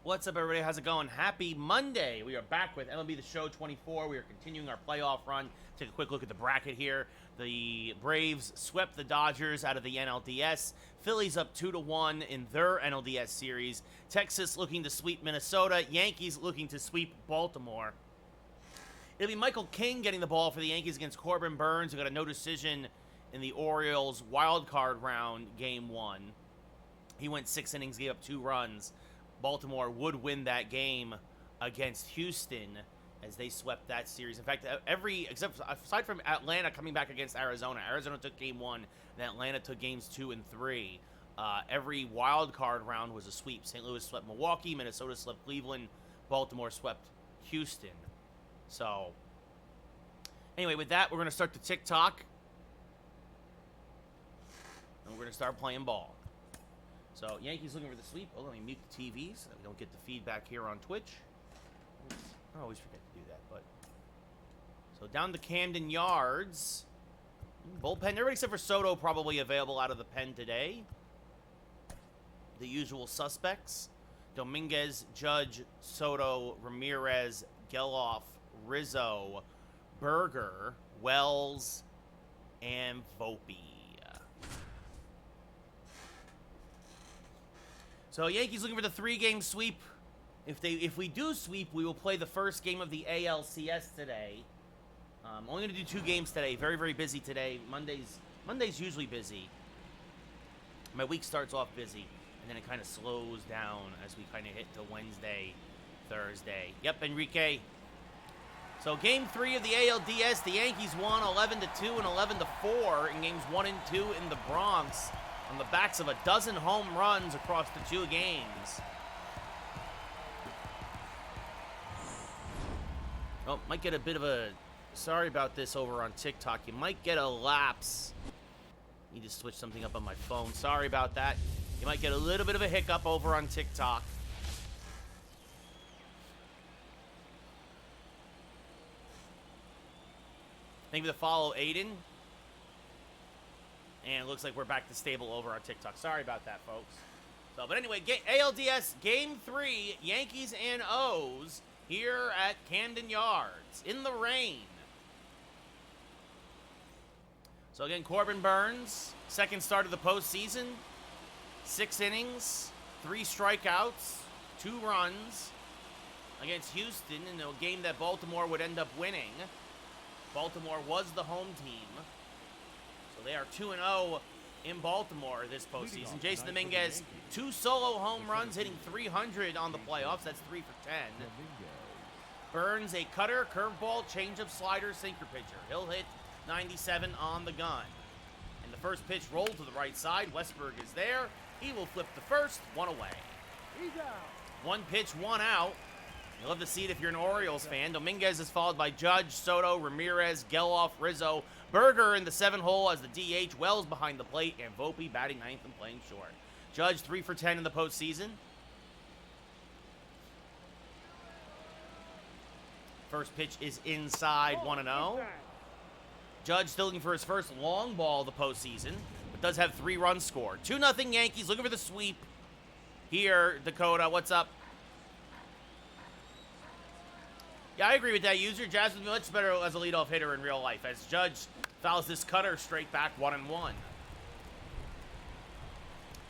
What's up, everybody? How's it going? Happy Monday. We are back with MLB The Show 24. We are continuing our playoff run. Take a quick look at the bracket here. The Braves swept the Dodgers out of the NLDS. Phillies up 2-1 in their NLDS series. Texas looking to sweep Minnesota. Yankees looking to sweep Baltimore. It'll be Michael King getting the ball for the Yankees against Corbin Burns, who got a no decision in the Orioles wild card round, game 1. He went 6 innings, gave up 2 runs. Baltimore would win that game against Houston as they swept that series. In fact, aside from Atlanta coming back against Arizona, Arizona took game 1, and Atlanta took games 2 and 3. Every wild card round was a sweep. St. Louis swept Milwaukee, Minnesota swept Cleveland, Baltimore swept Houston. So, anyway, with that, we're going to start the TikTok, and we're going to start playing ball. So, Yankees looking for the sweep. Oh, let me mute the TV so that we don't get the feedback here on Twitch. I always forget to do that, but... So, down to Camden Yards. Bullpen. Everybody except for Soto probably available out of the pen today. The usual suspects. Dominguez, Judge, Soto, Ramirez, Geloff, Rizzo, Berger, Wells, and Volpe. So Yankees looking for the 3-game sweep. If we do sweep, we will play the first game of the ALCS today. Only going to do 2 games today. Very, very busy today. Monday's usually busy. My week starts off busy, and then it kind of slows down as we kind of hit to Wednesday, Thursday. Yep, Enrique. So game 3 of the ALDS, the Yankees won 11-2 and 11-4 in games 1 and 2 in the Bronx, on the backs of a dozen home runs across the 2 games. Oh, might get a bit of a... Sorry about this over on TikTok. You might get a lapse. Need to switch something up on my phone. Sorry about that. You might get a little bit of a hiccup over on TikTok. Thank you for the follow, Aiden. And it looks like we're back to stable over on TikTok. Sorry about that, folks. So, but anyway, ALDS Game 3, Yankees and O's here at Camden Yards in the rain. So again, Corbin Burns, second start of the postseason. 6 innings, 3 strikeouts, 2 runs against Houston in a game that Baltimore would end up winning. Baltimore was the home team. So they are 2-0 in Baltimore this postseason. Jason Dominguez, 2 solo home runs, hitting 300 on the playoffs. That's 3 for 10. Burns, a cutter, curveball, changeup, slider, sinker pitcher. He'll hit 97 on the gun. And the first pitch rolled to the right side. Westberg is there. He will flip the first, 1 away. He's out. 1 pitch, 1 out. You'll love to see it if you're an Orioles fan. Dominguez is followed by Judge, Soto, Ramirez, Geloff, Rizzo, Berger in the 7-hole as the DH, Wells behind the plate, and Volpe batting 9th and playing short. Judge 3 for 10 in the postseason. First pitch is inside, 1-0. Judge still looking for his first long ball of the postseason, but does have 3 runs scored. 2-0 Yankees looking for the sweep. Here, Dakota, what's up? Yeah, I agree with that, user. Jazz would be much better as a leadoff hitter in real life, as Judge fouls this cutter straight back 1-1.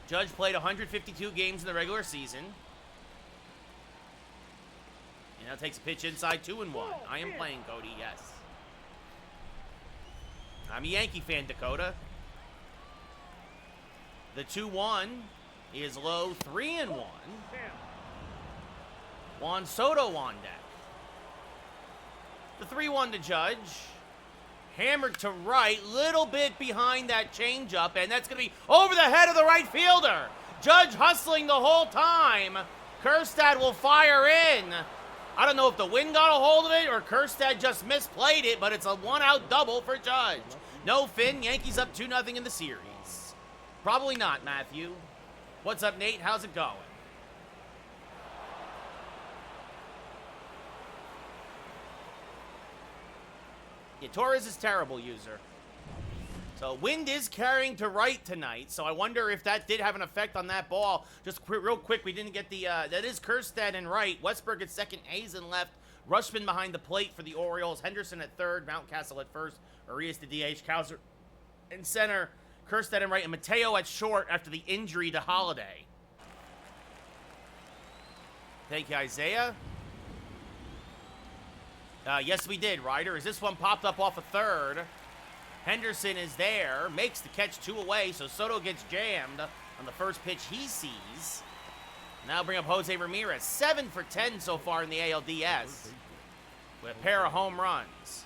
Judge played 152 games in the regular season. And now takes a pitch inside 2-1. I am playing, Cody, yes. I'm a Yankee fan, Dakota. The 2-1 is low, 3-1. Juan Soto on deck. The 3-1 to Judge. Hammered to right, little bit behind that changeup, and that's going to be over the head of the right fielder. Judge hustling the whole time. Kjerstad will fire in. I don't know if the wind got a hold of it or Kjerstad just misplayed it, but it's a 1-out double for Judge. No Finn, Yankees up 2-0 in the series. Probably not, Matthew. What's up, Nate? How's it going? Yeah, Torres is terrible, user. So wind is carrying to right tonight, so I wonder if that did have an effect on that ball. Just real quick, we didn't get the, that is Kjerstad in right, Westberg at second, Hayes in left, Rushman behind the plate for the Orioles, Henderson at third, Mountcastle at first, Arias to DH, Cowser in center, Kjerstad in right, and Mateo at short after the injury to Holiday. Thank you, Isaiah. Yes, we did, Ryder. As this one popped up off a third, Henderson is there, makes the catch 2 away, so Soto gets jammed on the first pitch he sees. Now bring up Jose Ramirez, 7 for 10 so far in the ALDS, with a pair of home runs.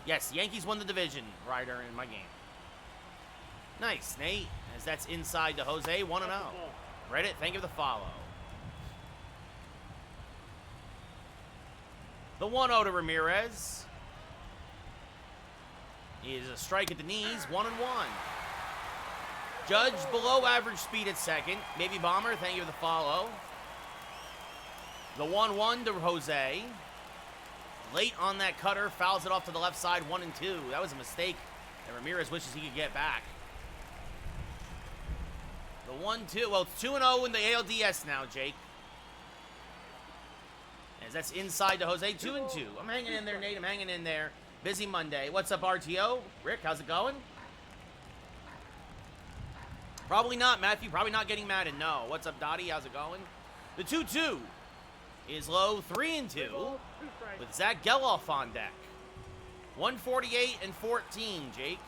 Yes, Yankees won the division, Ryder, in my game. Nice, Nate, as that's inside to Jose, 1-0. Reddit, thank you for the follow. The 1-0 to Ramirez is a strike at the knees, 1-1. Judge below average speed at second. Maybe Bomber, thank you for the follow. The 1-1 to Jose. Late on that cutter, fouls it off to the left side, 1-2. That was a mistake, and Ramirez wishes he could get back. The 1-2, well, it's 2-0 in the ALDS now, Jake. As that's inside to Jose, 2-2. I'm hanging in there, Nate, I'm hanging in there. Busy Monday. What's up, RTO? Rick, how's it going? Probably not, Matthew. Probably not getting mad at no. What's up, Dottie? How's it going? The 2-2 is low, 3-2 with Zach Geloff on deck. 148 and 14, Jake.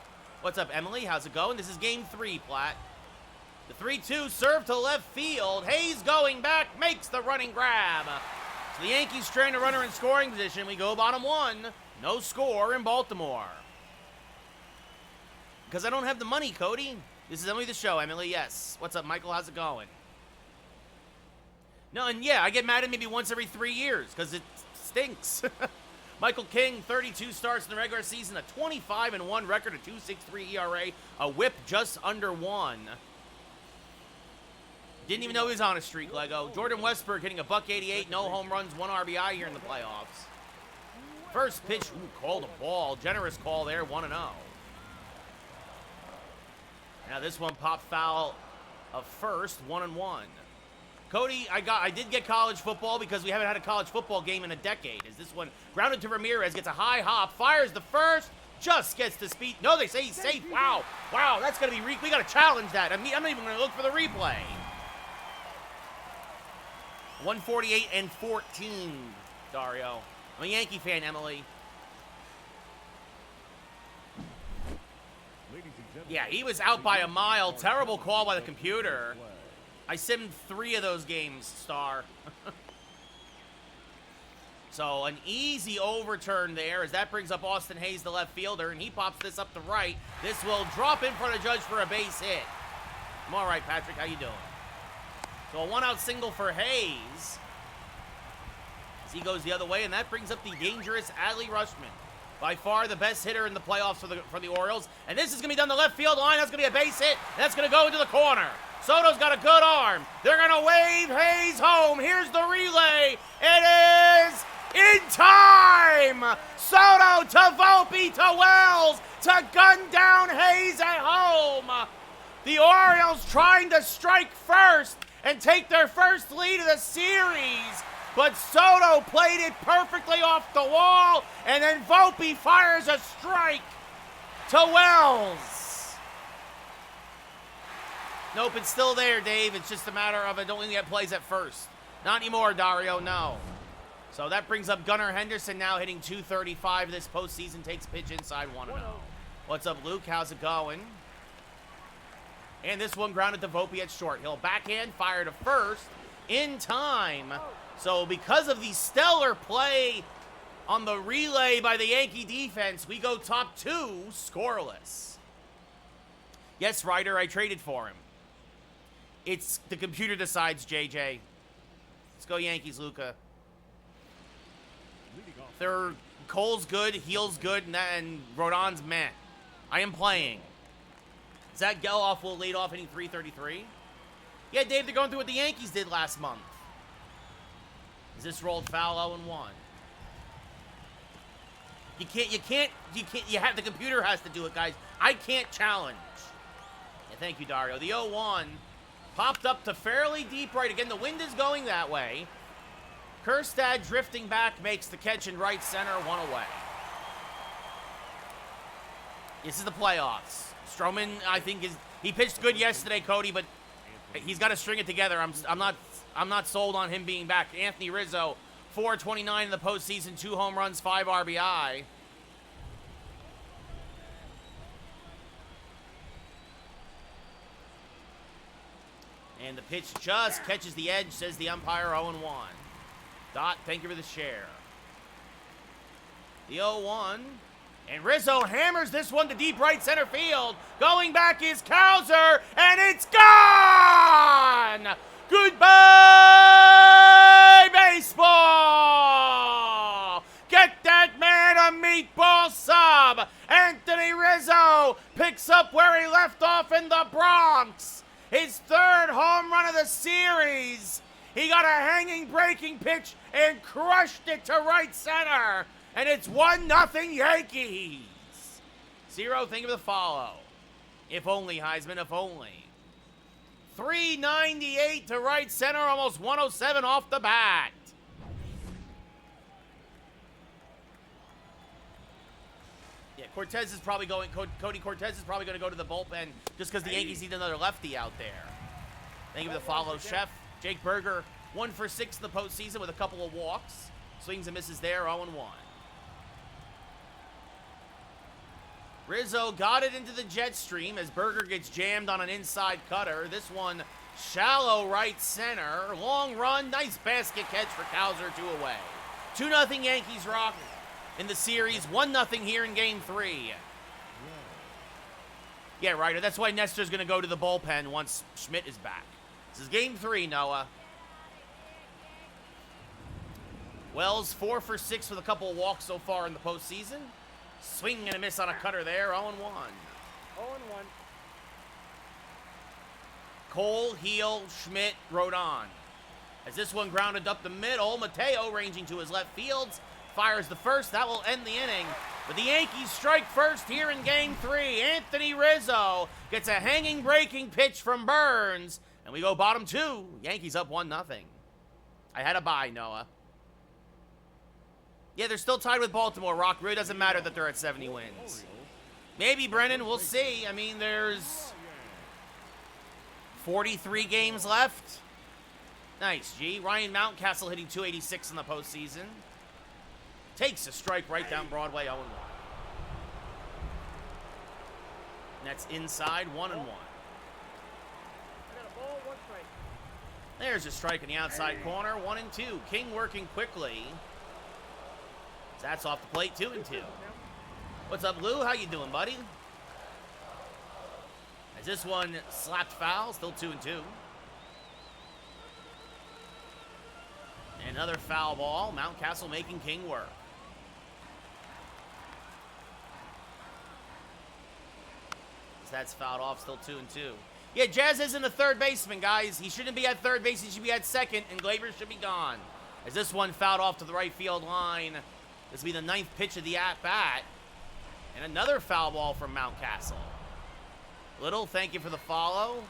What's up, Emily? How's it going? This is game 3, Platt. The 3-2 serve to left field. Hayes going back, makes the running grab. So the Yankees train a runner in scoring position. We go bottom 1. No score in Baltimore. Because I don't have the money, Cody. This is Emily the Show. Emily, yes. What's up, Michael? How's it going? No, and yeah, I get mad at maybe once every 3 years because it stinks. Michael King, 32 starts in the regular season, a 25-1 record, a 2.63 ERA, a whip just under 1. Didn't even know he was on a streak, Lego. Jordan Westberg hitting a $188, no home runs, 1 RBI here in the playoffs. First pitch, called a ball. Generous call there, 1-0. Now this one popped foul of first, 1-1. Cody, I did get college football because we haven't had a college football game in a decade. As this one grounded to Ramirez, gets a high hop, fires the first, just gets the speed. No, they say he's safe. Wow, that's gonna be we gotta challenge that. I'm not even gonna look for the replay. 148 and 14, Dario. I'm a Yankee fan, Emily. Yeah, he was out by a mile. Terrible call by the computer. I simmed 3 of those games, Star. So an easy overturn there as that brings up Austin Hayes, the left fielder, and he pops this up the right. This will drop in front of Judge for a base hit. I'm all right, Patrick. How you doing? So a 1-out single for Hayes. He goes the other way, and that brings up the dangerous Adley Rutschman. By far the best hitter in the playoffs for the Orioles. And this is going to be down the left field line. That's going to be a base hit. That's going to go into the corner. Soto's got a good arm. They're going to wave Hayes home. Here's the relay. It is in time. Soto to Volpe to Wells to gun down Hayes at home. The Orioles trying to strike first and take their first lead of the series. But Soto played it perfectly off the wall, and then Volpe fires a strike to Wells. Nope, it's still there, Dave. It's just a matter of it only get plays at first. Not anymore, Dario, no. So that brings up Gunnar Henderson now hitting .235 this postseason. Takes pitch inside 1-0. What's up, Luke? How's it going? And this one grounded to Volpe at short. He'll backhand, fire to first in time. So because of the stellar play on the relay by the Yankee defense, we go top 2 scoreless. Yes, Ryder, I traded for him. It's the computer decides, JJ. Let's go Yankees, Luca. Cole's good, Heel's good, and Rodon's meh. I am playing. Zach Geloff will lead off hitting .333. Yeah, Dave, they're going through what the Yankees did last month. Is this rolled foul 0-1? The computer has to do it, guys. I can't challenge. Yeah, thank you, Dario. The 0-1 popped up to fairly deep right. Again, the wind is going that way. Kjerstad drifting back makes the catch in right center, one away. This is the playoffs. Stroman, I think, he pitched good yesterday, Cody, but he's got to string it together. I'm not sold on him being back. Anthony Rizzo, 429 in the postseason, 2 home runs, 5 RBI. And the pitch just catches the edge, says the umpire, 0-1. Dot, thank you for the share. The 0-1. And Rizzo hammers this one to deep right center field. Going back is Cowser, and it's gone! Goodbye, baseball! Get that man a meatball sub! Anthony Rizzo picks up where he left off in the Bronx. His 3rd home run of the series. He got a hanging breaking pitch and crushed it to right center. And it's 1-0 Yankees. 0, think of the follow. If only, Heisman, if only. 398 to right center, almost 107 off the bat. Yeah, Cortez is probably going, Cody Cortez is probably going to go to the bullpen just because the Yankees need another lefty out there. Thank you for the follow, Chef. Jake Berger, 1 for 6 in the postseason with a couple of walks. Swings and misses there, 0-1. Rizzo got it into the jet stream as Berger gets jammed on an inside cutter. This one shallow right center. Long run, nice basket catch for Cowser, 2 away. 2-0 Yankees rock in the series. 1-0 here in game 3. Yeah, right. That's why Nestor's going to go to the bullpen once Schmidt is back. This is game 3, Noah. Wells 4 for 6 with a couple of walks so far in the postseason. Swing and a miss on a cutter there, 0-1. 0-1. Cole, Heel, Schmidt, Rodon. As this one grounded up the middle, Mateo ranging to his left fields, fires the first. That will end the inning. But the Yankees strike first here in game 3. Anthony Rizzo gets a hanging breaking pitch from Burns. And we go bottom 2. Yankees up 1-0. I had a bye, Noah. Yeah, they're still tied with Baltimore, Rock. Really doesn't matter that they're at 70 wins. Maybe, Brennan. We'll see. I mean, there's 43 games left. Nice, G. Ryan Mountcastle hitting 286 in the postseason. Takes a strike right down Broadway, 0-1. And that's inside, 1-1. There's a strike in the outside corner, 1-2. King working quickly. That's off the plate, 2-2. What's up, Lou? How you doing, buddy? As this one slapped foul, still 2-2. Another foul ball. Mountcastle making King work. That's fouled off, still 2-2. Yeah, Jazz isn't a third baseman, guys. He shouldn't be at third base. He should be at second, and Glaber should be gone. As this one fouled off to the right field line. This will be the 9th pitch of the at-bat. And another foul ball from Mountcastle. Little, thank you for the follow.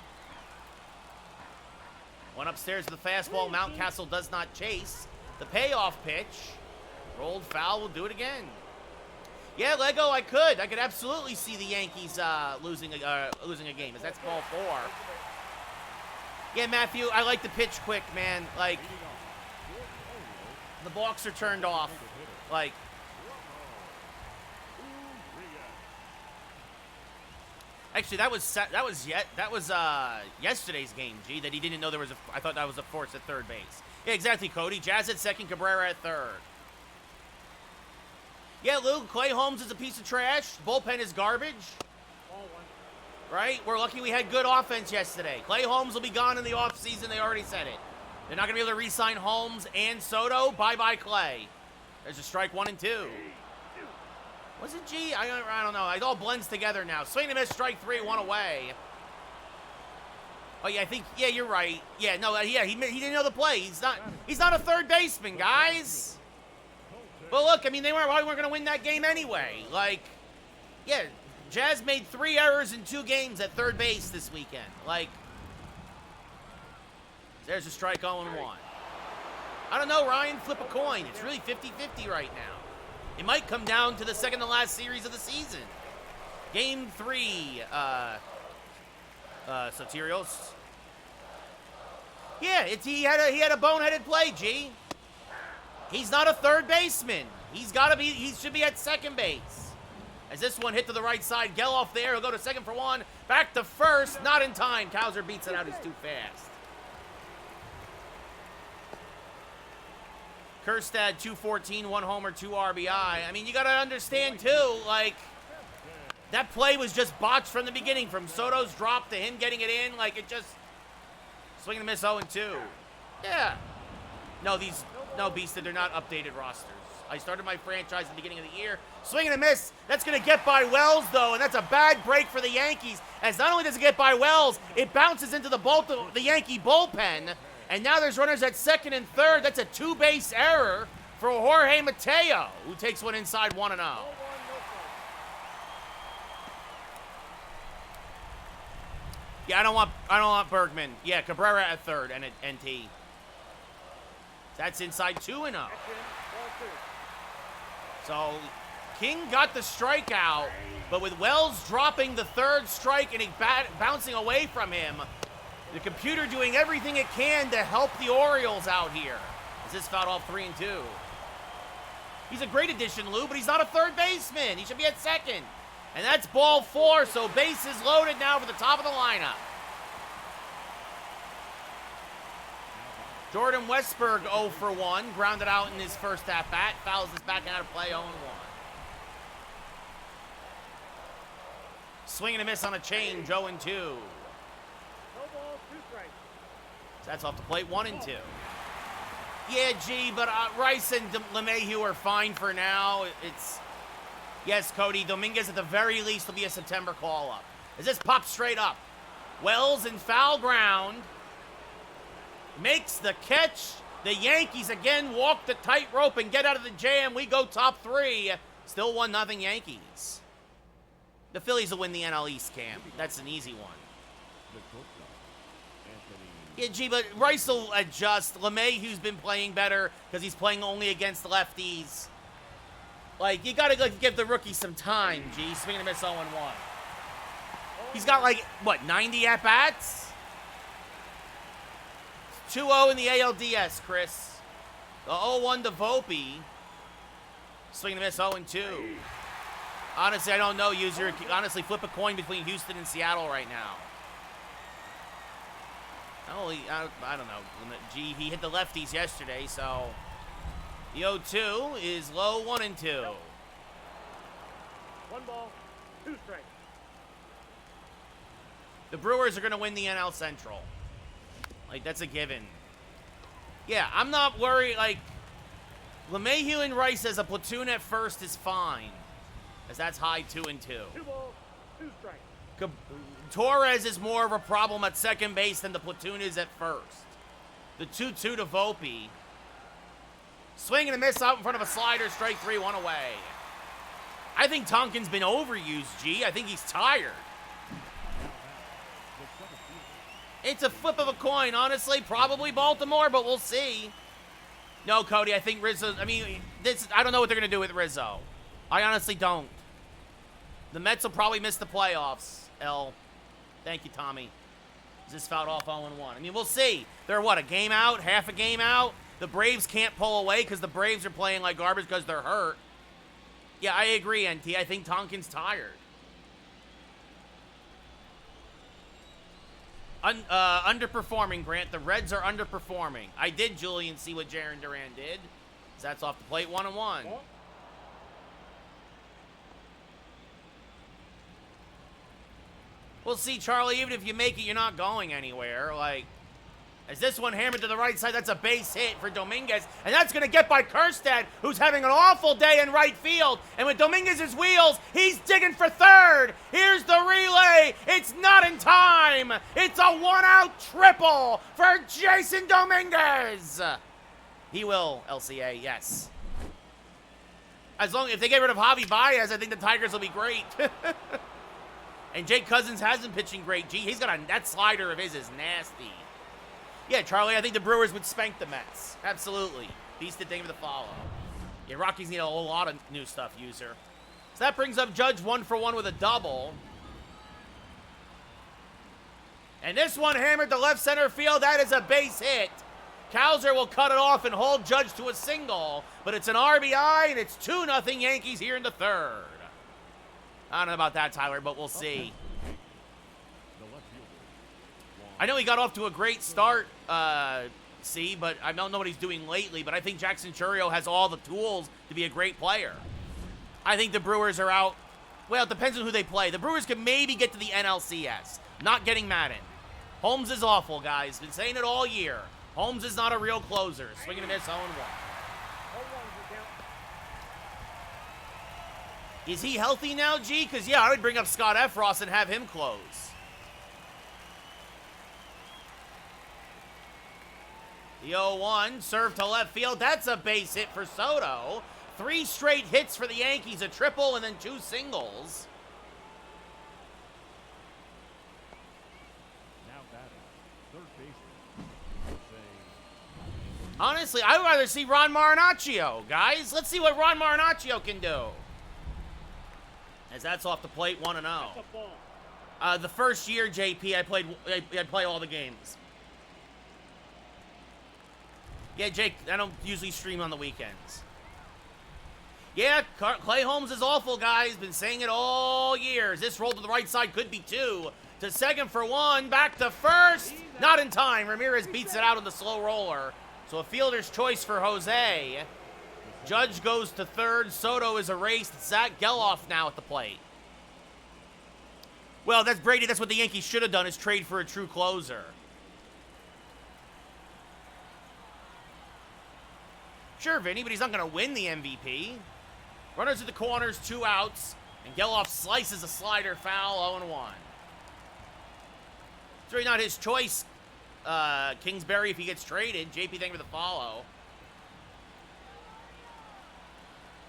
One upstairs to the fastball. Mountcastle does not chase. The payoff pitch. Rolled foul. We'll do it again. Yeah, Lego, I could absolutely see the Yankees losing a game, as that's ball 4. Yeah, Matthew, I like the pitch quick, man. Like, the balks are turned off. Like, actually, that was yesterday's game, G, that he didn't know there was I thought that was a force at third base. Yeah, exactly, Cody. Jazz at second, Cabrera at third. Yeah, Luke, Clay Holmes is a piece of trash. Bullpen is garbage. Right? We're lucky we had good offense yesterday. Clay Holmes will be gone in the offseason. They already said it. They're not going to be able to re-sign Holmes and Soto. Bye-bye, Clay. There's a strike, 1-2. Was it G? I don't know. It all blends together now. Swing and miss, strike 3, 1 away. Oh, yeah, yeah, you're right. Yeah, no, yeah, he didn't know the play. He's not a third baseman, guys. But look, I mean, they probably weren't going to win that game anyway. Like, yeah, Jazz made 3 errors in 2 games at third base this weekend. Like, there's a strike 0-1. I don't know, Ryan, flip a coin. It's really 50-50 right now. It might come down to the second to last series of the season. Game 3, Soterios. Yeah, he had a boneheaded play, G. He's not a third baseman. He should be at second base. As this one hit to the right side, Geloff there, he'll go to second for 1. Back to first, not in time. Cowser beats it out, he's too fast. Kjerstad, 214, 1 homer, 2 RBI. I mean, you got to understand, too, like, that play was just botched from the beginning. From Soto's drop to him getting it in, like, it just... Swing and a miss, 0-2. Yeah. No, Beasted, they're not updated rosters. I started my franchise at the beginning of the year. Swing and a miss. That's going to get by Wells, though, and that's a bad break for the Yankees. As not only does it get by Wells, it bounces into the Yankee bullpen. And now there's runners at second and third. That's a 2-base error for Jorge Mateo, who takes one inside 1-0. Yeah, I don't want Bergman. Yeah, Cabrera at third and at NT. That's inside 2-0. So King got the strikeout, but with Wells dropping the third strike and it bouncing away from him, the computer doing everything it can to help the Orioles out here. As this fouled off 3-2. He's a great addition, Lou, but he's not a third baseman. He should be at second. And that's ball 4, so bases loaded now for the top of the lineup. Jordan Westberg 0 for 1, grounded out in his first at-bat. Fouls this back out of play, 0-1. Swing and a miss on a change, 0-2. That's off the plate, 1-2. Yeah, G, but Rice and LeMahieu are fine for now. Yes, Cody, Dominguez at the very least will be a September call-up. As this pops straight up. Wells in foul ground. Makes the catch. The Yankees again walk the tightrope and get out of the jam. We go top 3. Still 1-0 Yankees. The Phillies will win the NL East, Cam. That's an easy one. Yeah, G, but Rice will adjust. LeMahieu's been playing better because he's playing only against lefties. Like, you got to give the rookie some time, G. Swing and a miss 0-1. He's got, like, what, 90 at-bats? 2-0 in the ALDS, Chris. The 0-1 to Volpe. Swing and a miss 0-2. Honestly, I don't know, user. Honestly, flip a coin between Houston and Seattle right now. I don't know. Gee, he hit the lefties yesterday, so the 0-2 is low, 1-2. 1 ball, 2 strikes. The Brewers are going to win the NL Central. Like, that's a given. Yeah, I'm not worried. Like, LeMahieu and Rice as a platoon at first is fine, as that's high, 2-2. 2 balls, 2 strikes. Torres is more of a problem at second base than the platoon is at first. The 2-2 to Volpe. Swing and a miss out in front of a slider, strike 3, 1 away. I think Tonkin's been overused, G. I think he's tired. It's a flip of a coin, honestly. Probably Baltimore, but we'll see. No, Cody, I think Rizzo... I mean, I don't know what they're going to do with Rizzo. I honestly don't. The Mets will probably miss the playoffs, L. Thank you, Tommy. Just fouled off 0-1. I mean, we'll see. They're, what, a game out? Half a game out? The Braves can't pull away because the Braves are playing like garbage because they're hurt. Yeah, I agree, NT. I think Tonkin's tired. Underperforming, Grant. The Reds are underperforming. I did, Julian, see what Jarren Duran did. That's off the plate, 1-1. We'll see, Charlie. Even if you make it, you're not going anywhere. Like, as this one hammered to the right side, that's a base hit for Dominguez. And that's going to get by Kjerstad, who's having an awful day in right field. And with Dominguez's wheels, he's digging for third. Here's the relay. It's not in time. It's a one-out triple for Jason Dominguez. He will, LCA, yes. If they get rid of Javi Baez, I think the Tigers will be great. And Jake Cousins has been pitching great. Gee, that slider of his is nasty. Yeah, Charlie, I think the Brewers would spank the Mets. Absolutely. Beasted thing for the follow. Yeah, Rockies need a whole lot of new stuff, user. So that brings up Judge 1-for-1 with a double. And this one hammered to left center field. That is a base hit. Cowser will cut it off and hold Judge to a single. But it's an RBI, and it's 2-0 Yankees here in the third. I don't know about that, Tyler, but we'll see. I know he got off to a great start, but I don't know what he's doing lately. But I think Jackson Chourio has all the tools to be a great player. I think the Brewers are out. Well, it depends on who they play. The Brewers can maybe get to the NLCS. Not getting Madden. Holmes is awful, guys. Been saying it all year. Holmes is not a real closer. Swinging and miss, 0-1. Is he healthy now, G? Because, yeah, I would bring up Scott Efros and have him close. The 0-1, serve to left field. That's a base hit for Soto. 3 straight hits for the Yankees, a triple and then 2 singles. Now batting, third baseman. Honestly, I would rather see Ron Marinaccio, guys. Let's see what Ron Marinaccio can do. As that's off the plate, 1-0. The first year, JP, I'd play all the games. Yeah, Jake, I don't usually stream on the weekends. Yeah, Clay Holmes is awful, guys. Been saying it all years. This roll to the right side could be 2. To second for 1. Back to first. Not in time. Ramirez beats it out on the slow roller. So a fielder's choice for Jose. Judge goes to third. Soto is erased. Zach Geloff now at the plate. Well, that's Brady. That's what the Yankees should have done, is trade for a true closer. Sure, Vinny, but he's not going to win the MVP. Runners at the corners, 2 outs. And Geloff slices a slider foul, 0-1. It's really not his choice, Kingsbury, if he gets traded. JP, thank you for the follow.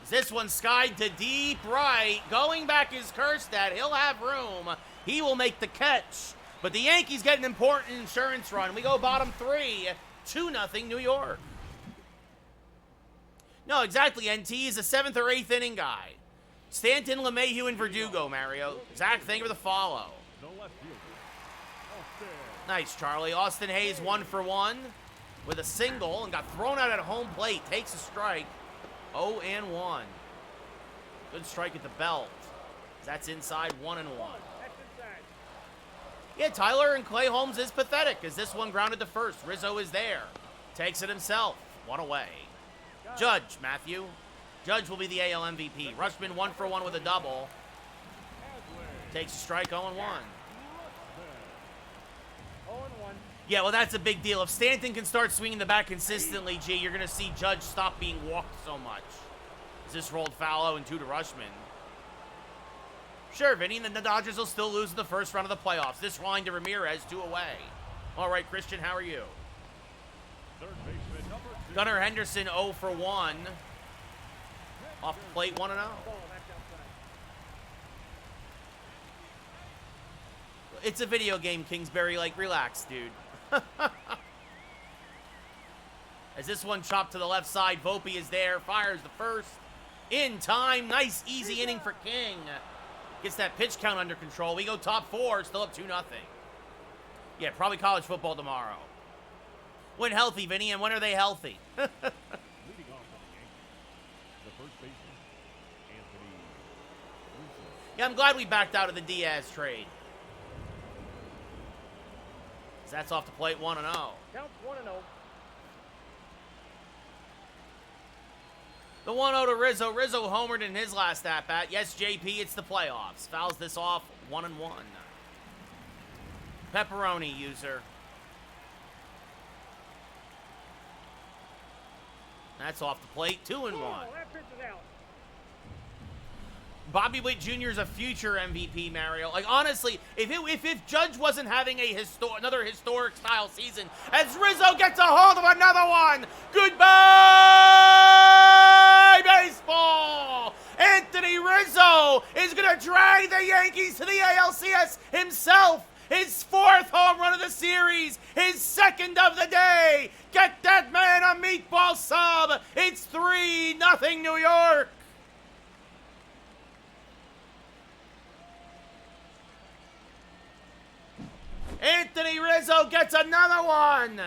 This one skied to deep right. Going back is Kerstad. He'll have room. He will make the catch. But the Yankees get an important insurance run. We go bottom 3, 2-0 New York. No, exactly. NT is a 7th or 8th inning guy. Stanton, LeMahieu, and Verdugo, Mario. Zach, thank you for the follow. Nice, Charlie. Austin Hayes 1-for-1 with a single and got thrown out at home plate. Takes a strike. 0-1. Good strike at the belt. That's inside, 1-1. Yeah, Tyler and Clay Holmes is pathetic as this one grounded to first. Rizzo is there. Takes it himself. 1 away. Judge, Matthew. Judge will be the AL MVP. Rushman 1-for-1 with a double. Takes a strike, 0-1. 0-1. Yeah, well, that's a big deal. If Stanton can start swinging the bat consistently, G, you're going to see Judge stop being walked so much. As this rolled foul 0-2 to Rushman. Sure, Vinny, and the Dodgers will still lose in the first round of the playoffs. This line to Ramirez, 2 away. All right, Christian, how are you? Third baseman, number 2. Gunnar Henderson 0-for-1. Off the plate, 1-0. It's a video game, Kingsbury. Like, relax, dude. As this one chopped to the left side, Volpe is there, fires the first. In time, nice easy inning for King. Gets that pitch count under control. We go top 4, still up 2-0. Yeah, probably college football tomorrow. When healthy, Vinny, and when are they healthy? Leading off for the Yankees, the first baseman, Anthony Rizzo. Yeah, I'm glad we backed out of the Diaz trade. That's off the plate, 1-0. Counts 1-0. The 1-0 to Rizzo. Rizzo homered in his last at-bat. Yes, JP, it's the playoffs. Fouls this off, 1-1. Pepperoni user. That's off the plate, 2-1. Oh, that pitch is out. Bobby Witt Jr. is a future MVP, Mario. Like, honestly, if Judge wasn't having another historic style season, as Rizzo gets a hold of another one, goodbye, baseball. Anthony Rizzo is going to drag the Yankees to the ALCS himself. His 4th home run of the series, his 2nd of the day. Get that man a meatball sub. It's 3-0 New York. Anthony Rizzo gets another one.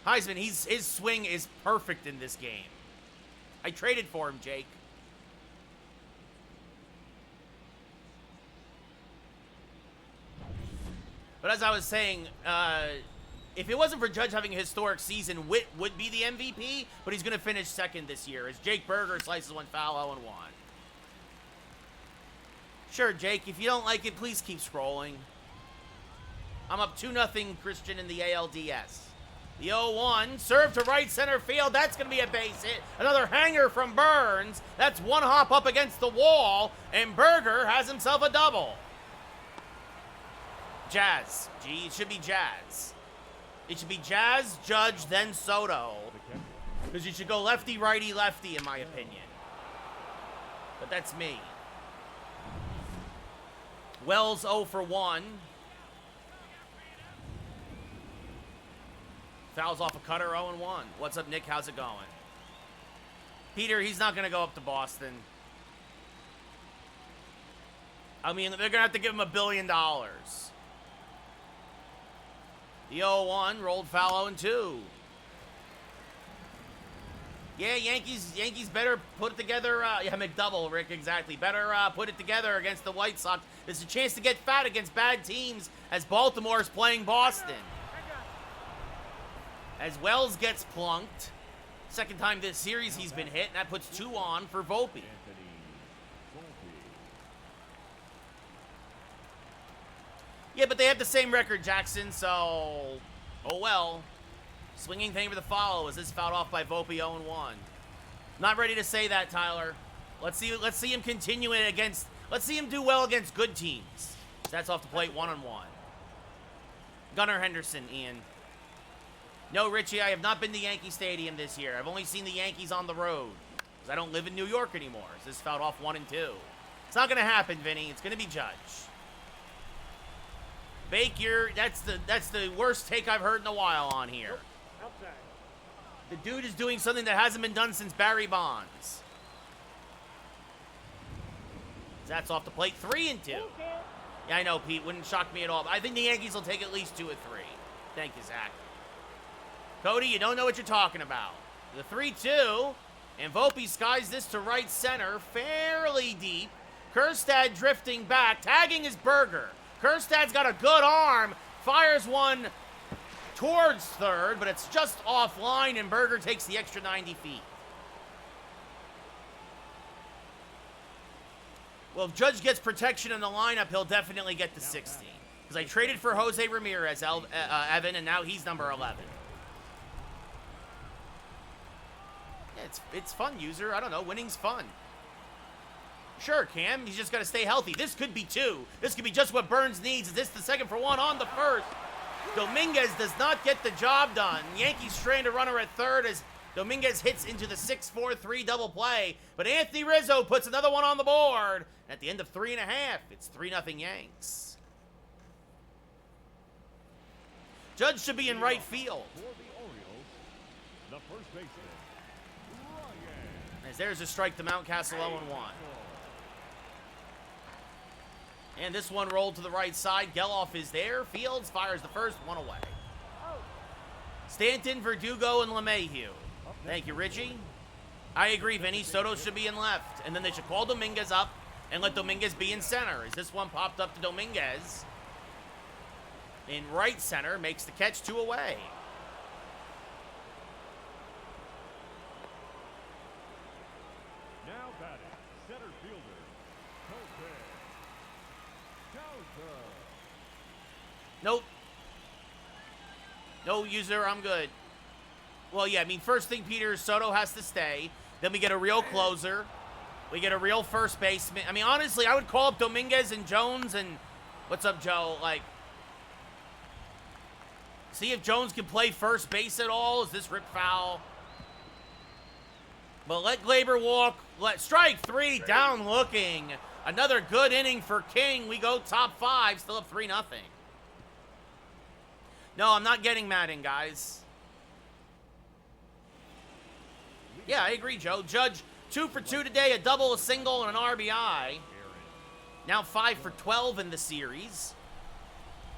Heisman, his swing is perfect in this game. I traded for him, Jake. But as I was saying, if it wasn't for Judge having a historic season, Witt would be the MVP, but he's going to finish 2nd this year as Jake Berger slices one foul 0-1. Sure, Jake, if you don't like it, please keep scrolling. I'm up 2-0 Christian in the ALDS. The 0-1, serve to right center field. That's going to be a base hit. Another hanger from Burns. That's one hop up against the wall, and Berger has himself a double. Jazz. Gee, it should be Jazz. It should be Jazz, Judge, then Soto. Because you should go lefty, righty, lefty, in my opinion. But that's me. Wells 0 for 1. Fouls off a cutter, 0-1. What's up, Nick? How's it going? Peter, he's not going to go up to Boston. I mean, they're going to have to give him $1 billion. The 0-1, rolled foul 0-2. Yeah, Yankees better put it together. Yeah, McDouble, Rick, exactly. Better put it together against the White Sox. There's a chance to get fat against bad teams as Baltimore is playing Boston. As Wells gets plunked. 2nd time this series he's been hit, and that puts 2 on for Volpe. Yeah, but they have the same record, Jackson, so... Oh, well. Swinging thing for the follow as this fouled off by Volpe 0-1. Not ready to say that, Tyler. Let's see him continue it against... Let's see him do well against good teams. That's off the plate, 1-1. Gunnar Henderson, Ian. No, Richie, I have not been to Yankee Stadium this year. I've only seen the Yankees on the road. Because I don't live in New York anymore. So this fouled off 1 and 2. It's not going to happen, Vinny. It's going to be Judge. Bake, that's the worst take I've heard in a while on here. Outside. The dude is doing something that hasn't been done since Barry Bonds. That's off the plate, 3 and 2. Yeah, I know, Pete. Wouldn't shock me at all. But I think the Yankees will take at least 2 or 3. Thank you, Zach. Cody, you don't know what you're talking about. The 3-2, and Volpe skies this to right center, fairly deep. Kjerstad drifting back, tagging his Berger. Kjerstad's got a good arm, fires one towards 3rd, but it's just offline, and Berger takes the extra 90 feet. Well, if Judge gets protection in the lineup, he'll definitely get to 60. Because I traded for Jose Ramirez, Evan, and now he's number 11. Yeah, it's fun, user. I don't know. Winning's fun. Sure, Cam. He's just got to stay healthy. This could be 2. This could be just what Burns needs. Is this the 2nd for 1 on the 1st? Dominguez does not get the job done. Yankees strand a runner at 3rd as Dominguez hits into the 6-4-3 double play. But Anthony Rizzo puts another one on the board. At the end of 3.5, it's 3-0 Yanks. Judge should be in right field. For the Orioles, the first baseman, Ryan. As there's a strike to Mountcastle 0-1. And this one rolled to the right side. Geloff is there. Fields fires the first, 1 away. Stanton, Verdugo, and LeMahieu. Thank you, Richie. I agree, Vinny. Soto should be in left. And then they should call Dominguez up and let Dominguez be in center. As this one popped up to Dominguez. In right center, makes the catch 2 away. Now batting, center fielder, Cowser. Nope. No, user, I'm good. Well, yeah, I mean, first thing, Peter, Soto has to stay. Then we get a real closer. We get a real first baseman. I mean, honestly, I would call up Dominguez and Jones and... What's up, Joe? Like... See if Jones can play first base at all. Is this rip foul? But let Glaber walk. Let strike 3, down looking. Another good inning for King. We go top 5, still up 3-0. No, I'm not getting Madden, guys. Yeah, I agree, Joe. Judge 2 for 2 today, a double, a single, and an RBI. Now 5 for 12 in the series.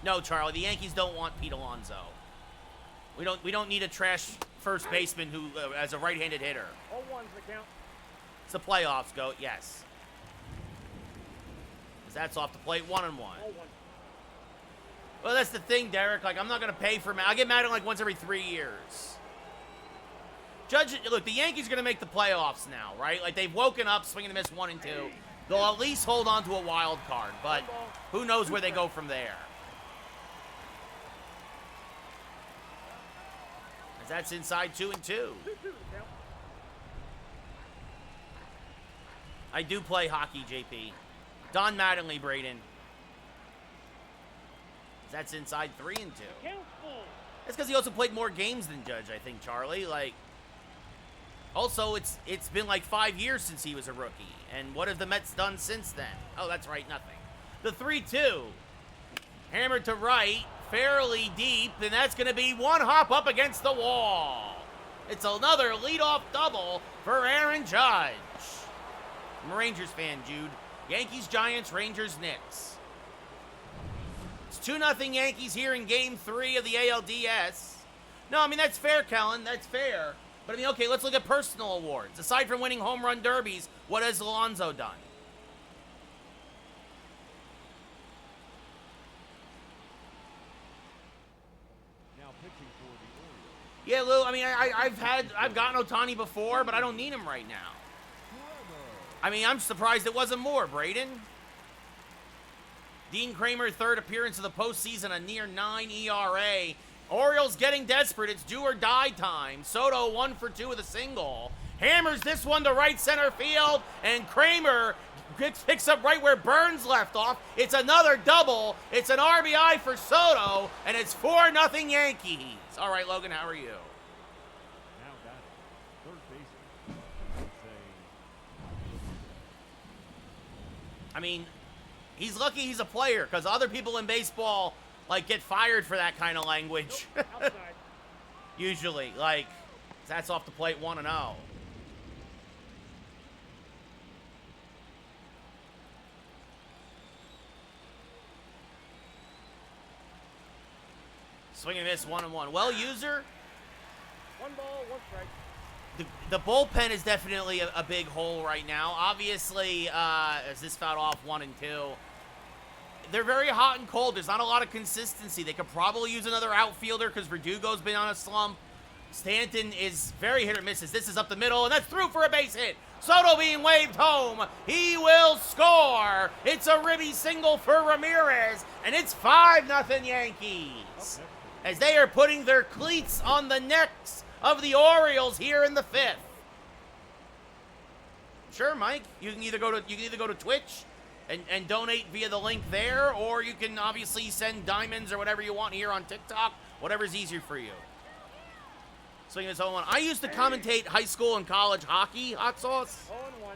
No, Charlie, the Yankees don't want Pete Alonso. We don't need a trash first baseman who as a right-handed hitter. 0-1's the count. It's the playoffs, Goat. Yes. That's off the plate, 1-1. 0-1. Well, that's the thing, Derek. Like, I'm not gonna pay for Madden. I get Madden like once every 3 years. Judge, look, the Yankees are gonna make the playoffs now, right? Like, they've woken up, swinging and miss 1 and 2. They'll at least hold on to a wild card, but who knows where they go from there. As that's inside 2-2. 2-2's the count. I do play hockey, JP. Don Mattingly, Braden. That's inside 3-2. Count full. That's because he also played more games than Judge, I think, Charlie. Like, also, it's been like 5 years since he was a rookie. And what have the Mets done since then? Oh, that's right, nothing. The 3-2. Hammered to right, fairly deep, and that's going to be one hop up against the wall. It's another leadoff double for Aaron Judge. I'm a Rangers fan, Jude. Yankees, Giants, Rangers, Knicks. It's 2-0 Yankees here in Game 3 of the ALDS. No, I mean, that's fair, Kellen. That's fair. But, I mean, okay, let's look at personal awards. Aside from winning home run derbies, what has Alonso done? Now pitching for the Orioles. Yeah, Lou, I mean, I've gotten Ohtani before, but I don't need him right now. I mean, I'm surprised it wasn't more, Braden. Dean Kramer, 3rd appearance of the postseason, a near 9 ERA. Orioles getting desperate. It's do or die time. Soto 1 for 2 with a single. Hammers this one to right center field, and Kramer picks up right where Burns left off. It's another double. It's an RBI for Soto, and it's 4-0 Yankees. All right, Logan, how are you? Now batting, third baseman. I mean, he's lucky he's a player, because other people in baseball, like, get fired for that kind of language. Nope, outside. Usually, like, that's off the plate 1-0. Swing and miss, 1-1. Well, user, 1 ball, 1 strike. the bullpen is definitely a big hole right now. Obviously, as this fouled off 1 and 2, they're very hot and cold. There's not a lot of consistency. They could probably use another outfielder because Verdugo's been on a slump. Stanton is very hit or misses. This is up the middle, and that's through for a base hit. Soto being waved home. He will score. It's a ribby single for Ramirez, and it's 5-0 Yankees, as they are putting their cleats on the necks of the Orioles here in the 5th. Sure, Mike. You can either go to Twitch and donate via the link there, or you can obviously send diamonds or whatever you want here on TikTok. Whatever's easier for you. Swinging this 0-1. I used to commentate high school and college hockey. Hot sauce. 0-1.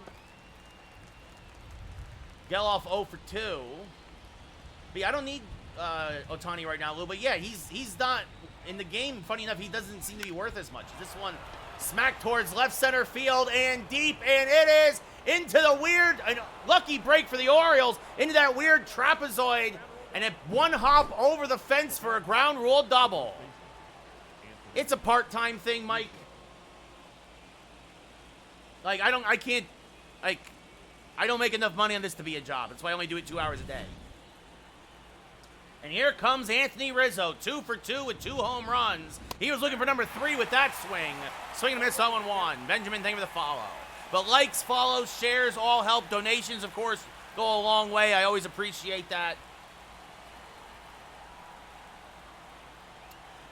Geloff 0 for 2. But yeah, I don't need Ohtani right now, Lou. But yeah, he's not in the game. Funny enough, he doesn't seem to be worth as much. This one smacked towards left center field and deep, and it is into the weird, lucky break for the Orioles, into that weird trapezoid, and it one hop over the fence for a ground rule double. It's a part-time thing, Mike. Like, I don't make enough money on this to be a job. That's why I only do it 2 hours a day. And here comes Anthony Rizzo, 2 for 2 with 2 home runs. He was looking for number 3 with that swing. Swing and a miss, 0-1. Benjamin, thank you for the follow. But likes, follows, shares, all help. Donations, of course, go a long way. I always appreciate that.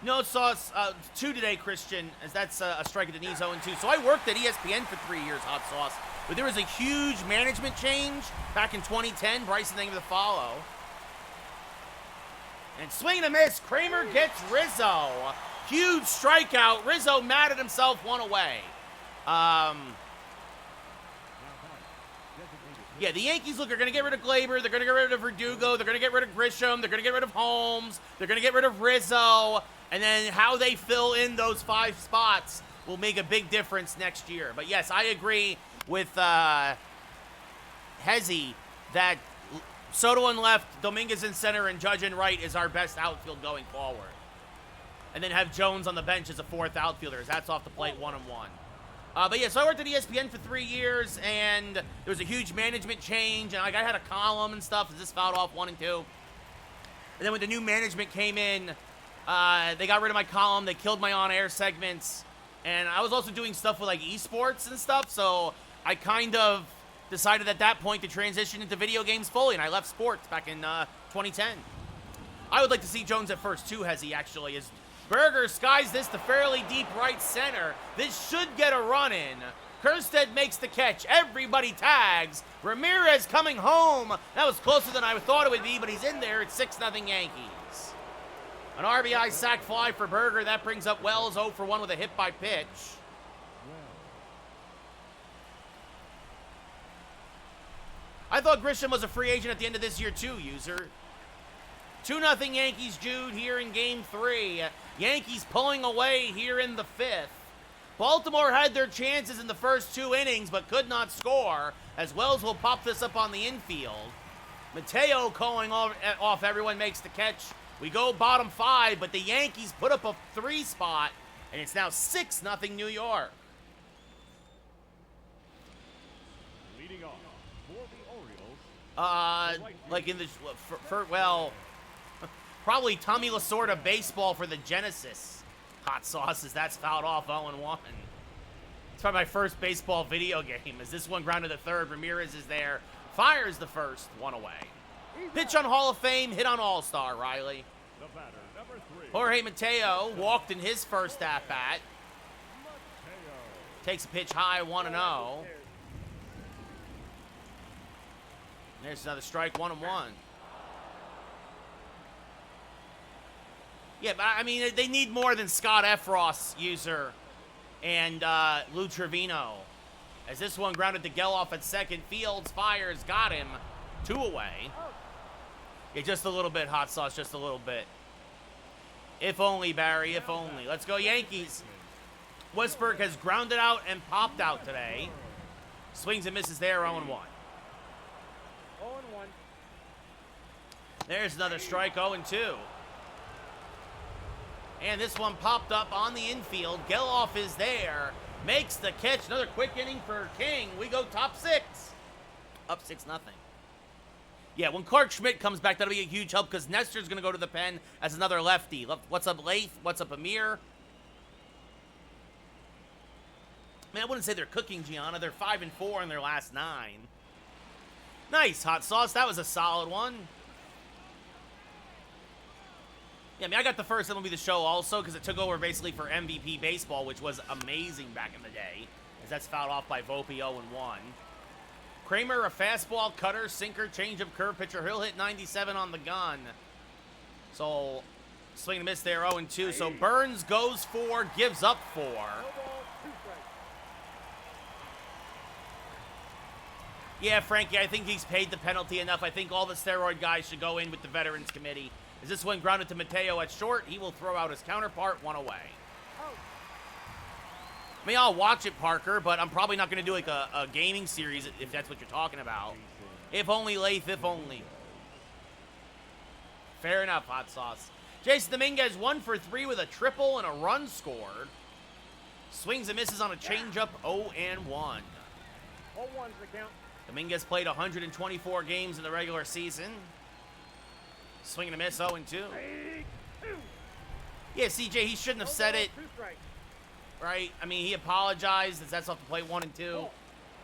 No sauce, 2 today, Christian, as that's a strike at the knees, 0-2. So I worked at ESPN for 3 years, hot sauce. But there was a huge management change back in 2010. Bryson, thank you for the follow. And swing and a miss. Kramer gets Rizzo. Huge strikeout. Rizzo mad at himself, 1 away. Yeah, the Yankees, look, are going to get rid of Glaber. They're going to get rid of Verdugo. They're going to get rid of Grisham. They're going to get rid of Holmes. They're going to get rid of Rizzo. And then how they fill in those 5 spots will make a big difference next year. But, yes, I agree with Hezzy that Soto in left, Dominguez in center, and Judge in right is our best outfield going forward. And then have Jones on the bench as a 4th outfielder. That's off the plate 1-1. But yeah, so I worked at ESPN for 3 years, and there was a huge management change, and like I had a column and stuff. This fouled off 1 and 2. And then when the new management came in, they got rid of my column. They killed my on-air segments, and I was also doing stuff with like esports and stuff. So I kind of decided at that point to transition into video games fully, and I left sports back in 2010. I would like to see Jones at first too, Hezzy, actually. As Berger skies this to fairly deep right center. This should get a run in. Kerstead makes the catch. Everybody tags. Ramirez coming home. That was closer than I thought it would be, but he's in there. It's 6-0 Yankees. An RBI sac fly for Berger. That brings up Wells 0 for 1 with a hit by pitch. I thought Grisham was a free agent at the end of this year too, user. 2-0 Yankees, Jude, here in Game 3. Yankees pulling away here in the 5th. Baltimore had their chances in the first 2 innings, but could not score, as Wells will pop this up on the infield. Mateo calling off, everyone makes the catch. We go bottom 5, but the Yankees put up a 3 spot, and it's now 6-0 New York. Leading off for the Orioles. Like in the, well, probably Tommy Lasorda baseball for the Genesis. Hot sauces, that's fouled off 0-1. It's probably my first baseball video game. As this one grounded to third, Ramirez is there. Fires the first, 1 away. Pitch on Hall of Fame, hit on All-Star, Riley. The batter, number 3. Jorge Mateo walked in his first at-bat. Takes a pitch high, 1-0. There's another strike, 1-1. Yeah, but I mean, they need more than Scott Efros, user, and Lou Trevino. As this one grounded to Geloff at second. Fields fires, got him. 2 away. Yeah, just a little bit, hot sauce, just a little bit. If only, Barry, if only. Let's go, Yankees. Westberg has grounded out and popped out today. Swings and misses there, 0-1. 0-1. There's another strike, 0-2. And this one popped up on the infield. Geloff is there. Makes the catch. Another quick inning for King. We go top 6. Up 6-0. Yeah, when Clark Schmidt comes back, that'll be a huge help because Nestor's going to go to the pen as another lefty. What's up, Lath? What's up, Amir? Man, I wouldn't say they're cooking, Gianna. They're 5-4 in their last 9. Nice, hot sauce. That was a solid one. Yeah, I mean, I got the first MLB The Show also because it took over basically for MVP Baseball, which was amazing back in the day, as that's fouled off by Volpe 0-1. Kramer, a fastball, cutter, sinker, changeup, curve pitcher. He'll hit 97 on the gun. So, swing and miss there, 0-2. So, Burns goes 4, gives up 4. No ball, 2 strikes. Yeah, Frankie, I think he's paid the penalty enough. I think all the steroid guys should go in with the Veterans Committee. As this one grounded to Mateo at short, he will throw out his counterpart, 1 away. I mean, I'll watch it, Parker, but I'm probably not going to do like a gaming series if that's what you're talking about. If only, Lath, if only. Fair enough, hot sauce. Jason Dominguez 1 for 3 with a triple and a run scored. Swings and misses on a changeup, 0-1. 0-1's the count. Dominguez played 124 games in the regular season. Swing and a miss, 0-2. Yeah, CJ, he shouldn't have said it, 2 strikes. right? I mean, he apologized as that's off the plate 1 and 2.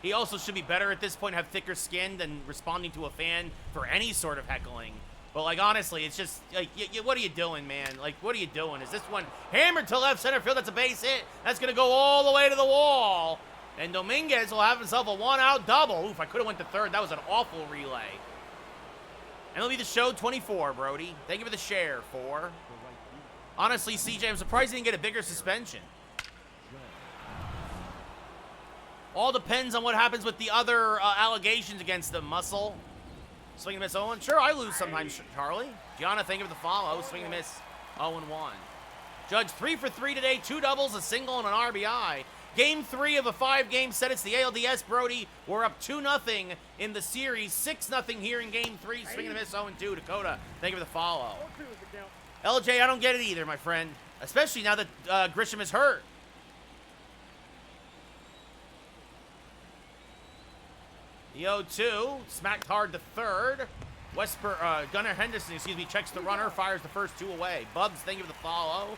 He also should be better at this point, have thicker skin than responding to a fan for any sort of heckling. But, like, honestly, it's just, like, what are you doing, man? Like, what are you doing? Is this one hammered to left center field? That's a base hit. That's going to go all the way to the wall. And Dominguez will have himself a 1-out double. Oof, I could have went to third. That was an awful relay. MLB The Show 24, Brody. Thank you for the share, 4. Honestly, CJ, I'm surprised he didn't get a bigger suspension. All depends on what happens with the other allegations against the muscle. Swing and miss 0-1. Sure, I lose sometimes, Charlie. Gianna, thank you for the follow. Swing and miss 0-1. Judge 3 for 3 today. 2 doubles, a single, and an RBI. Game 3 of a 5-game set. It's the ALDS, Brody. We're up 2-0 in the series. 6-0 here in Game 3. Swing and miss 0-2. Dakota, thank you for the follow. 0-2 is the count. LJ, I don't get it either, my friend. Especially now that Grisham is hurt. The 0-2, smacked hard to third. Gunnar Henderson, checks the runner, fires the first 2 away. Bubs, thank you for the follow.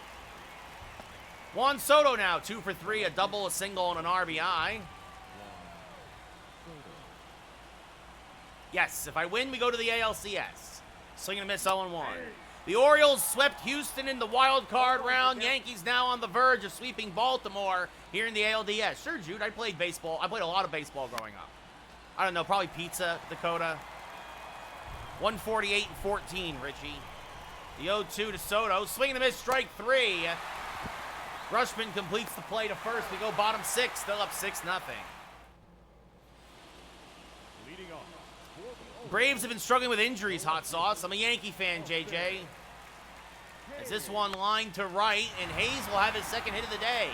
Juan Soto now, 2 for 3, a double, a single, and an RBI. Yes, if I win, we go to the ALCS. Swing and a miss, 0-1. The Orioles swept Houston in the wild card round. Yankees now on the verge of sweeping Baltimore here in the ALDS. Sure, Jude, I played baseball. I played a lot of baseball growing up. I don't know, probably pizza, Dakota. 148-14, Richie. The 0-2 to Soto. Swing and a miss, strike 3. Rushman completes the play to first. We go bottom 6, still up 6-0. Leading off. Braves have been struggling with injuries, Hot Sauce. I'm a Yankee fan, JJ. As this one lined to right, and Hayes will have his second hit of the day.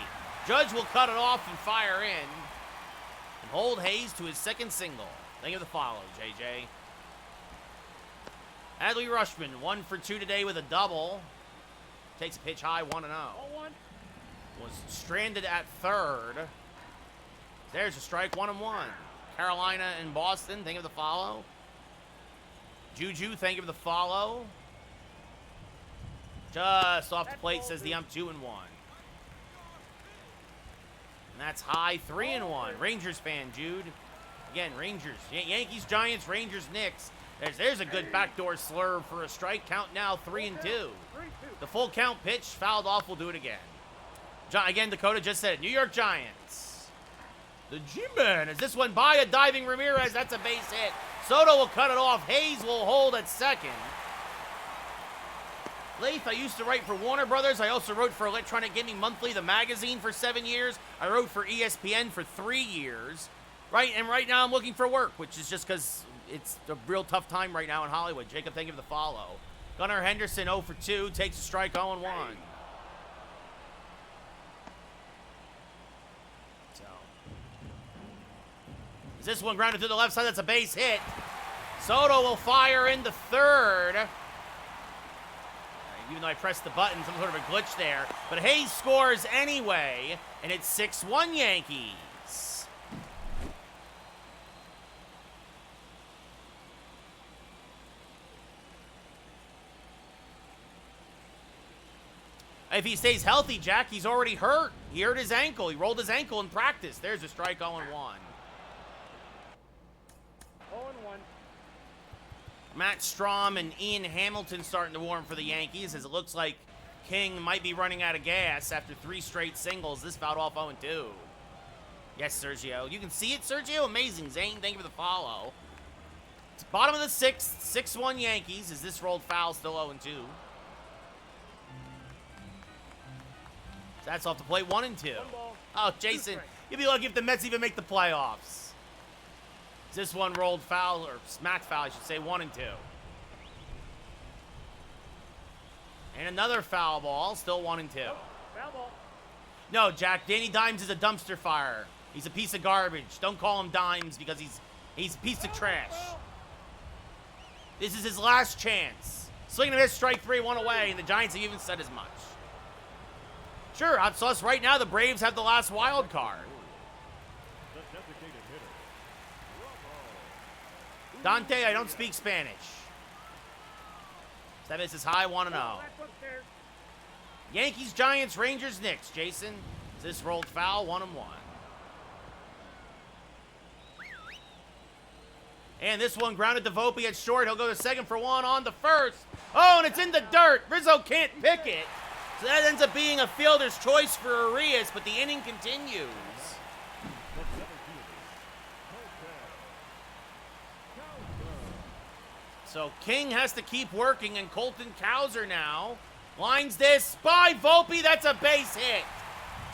Judge will cut it off and fire in. And hold Hayes to his second single. Thank you for the follow, JJ. Adley Rushman, 1 for 2 today with a double. Takes a pitch high, 1-0. 0-1. Was stranded at third. There's a strike, 1-1. Carolina and Boston, thank you for the follow. Juju, thank you for the follow. Just off the plate, says the ump, 2-1. And that's high, 3-1. Rangers fan, Jude. Again, Rangers. Yankees, Giants, Rangers, Knicks. There's a good backdoor slurve for a strike. Count now, 3-2. 3-2. The full count pitch, fouled off, we'll do it again. Again, Dakota just said it. New York Giants. The G-Man. Is this one by a diving Ramirez? That's a base hit. Soto will cut it off. Hayes will hold at second. Lath, I used to write for Warner Brothers. I also wrote for Electronic Gaming Monthly, the magazine, for 7 years. I wrote for ESPN for 3 years. And right now I'm looking for work, which is just because it's a real tough time right now in Hollywood. Jacob, thank you for the follow. Gunnar Henderson, 0 for 2, takes a strike, 0-1. Is this one grounded to the left side? That's a base hit. Soto will fire into third. Even though I pressed the button, some sort of a glitch there. But Hayes scores anyway, and it's 6-1 Yankees. If he stays healthy, Jack, he's already hurt. He hurt his ankle. He rolled his ankle in practice. There's a strike, 0-1. 0-1. Matt Strom and Ian Hamilton starting to warm for the Yankees, as it looks like King might be running out of gas after 3 straight singles. This fouled off 0-2. Yes, Sergio. You can see it, Sergio? Amazing. Zane, thank you for the follow. It's bottom of the 6th, 6-1 Yankees, as this rolled foul, still 0-2. That's off the plate, 1-2. Oh, Jason, you'd be lucky if the Mets even make the playoffs. This one rolled foul, or smack foul, I should say, 1-2. And another foul ball, still 1-2. Foul ball. No, Jack, Danny Dimes is a dumpster fire. He's a piece of garbage. Don't call him Dimes because he's a piece of trash. This is his last chance. Swing and a miss, strike 3, 1 away, and the Giants have even said as much. Sure, Hot Sauce, right now the Braves have the last wild card. The designated hitter. Dante, I don't speak Spanish. That is high, 1-0. That's upstairs. Yankees, Giants, Rangers, Knicks. Jason, this rolled foul, 1-1. And this one grounded to Volpe at short. He'll go to second for 1 on the first. Oh, and it's in the dirt. Rizzo can't pick it. So that ends up being a fielder's choice for Arias, but the inning continues. So King has to keep working, and Colton Cowser now lines this by Volpe. That's a base hit.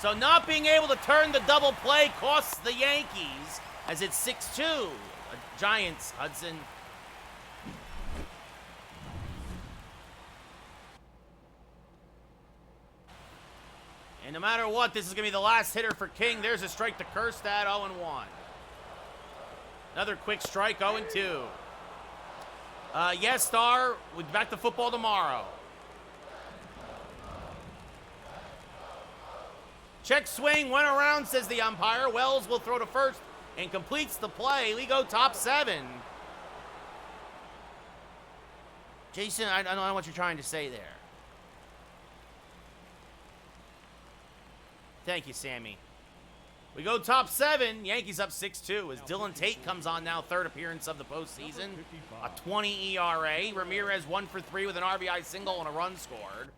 So not being able to turn the double play costs the Yankees as it's 6-2. Giants, Hudson. And no matter what, this is going to be the last hitter for King. There's a strike to Kerstad, 0-1. Another quick strike, 0-2. Yes, Star, we'll be back to football tomorrow. Check swing, went around, says the umpire. Wells will throw to first and completes the play. We go top 7. Jason, I don't know what you're trying to say there. Thank you, Sammy. We go top 7. Yankees up 6-2 as Dylan Tate comes on now, 3rd appearance of the postseason. A 20 ERA. Ramirez 1 for 3 with an RBI single and a run scored.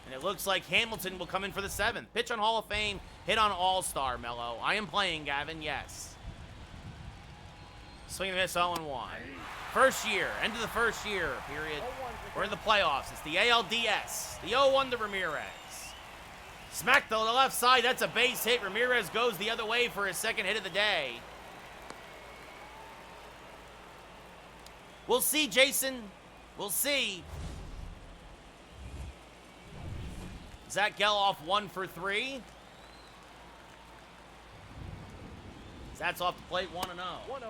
And it looks like Hamilton will come in for the 7th. Pitch on Hall of Fame, hit on All-Star, Mello. I am playing, Gavin, yes. Swing and miss, 0-1. First year, end of the first year, period. We're in the playoffs. It's the ALDS. The 0-1 to Ramirez. Smack to the left side. That's a base hit. Ramirez goes the other way for his 2nd hit of the day. We'll see, Jason. We'll see. Zach Geloff 1 for 3. That's off the plate, 1-0. 1-0.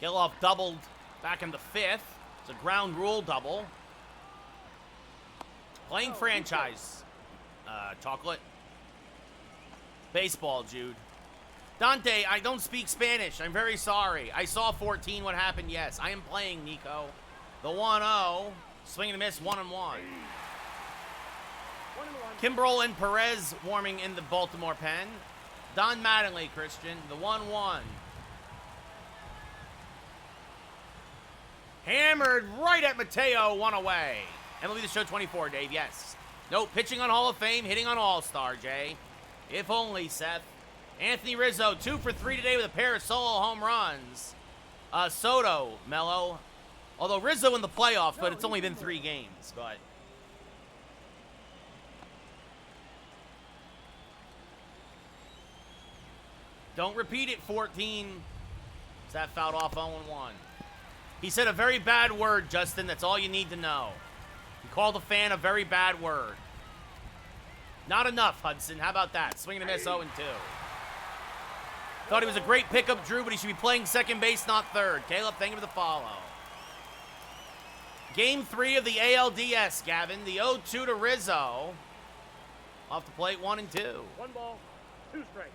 Geloff doubled back in the 5th. It's a ground rule double. Playing franchise. Chocolate. Baseball, Jude. Dante, I don't speak Spanish. I'm very sorry. I saw 14. What happened? Yes. I am playing, Nico. The 1-0. Swing and a miss, 1-1. 1-1. Kimbrel and Perez warming in the Baltimore pen. Don Mattingly, Christian. The 1-1. Hammered right at Mateo, 1 away. MLB The Show 24, Dave, yes. No, pitching on Hall of Fame, hitting on All-Star, Jay. If only, Seth. Anthony Rizzo, 2 for 3 today with a pair of solo home runs. Soto, Mello. Although Rizzo in the playoffs, but it's only been 3 games. But don't repeat it, 14. Is that fouled off 0-1? He said a very bad word, Justin. That's all you need to know. He called a fan a very bad word. Not enough, Hudson. How about that? Swing and a miss, 0-2. Thought he was a great pickup, Drew, but he should be playing second base, not third. Caleb, thank you for the follow. Game 3 of the ALDS, Gavin. The 0-2 to Rizzo. Off the plate, 1-2. 1 ball, 2 strikes.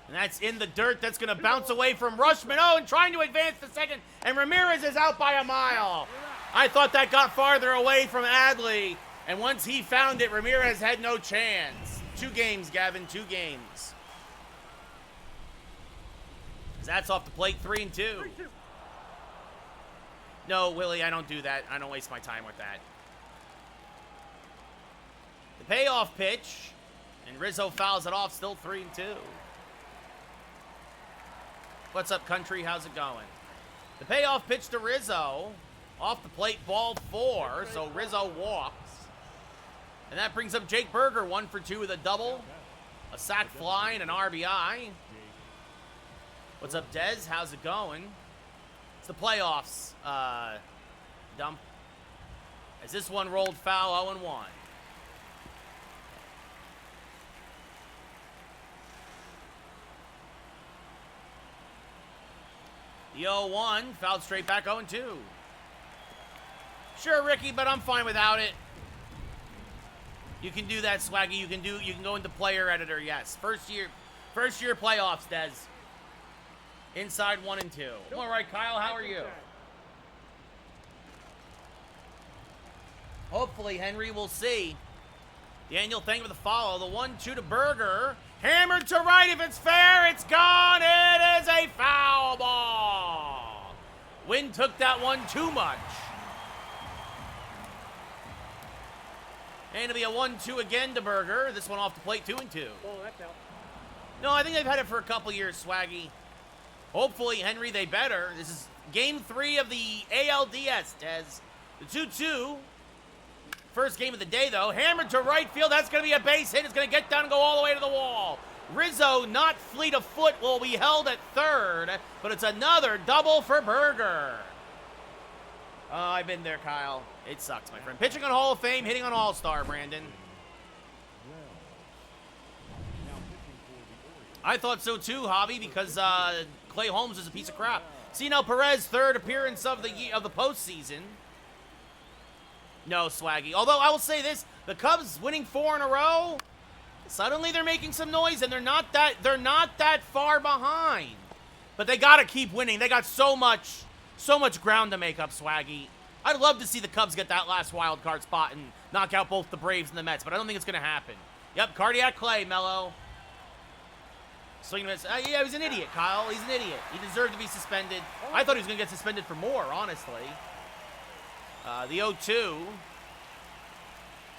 And that's in the dirt. That's going to bounce away from Rushman. Oh, and trying to advance the second. And Ramirez is out by a mile. I thought that got farther away from Adley. And once he found it, Ramirez had no chance. 2 games, Gavin, 2 games. That's off the plate, 3-2. 3-2. No, Willie, I don't do that. I don't waste my time with that. The payoff pitch. And Rizzo fouls it off, still 3-2. What's up, country? How's it going? The payoff pitch to Rizzo. Off the plate, ball 4. So Rizzo walks. And that brings up Jake Berger, 1 for 2 with a double. A sac fly and an RBI. What's up, Dez? How's it going? It's the playoffs. Dump. As this one rolled foul, 0-1. The 0-1 fouled straight back, 0-2. Sure, Ricky, but I'm fine without it. You can do that, Swaggy. You can go into player editor, yes. First year playoffs, Des. Inside 1 and 2. All right, Kyle, how are you? Hopefully, Henry will see. Daniel, thank you for the follow. The 1-2 to Berger. Hammered to right. If it's fair, it's gone. It is a foul ball. Wynn took that one too much. And it'll be a 1-2 again to Berger. This one off the plate, 2-2. Ball, that's out. No, I think they've had it for a couple years, Swaggy. Hopefully, Henry, they better. This is game 3 of the ALDS, Des. The 2-2. First game of the day, though. Hammered to right field. That's going to be a base hit. It's going to get down and go all the way to the wall. Rizzo, not fleet of foot, will be held at third, but it's another double for Berger. Oh, I've been there, Kyle. It sucks, my friend. Pitching on Hall of Fame, hitting on All-Star, Brandon. I thought so too, Javi, because Clay Holmes is a piece of crap. Cino Perez, third appearance of the postseason. No, Swaggy. Although I will say this, the Cubs winning 4 in a row. Suddenly they're making some noise, and they're not that far behind. But they gotta keep winning. They got so much ground to make up, Swaggy. I'd love to see the Cubs get that last wild card spot and knock out both the Braves and the Mets, but I don't think it's gonna happen. Yep, cardiac Clay, Mello. Swing and miss. Yeah, he's an idiot, Kyle. He's an idiot. He deserved to be suspended. I thought he was gonna get suspended for more, honestly. The 0-2.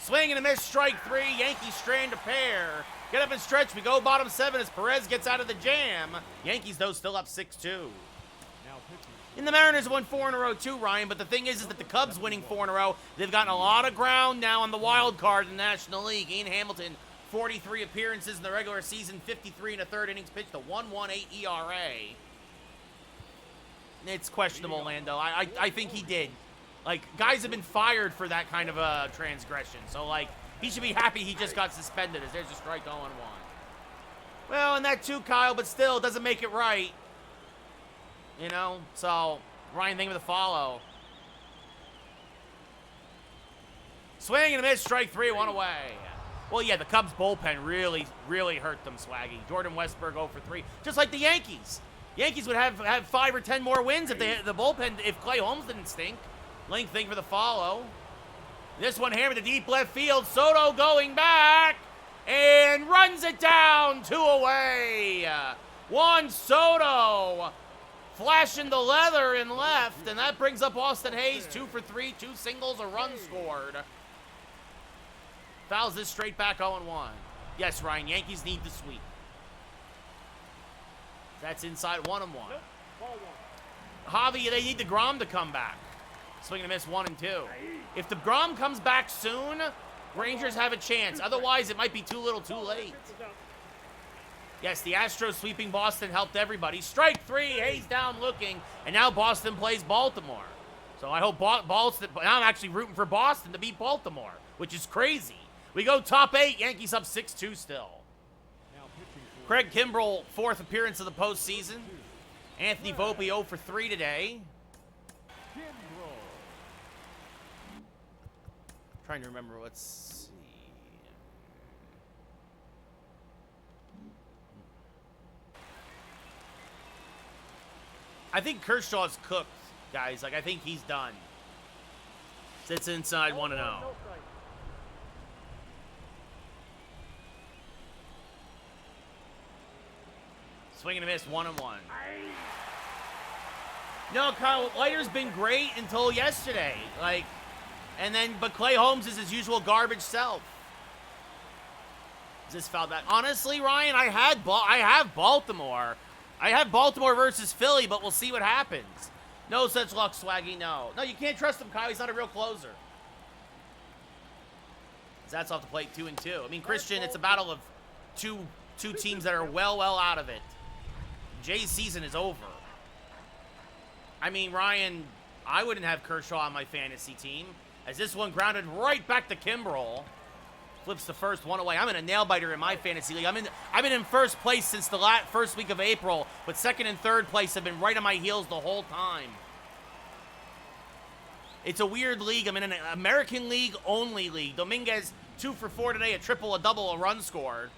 Swing and a miss, strike 3. Yankees strand a pair. Get up and stretch. We go bottom 7 as Perez gets out of the jam. Yankees, though, still up 6-2. And the Mariners won 4 in a row, too, Ryan. But the thing is that the Cubs winning 4 in a row, they've gotten a lot of ground now on the wild card in the National League. Ian Hamilton, 43 appearances in the regular season, 53 in a third innings pitched, a 1.18 ERA. It's questionable, Lando. I think he did. Like, guys have been fired for that kind of a transgression. So, like, he should be happy he just got suspended as there's a strike 0-1. Well, and that too, Kyle, but still, it doesn't make it right. You know? So, Ryan, thank you for the follow. Swing and a miss, strike 3, 1 away. Well, yeah, the Cubs bullpen really, really hurt them, Swaggy. Jordan Westburg 0 for 3. Just like the Yankees. Yankees would have 5 or 10 more wins if the bullpen, if Clay Holmes didn't stink. Link, thank you for the follow. This one hammered to deep left field. Soto going back and runs it down, 2 away. Juan Soto flashing the leather in left, and that brings up Austin Hayes, 2 for 3, 2 singles, a run scored. Fouls this straight back 0-1. Yes, Ryan, Yankees need the sweep. That's inside 1-1. Javi, they need DeGrom to come back. Swing and a miss, 1 and 2. If DeGrom comes back soon, Rangers have a chance. Otherwise, it might be too little too late. Yes, the Astros sweeping Boston helped everybody. Strike 3, Hayes down looking, and now Boston plays Baltimore. So I hope Boston, I'm actually rooting for Boston to beat Baltimore, which is crazy. We go top 8, Yankees up 6-2 still. Craig Kimbrell, 4th appearance of the postseason. Anthony Volpe 0 for 3 today. Trying to remember, let's see. I think Kershaw's cooked, guys. Like, I think he's done. Sits inside 1-0. Swing and a miss, 1-1. No, Kyle, Leiter's been great until yesterday. Like, but Clay Holmes is his usual garbage self. Is this foul back? Honestly, Ryan, I have Baltimore. I have Baltimore versus Philly, but we'll see what happens. No such luck, Swaggy, no. No, you can't trust him, Kyle. He's not a real closer. That's off the plate, 2 and 2. I mean, Christian, it's a battle of two teams that are well out of it. Jay's season is over. I mean, Ryan, I wouldn't have Kershaw on my fantasy team, as this one grounded right back to Kimbrell. Flips the first 1 away. I'm in a nail-biter in my fantasy league. I've been in first place since the first week of April, but second and third place have been right on my heels the whole time. It's a weird league. I'm in an American League only league. Dominguez, 2 for 4 today, a triple, a double, a run scored.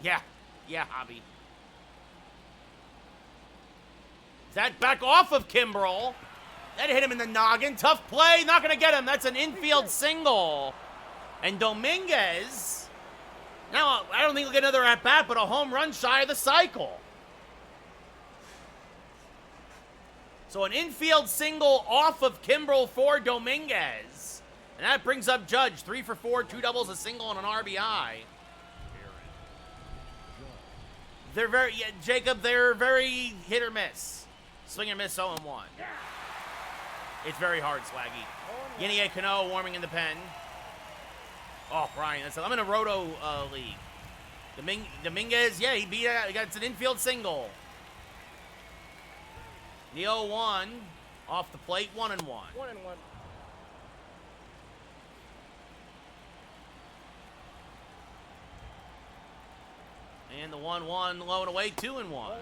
Yeah, Hobby. That back off of Kimbrell. That hit him in the noggin. Tough play. Not going to get him. That's an infield single. And Dominguez, now I don't think he'll get another at-bat, but a home run shy of the cycle. So an infield single off of Kimbrell for Dominguez. And that brings up Judge. 3 for 4, 2 doubles, a single, and an RBI. They're very, yeah, Jacob, they're very hit or miss. Swing and miss, 0-1. It's very hard, Swaggy. Yenier Cano warming in the pen. Oh, Brian, I'm in a Roto league. Dominguez, yeah, he got it's an infield single. The 0-1 off the plate, 1-1. 1-1. And the 1-1 low and away, 2-1. 1-2.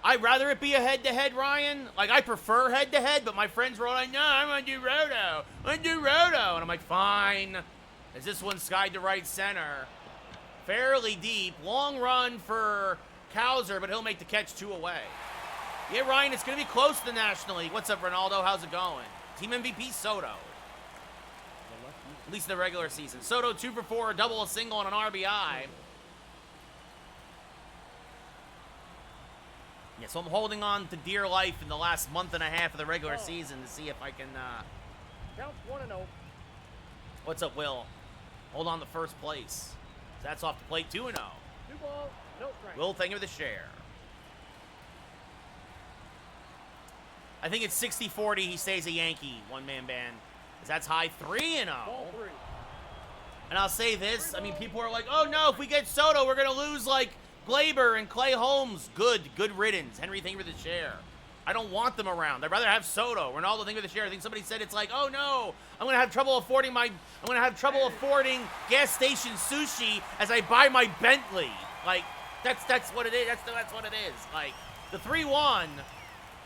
I'd rather it be a head-to-head, Ryan. Like, I prefer head-to-head, but my friends were like, no, I'm going to do Roto. And I'm like, fine. As this one skied to right center. Fairly deep. Long run for Cowser, but he'll make the catch 2 away. Yeah, Ryan, it's going to be close to the National League. What's up, Ronaldo? How's it going? Team MVP, Soto. At least in the regular season. Soto, 2 for 4, a double, a single, and an RBI. Yeah, so I'm holding on to dear life in the last month and a half of the regular season to see if I can, Counts 1-0. What's up, Will? Hold on to first place. So that's off the plate, 2-0. 2 balls, no strike. Will, thank you for the share. I think it's 60-40, he stays a Yankee, one-man band. 'Cause that's high, 3-0. Ball 3. And I'll say this, I mean, people are like, oh no, if we get Soto, we're going to lose, like, Glaber and Clay Holmes. Good riddance. Henry, thank you for the share. I don't want them around. I'd rather have Soto. Ronaldo, thank you for the share. I think somebody said it's like, oh no, I'm gonna have trouble affording gas station sushi as I buy my Bentley. Like, that's what it is. That's what it is. Like, the 3-1.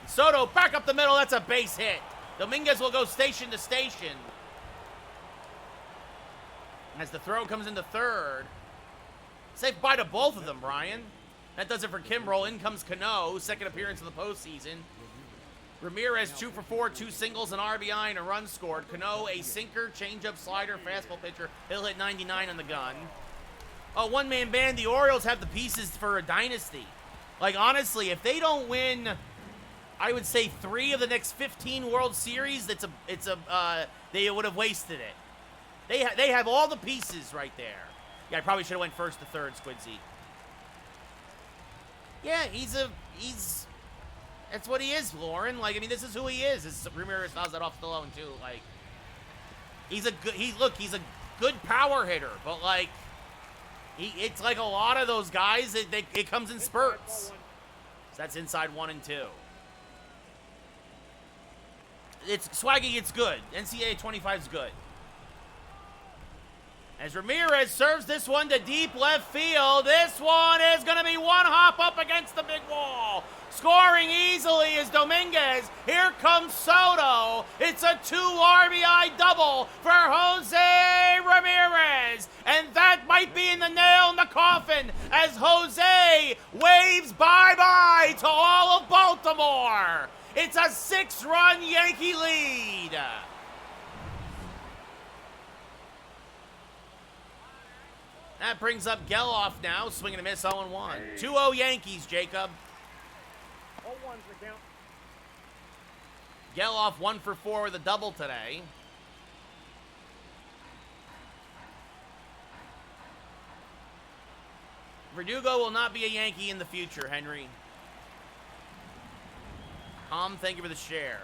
Soto back up the middle. That's a base hit. Dominguez will go station to station. As the throw comes into third. Say bye to both of them, Brian. That does it for Kimbrel. In comes Cano, second appearance of the postseason. Ramirez, 2 for 4, 2 singles, an RBI, and a run scored. Cano, a sinker, changeup, slider, fastball pitcher. He'll hit 99 on the gun. Oh, one-man band. The Orioles have the pieces for a dynasty. Like, honestly, if they don't win, I would say 3 of the next 15 World Series, they would have wasted it. They have all the pieces right there. Yeah, I probably should have went first to third, Squidzy. Yeah, that's what he is, Lauren. Like, I mean, this is who he is. This is Ramirez fouls that off Stallone, too. Like, he's a good power hitter, but, like, it's like a lot of those guys, it comes in spurts. So that's inside 1 and 2. It's Swaggy, it's good. NCAA 25 is good. As Ramirez serves this one to deep left field, this one is going to be one hop up against the big wall. Scoring easily is Dominguez. Here comes Soto. It's a 2 RBI double for Jose Ramirez. And that might be in the nail in the coffin as Jose waves bye-bye to all of Baltimore. It's a 6-run Yankee lead. That brings up Geloff now, swinging a miss, 0-1. 2-0 Yankees, Jacob. 0-1's the count. Geloff 1 for 4 with a double today. Verdugo will not be a Yankee in the future, Henry. Tom, thank you for the share.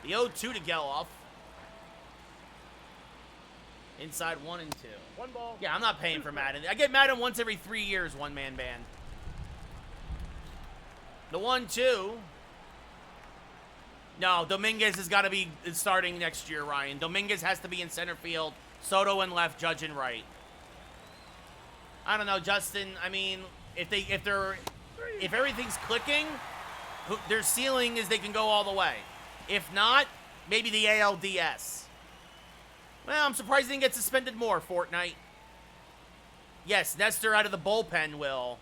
The 0-2 to Geloff. Inside 1 and 2. 1 ball. Yeah, I'm not paying for Madden. I get Madden once every 3 years, one-man band. The 1-2. No, Dominguez has got to be starting next year, Ryan. Dominguez has to be in center field. Soto in left, Judge in right. I don't know, Justin. I mean, if everything's clicking, their ceiling is they can go all the way. If not, maybe the ALDS. Well, I'm surprised he didn't get suspended more, Fortnite. Yes, Nestor out of the bullpen, Will.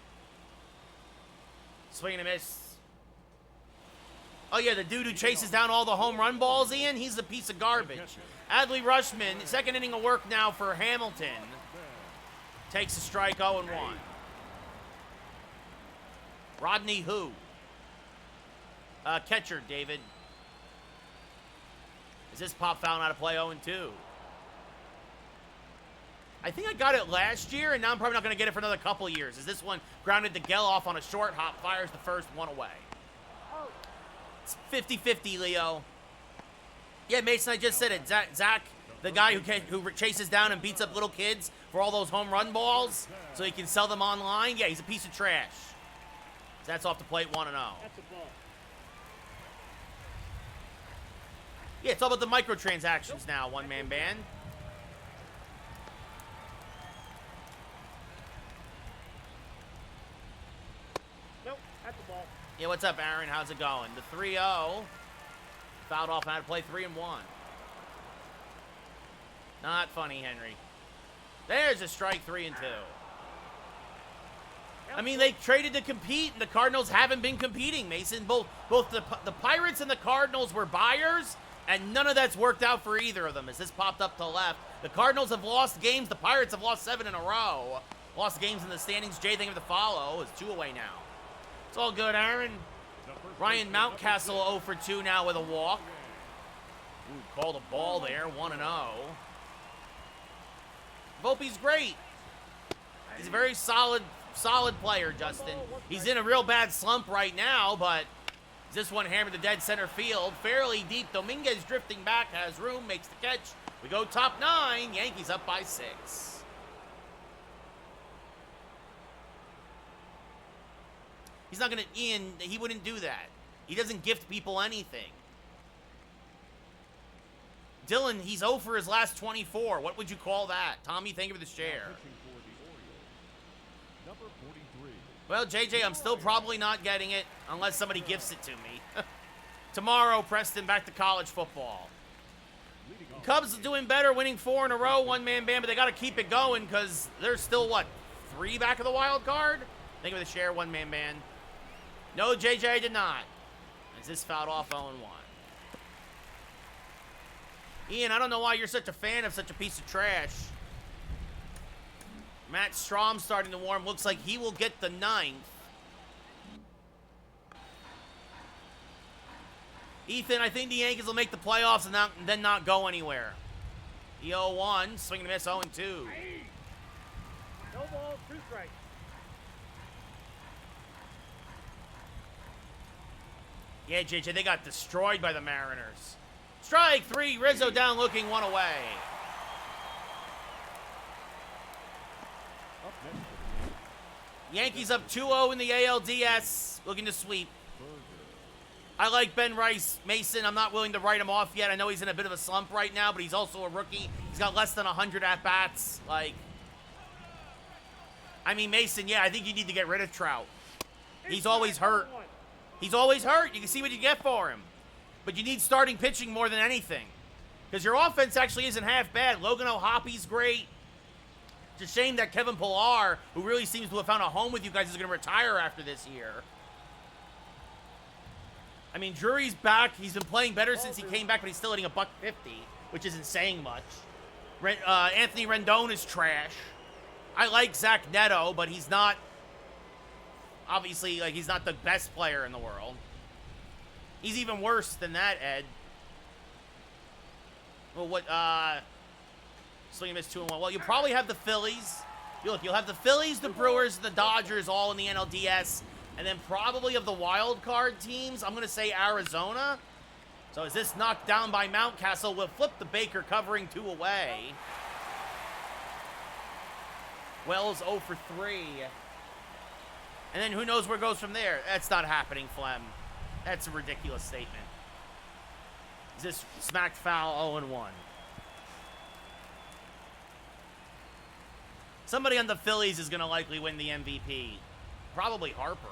Swing and a miss. Oh, yeah, the dude who chases down all the home run balls, Ian, he's a piece of garbage. Adley Rushman, second inning of work now for Hamilton. Takes a strike, 0-1. Rodney who? Catcher, David. Is this pop foul out of play 0-2? I think I got it last year, and now I'm probably not going to get it for another couple years. Is this one grounded to Geloff on a short hop, fires the first one away. It's 50-50, Leo. Yeah, Mason, I just said it. Zach, the guy who chases down and beats up little kids for all those home run balls so he can sell them online, yeah, he's a piece of trash. That's off the plate, 1-0. That's a ball. Yeah, it's all about the microtransactions now, one-man band. Nope, that's a ball. Yeah, what's up, Aaron? How's it going? The 3-0. Fouled off and had to play 3-1. Not funny, Henry. There's a strike, 3-2. I mean, they traded to compete, and the Cardinals haven't been competing, Mason. Both the Pirates and the Cardinals were buyers, and none of that's worked out for either of them as this popped up to the left. The Cardinals have lost games. The Pirates have lost 7 in a row. Lost games in the standings. Jay, thank you for the follow. It's 2 away now. It's all good, Aaron. Ryan Mountcastle 0 for 2 now with a walk. Ooh, called a ball there, 1-0. Volpe's great. He's a very solid player, Justin. He's in a real bad slump right now, but this one hammered to dead center field. Fairly deep. Dominguez drifting back, has room, makes the catch. We go top 9. Yankees up by 6. He's not going to, Ian, he wouldn't do that. He doesn't gift people anything. Dylan, he's 0 for his last 24. What would you call that? Tommy, thank you for the share. Number 43. Well, JJ, I'm still probably not getting it unless somebody gifts it to me. Tomorrow, Preston, back to college football. Cubs doing better, winning 4 in a row, one-man band, but they got to keep it going because they're still, what, 3 back of the wild card? Thank you for the share, one-man band. No, JJ, I did not. Is this fouled off 0-1? Ian, I don't know why you're such a fan of such a piece of trash. Matt Strom starting to warm. Looks like he will get the 9th. Ethan, I think the Yankees will make the playoffs and then not go anywhere. The 0-1, swing and a miss, 0-2. No ball, 2 strikes. Yeah, JJ, they got destroyed by the Mariners. Strike 3, Rizzo down looking, 1 away. Up next. Yankees up 2-0 in the ALDS, looking to sweep. I like Ben Rice. Mason, I'm not willing to write him off yet. I know he's in a bit of a slump right now, but he's also a rookie. He's got less than 100 at-bats. I mean, Mason, yeah, I think you need to get rid of Trout. He's always hurt. He's always hurt. You can see what you get for him. But you need starting pitching more than anything. Because your offense actually isn't half bad. Logan O'Hoppy's great. It's a shame that Kevin Pillar, who really seems to have found a home with you guys, is going to retire after this year. I mean, Drury's back. He's been playing better since he came back, but he's still hitting $150, which isn't saying much. Anthony Rendon is trash. I like Zach Neto, but he's not, obviously, he's not the best player in the world. He's even worse than that, Ed. Well, swing and miss 2-1. Well, you'll probably have the Phillies. You'll have the Phillies, the Brewers, the Dodgers all in the NLDS. And then probably of the wild card teams, I'm going to say Arizona. So as this knocked down by Mountcastle, we'll flip the Baker covering 2 away. Wells 0 for 3. And then who knows where it goes from there. That's not happening, Flem. That's a ridiculous statement. Is this smacked foul 0-1? Somebody on the Phillies is going to likely win the MVP. Probably Harper.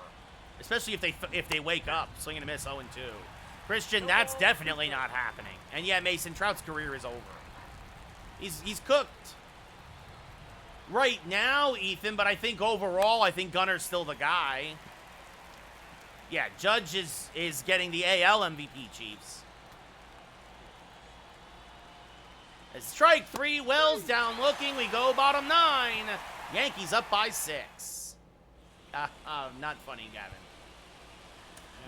Especially if they wake up. Swing and a miss 0-2. Christian, that's definitely not happening. And yeah, Mason Trout's career is over. He's cooked. Right now, Ethan, but I think overall, I think Gunner's still the guy. Yeah, Judge is getting the AL MVP, Chiefs. As strike 3, Wells down looking. We go bottom 9. Yankees up by 6. Not funny, Gavin.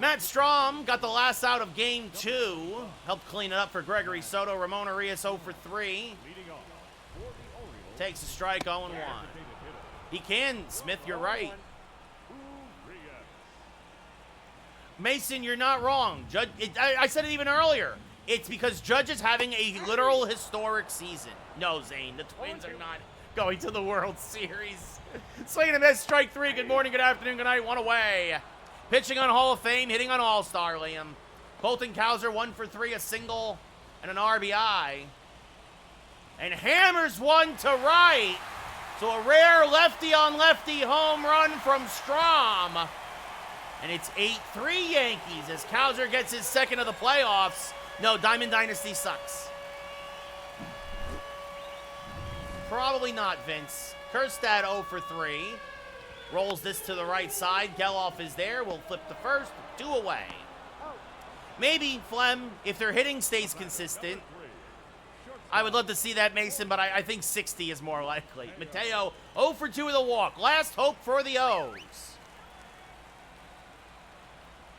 Matt Strom got the last out of game 2. Helped clean it up for Gregory Soto. Ramon Arias 0 for 3. Leading off for the Orioles, Takes a strike 0 and 1. He can, Smith, you're right. Mason, you're not wrong. Judge, I said it even earlier. It's because Judge is having a literal historic season. No, Zane, the Twins are not going to the World Series. Swinging a miss, strike 3. Good morning, good afternoon, good night, 1 away. Pitching on Hall of Fame, hitting on All-Star, Liam. Colton Cowser, 1 for 3, a single and an RBI. And hammers one to right. So a rare lefty-on-lefty home run from Strom. And it's 8-3 Yankees as Cowser gets his second of the playoffs. No, Diamond Dynasty sucks. Probably not, Vince. Kerstad 0 for 3. Rolls this to the right side. Geloff is there. We'll flip the first. 2 away. Maybe, Flem, if their hitting stays consistent. I would love to see that, Mason, but I think 60 is more likely. Mateo 0 for 2 with a walk. Last hope for the O's.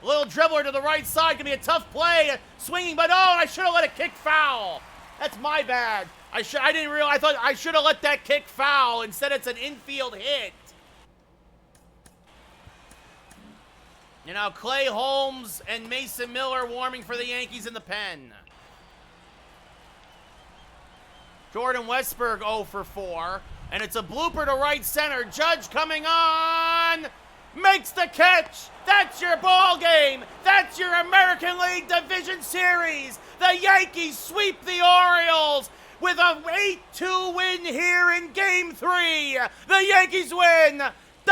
A little dribbler to the right side. Gonna be a tough play. Swinging, but oh, I should have let it kick foul. That's my bad. I didn't realize. I thought I should have let that kick foul. Instead, it's an infield hit. You know, Clay Holmes and Mason Miller warming for the Yankees in the pen. Jordan Westberg 0 for 4. And it's a blooper to right center. Judge coming on. Makes the catch. That's your ball game. That's your American League Division Series. The Yankees sweep the Orioles with a 8-2 win here in Game 3. The Yankees win. The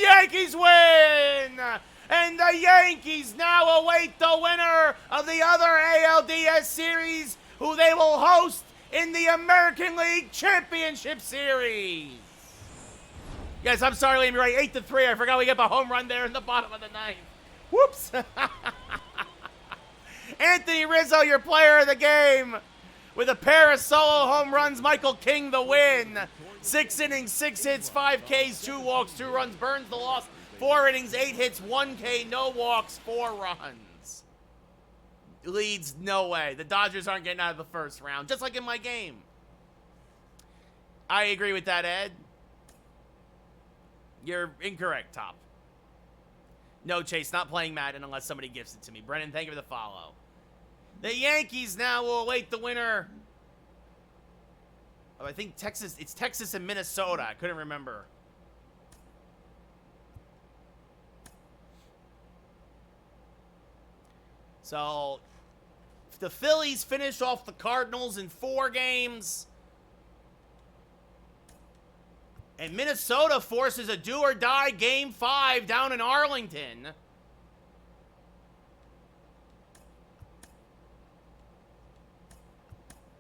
Yankees win. And the Yankees now await the winner of the other ALDS series, who they will host in the American League Championship Series. Yes, I'm sorry, Liam, you're right. 8-3. I forgot we get a home run there in the bottom of the ninth. Whoops. Anthony Rizzo, your player of the game, with a pair of solo home runs. Michael King, the win. 6 innings, 6 hits, 5 Ks, 2 walks, 2 runs. Burns the loss. 4 innings, 8 hits, 1 K, no walks, 4 runs. Leads, no way. The Dodgers aren't getting out of the first round, just like in my game. I agree with that, Ed. You're incorrect, Top. No, Chase, not playing Madden unless somebody gifts it to me. Brennan, thank you for the follow. The Yankees now will await the winner. Oh, I think Texas, it's Texas and Minnesota. I couldn't remember. So, the Phillies finished off the Cardinals in 4 games. And Minnesota forces a do-or-die Game 5 down in Arlington.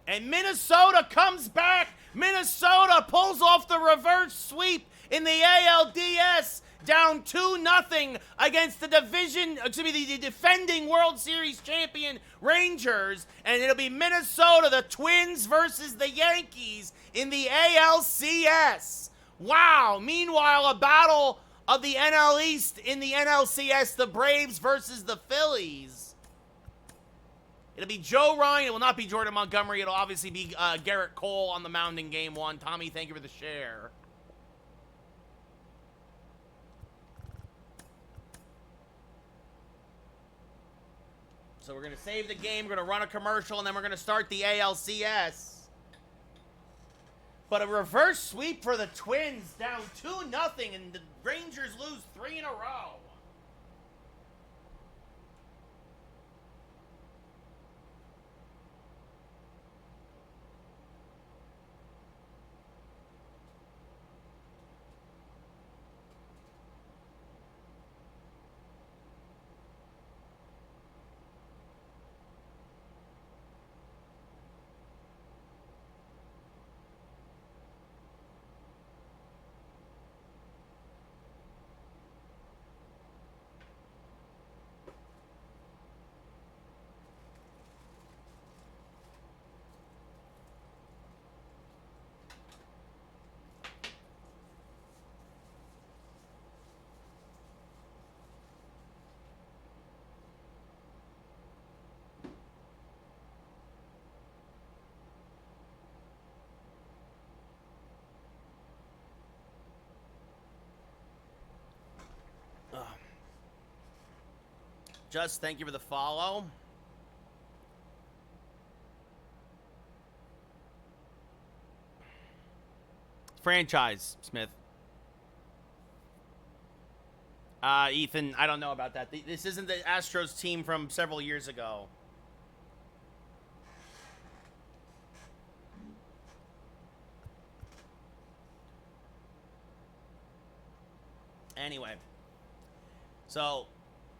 And Minnesota comes back. Minnesota pulls off the reverse sweep in the ALDS, down 2-0 against the the defending World Series champion Rangers. And it'll be Minnesota, the Twins versus the Yankees in the ALCS. Wow. Meanwhile, a battle of the NL East in the NLCS, the Braves versus the Phillies. It'll be Joe Ryan. It will not be Jordan Montgomery. It'll obviously be Garrett Cole on the mound in Game 1. Tommy, thank you for the share. So we're going to save the game. We're going to run a commercial, and then we're going to start the ALCS. But a reverse sweep for the Twins, down 2-0, and the Rangers lose 3 in a row. Just thank you for the follow. Franchise, Smith. Ethan, I don't know about that. This isn't the Astros team from several years ago. Anyway. So,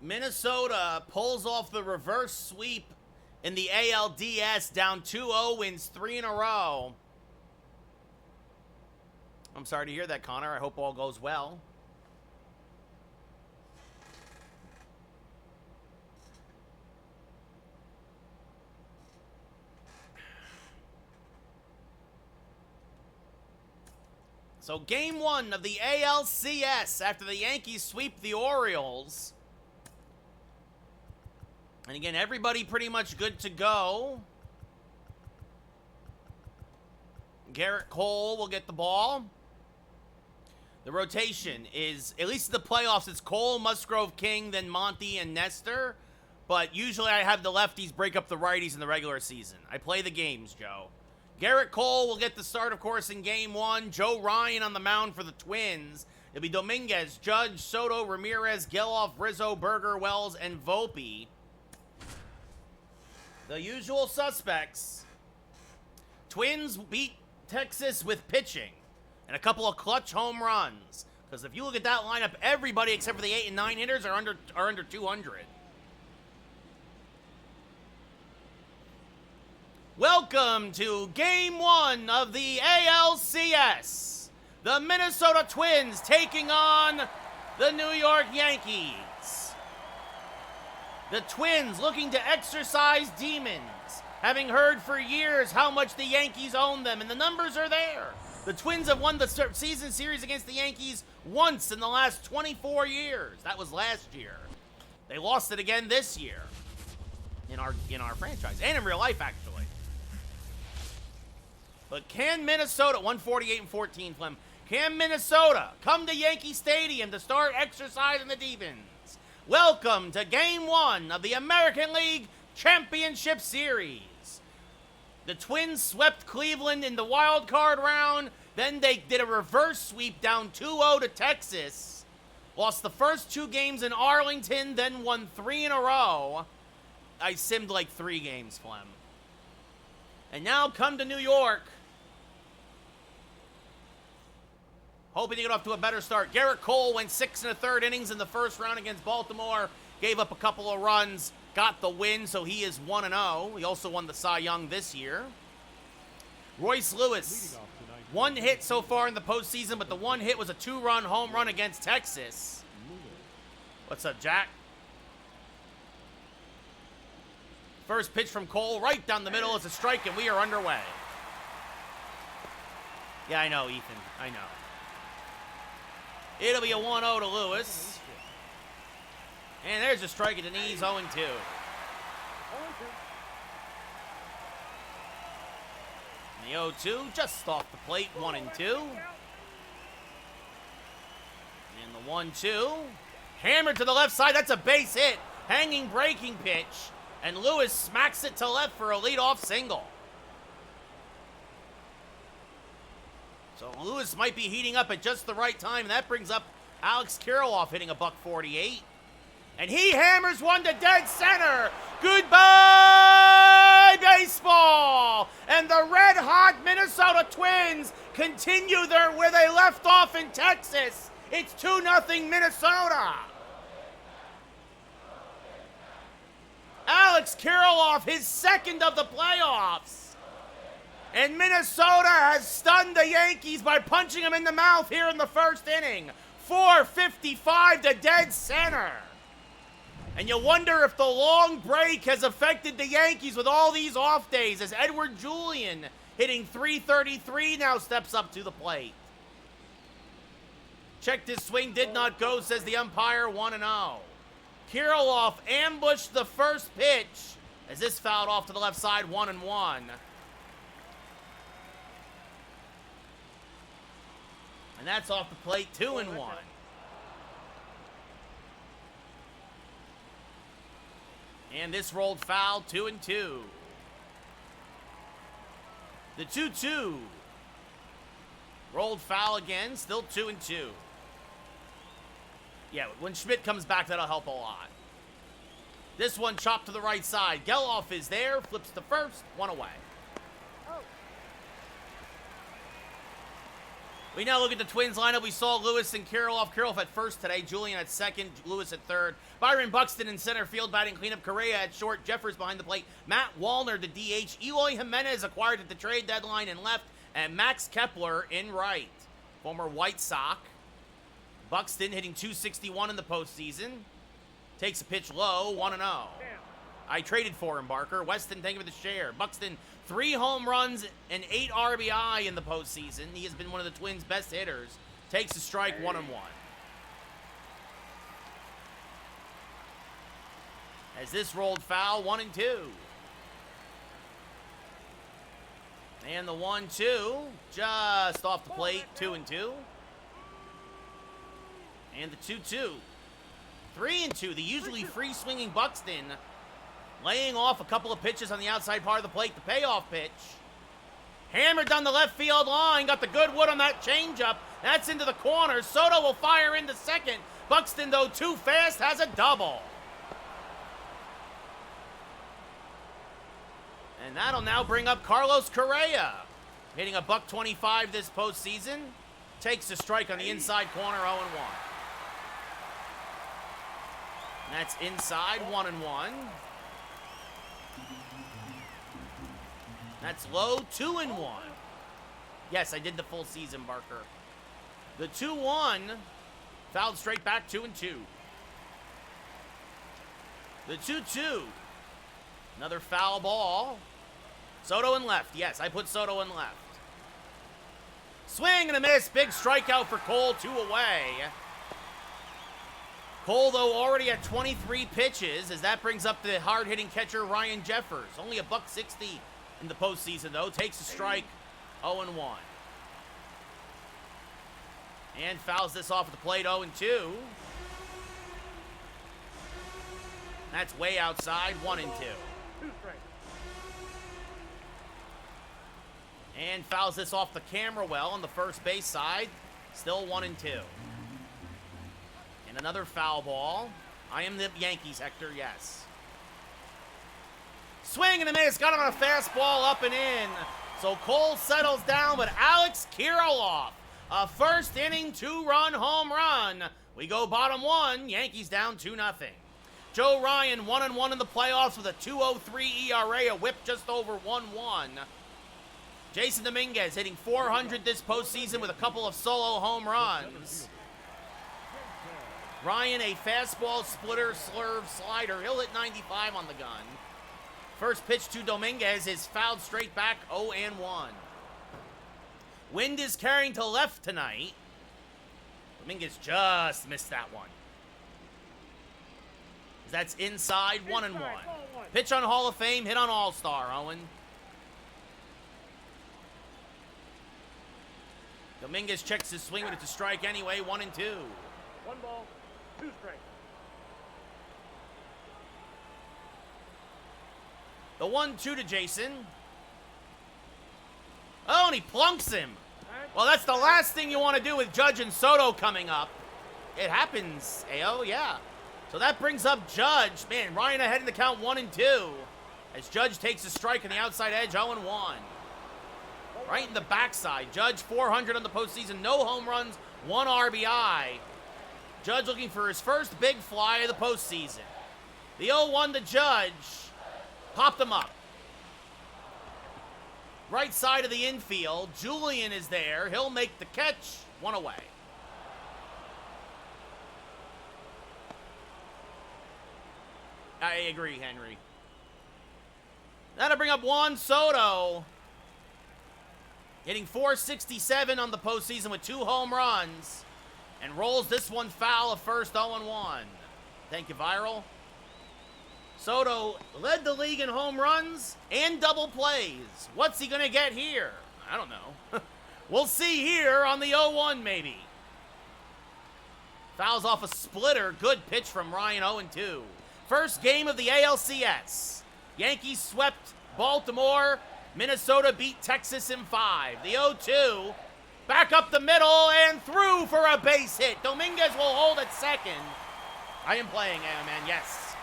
Minnesota pulls off the reverse sweep in the ALDS, down 2-0, wins 3 in a row. I'm sorry to hear that, Connor. I hope all goes well. So game 1 of the ALCS after the Yankees sweep the Orioles. And again, everybody pretty much good to go. Garrett Cole will get the ball. The rotation is, at least in the playoffs, it's Cole, Musgrove, King, then Monty and Nestor. But usually I have the lefties break up the righties in the regular season. I play the games, Joe. Garrett Cole will get the start, of course, in game 1. Joe Ryan on the mound for the Twins. It'll be Dominguez, Judge, Soto, Ramirez, Geloff, Rizzo, Berger, Wells, and Volpe. The usual suspects. Twins beat Texas with pitching and a couple of clutch home runs. Because if you look at that lineup, everybody except for the 8 and 9 hitters are under 200. Welcome to Game 1 of the ALCS. The Minnesota Twins taking on the New York Yankees. The Twins looking to exercise demons, having heard for years how much the Yankees own them, and the numbers are there. The Twins have won the season series against the Yankees once in the last 24 years. That was last year. They lost it again this year in our franchise, and in real life, actually. But can Minnesota, 148-14, Flem, can Minnesota come to Yankee Stadium to start exercising the demons? Welcome to Game 1 of the American League Championship Series. The Twins swept Cleveland in the wild card round. Then they did a reverse sweep down 2-0 to Texas. Lost the first 2 games in Arlington, then won 3 in a row. I simmed like 3 games, Flem. And now come to New York, hoping to get off to a better start. Garrett Cole went 6 1/3 innings in the first round against Baltimore. Gave up a couple of runs. Got the win, so he is 1-0. He also won the Cy Young this year. Royce Lewis, 1 hit so far in the postseason, but the 1 hit was a 2-run home run against Texas. What's up, Jack? First pitch from Cole, right down the middle is a strike, and we are underway. Yeah, I know, Ethan. I know. It'll be a 1-0 to Lewis. And there's a strike at the knees, 0-2. And the 0-2 just off the plate, 1-2. And the 1-2. Hammered to the left side, that's a base hit. Hanging breaking pitch. And Lewis smacks it to left for a leadoff single. So Lewis might be heating up at just the right time. And that brings up Alex Kirilloff hitting a .148. And he hammers one to dead center. Goodbye, baseball. And the red-hot Minnesota Twins continue where they left off in Texas. It's 2-0 Minnesota. Alex Kirilloff, his second of the playoffs. And Minnesota has stunned the Yankees by punching them in the mouth here in the first inning. 4:55 to dead center. And you wonder if the long break has affected the Yankees with all these off days, as Edward Julian, hitting .333, now steps up to the plate. Checked his swing, did not go, says the umpire, 1-0. Kirilloff ambushed the first pitch as this fouled off to the left side, 1-1. And that's off the plate, 2-1. And this rolled foul, 2-2. The 2-2. Rolled foul again, still 2-2. Yeah, when Schmidt comes back, that'll help a lot. This one chopped to the right side. Geloff is there, flips to first, one away. Oh. We now look at the Twins lineup. We saw Lewis and Kirilloff. Kirilloff at first today, Julian at second, Lewis at third. Byron Buxton in center field batting cleanup. Correa at short, Jeffers behind the plate. Matt Wallner, the DH. Eloy Jimenez acquired at the trade deadline in left. And Max Kepler in right. Former White Sox. Buxton hitting .261 in the postseason. Takes a pitch low, 1-0. Damn. I traded for him, Barker. Weston, thank you for the share. Buxton, 3 home runs and 8 RBI in the postseason. He has been one of the Twins' best hitters. Takes a strike, 1-1. As this rolled foul, 1-2. And the 1-2, just off the plate, 2-2. And the 2-2. 3-2, the usually free-swinging Buxton laying off a couple of pitches on the outside part of the plate. The payoff pitch. Hammered down the left field line. Got the good wood on that changeup. That's into the corner. Soto will fire into second. Buxton, though, too fast, has a double. And that'll now bring up Carlos Correa. Hitting a .125 this postseason. Takes a strike on the inside corner, 0-1. That's inside, 1-1. That's low, 2-1. Yes, I did the full season, Barker. The 2-1, fouled straight back, 2-2. The 2-2, another foul ball. Soto in left. Yes, I put Soto in left. Swing and a miss. Big strikeout for Cole, 2 away. Cole, though, already at 23 pitches, as that brings up the hard-hitting catcher Ryan Jeffers. Only a $160 in the postseason, though. Takes a strike, 0-1. And fouls this off at the plate, 0-2. That's way outside, 1-2. 2 strikes. And fouls this off the camera well on the first base side. Still 1-2. And another foul ball. I am the Yankees, Hector, yes. Swing and a miss. Got on a fastball up and in. So Cole settles down, but Alex Kirilloff, a first inning 2-run home run. We go bottom 1. Yankees down 2-0. Joe Ryan 1-1 in the playoffs with a 2.03 ERA, a whip just over 1-1. Jason Dominguez hitting .400 this postseason with a couple of solo home runs. Ryan, a fastball, splitter, slurve, slider. He'll hit 95 on the gun. First pitch to Dominguez is fouled straight back, 0-1. Wind is carrying to left tonight. Dominguez just missed that one. That's inside, 1-1. Pitch on Hall of Fame, hit on All-Star, Owen. Dominguez checks his swing, but it's a strike anyway, 1-2. 1 ball, 2 strikes. The 1-2 to Jason. Oh, and he plunks him. Well, that's the last thing you want to do with Judge and Soto coming up. It happens, Ao, yeah. So that brings up Judge. Man, Ryan ahead in the count, 1-2. As Judge takes a strike on the outside edge, 0-1. Right in the backside. Judge 400 on the postseason, no home runs, 1 RBI. Judge looking for his first big fly of the postseason. The 0-1 to Judge. Popped him up. Right side of the infield. Julian is there. He'll make the catch. 1 away. I agree, Henry. That'll bring up Juan Soto. Hitting .467 on the postseason with 2 home runs. And rolls this one foul of first, 0-1. Thank you, Viral. Soto led the league in home runs and double plays. What's he going to get here? I don't know. We'll see here on the 0-1 maybe. Fouls off a splitter. Good pitch from Ryan, 0-2. First game of the ALCS. Yankees swept Baltimore. Minnesota beat Texas in 5. The 0-2. Back up the middle and through for a base hit. Dominguez will hold at second. I am playing, man, yes.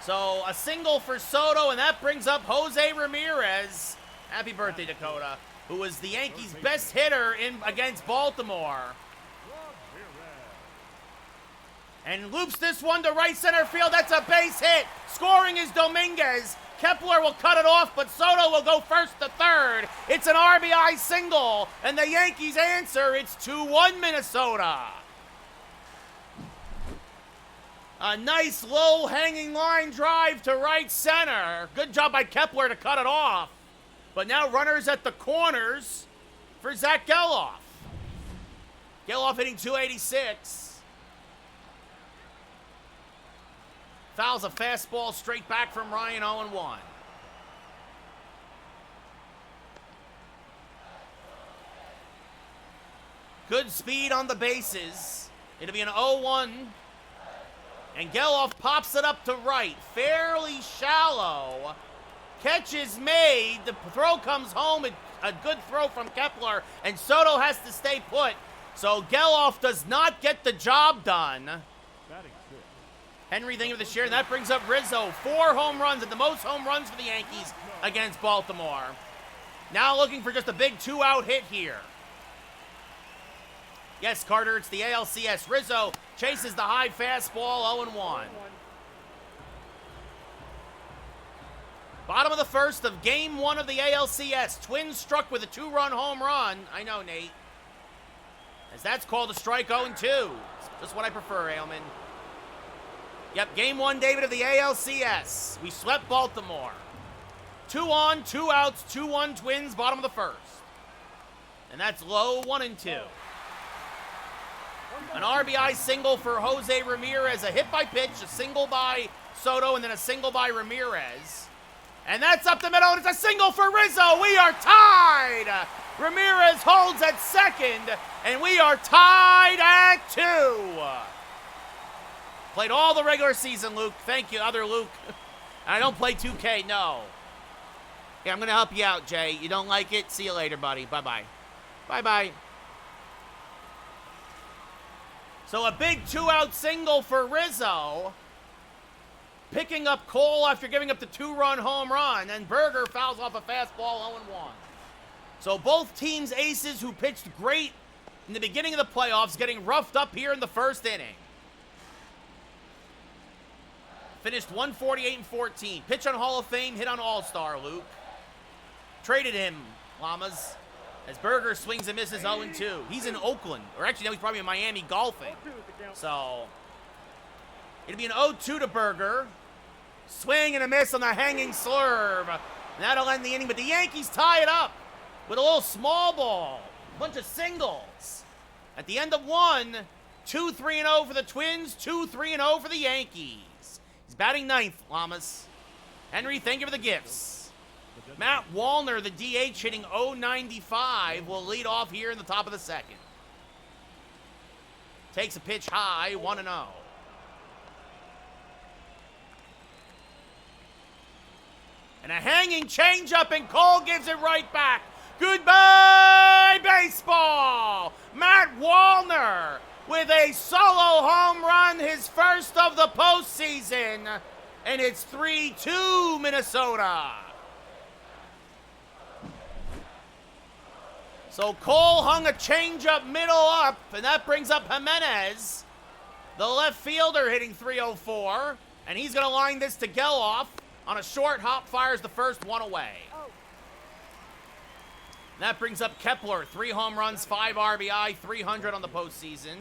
So a single for Soto, and that brings up Jose Ramirez. Happy birthday, Dakota, who was the Yankees' best hitter against Baltimore. And loops this one to right center field. That's a base hit. Scoring is Dominguez. Kepler will cut it off, but Soto will go first to third. It's an RBI single, and the Yankees answer. It's 2-1 Minnesota. A nice low-hanging line drive to right center. Good job by Kepler to cut it off. But now runners at the corners for Zach Geloff. Geloff hitting 286. Fouls a fastball straight back from Ryan, 0-1. Good speed on the bases. It'll be an 0-1. And Geloff pops it up to right. Fairly shallow. Catch is made. The throw comes home. A good throw from Kepler. And Soto has to stay put. So Geloff does not get the job done. Henry, thank you for the share. And that brings up Rizzo. 4 home runs, and the most home runs for the Yankees against Baltimore. Now looking for just a big 2-out hit here. Yes, Carter, it's the ALCS. Rizzo chases the high fastball, 0-1. Bottom of the first of Game 1 of the ALCS. Twins struck with a 2-run home run. I know, Nate. As that's called a strike, 0-2. Just what I prefer, Ailman. Yep, Game 1, David, of the ALCS. We swept Baltimore. 2 on, 2 outs, 2-1 Twins, bottom of the first. And that's low, 1-2. An RBI single for Jose Ramirez. A hit by pitch, a single by Soto, and then a single by Ramirez. And that's up the middle, and it's a single for Rizzo. We are tied. Ramirez holds at second, and we are tied at 2. Played all the regular season, Luke. Thank you, other Luke. I don't play 2K, no. Yeah, I'm going to help you out, Jay. You don't like it? See you later, buddy. Bye-bye. Bye-bye. So a big 2-out single for Rizzo. Picking up Cole after giving up the 2-run home run. And Berger fouls off a fastball, 0-1. So both teams' aces who pitched great in the beginning of the playoffs getting roughed up here in the first inning. Finished 148-14. Pitch on Hall of Fame, hit on All-Star, Luke. Traded him, Llamas. As Berger swings and misses 0-2. He's in Oakland. Or actually, now he's probably in Miami golfing. So, it'll be an 0-2 to Berger. Swing and a miss on the hanging slurve. And that'll end the inning. But the Yankees tie it up with a little small ball. A bunch of singles. At the end of 1, 2-3-0 for the Twins. 2-3-0 for the Yankees. He's batting 9th, Llamas. Henry, thank you for the gifts. Matt Wallner, the DH, hitting .095, will lead off here in the top of the second. Takes a pitch high, 1-0. And a hanging changeup, and Cole gives it right back. Goodbye, baseball! Matt Wallner with a solo home run, his first of the postseason. And it's 3-2 Minnesota. So Cole hung a changeup middle up, and that brings up Jimenez, the left fielder, hitting .304. And he's going to line this to Geloff on a short hop, fires the first one away. And that brings up Kepler, 3 home runs, 5 RBI, 300 on the postseason.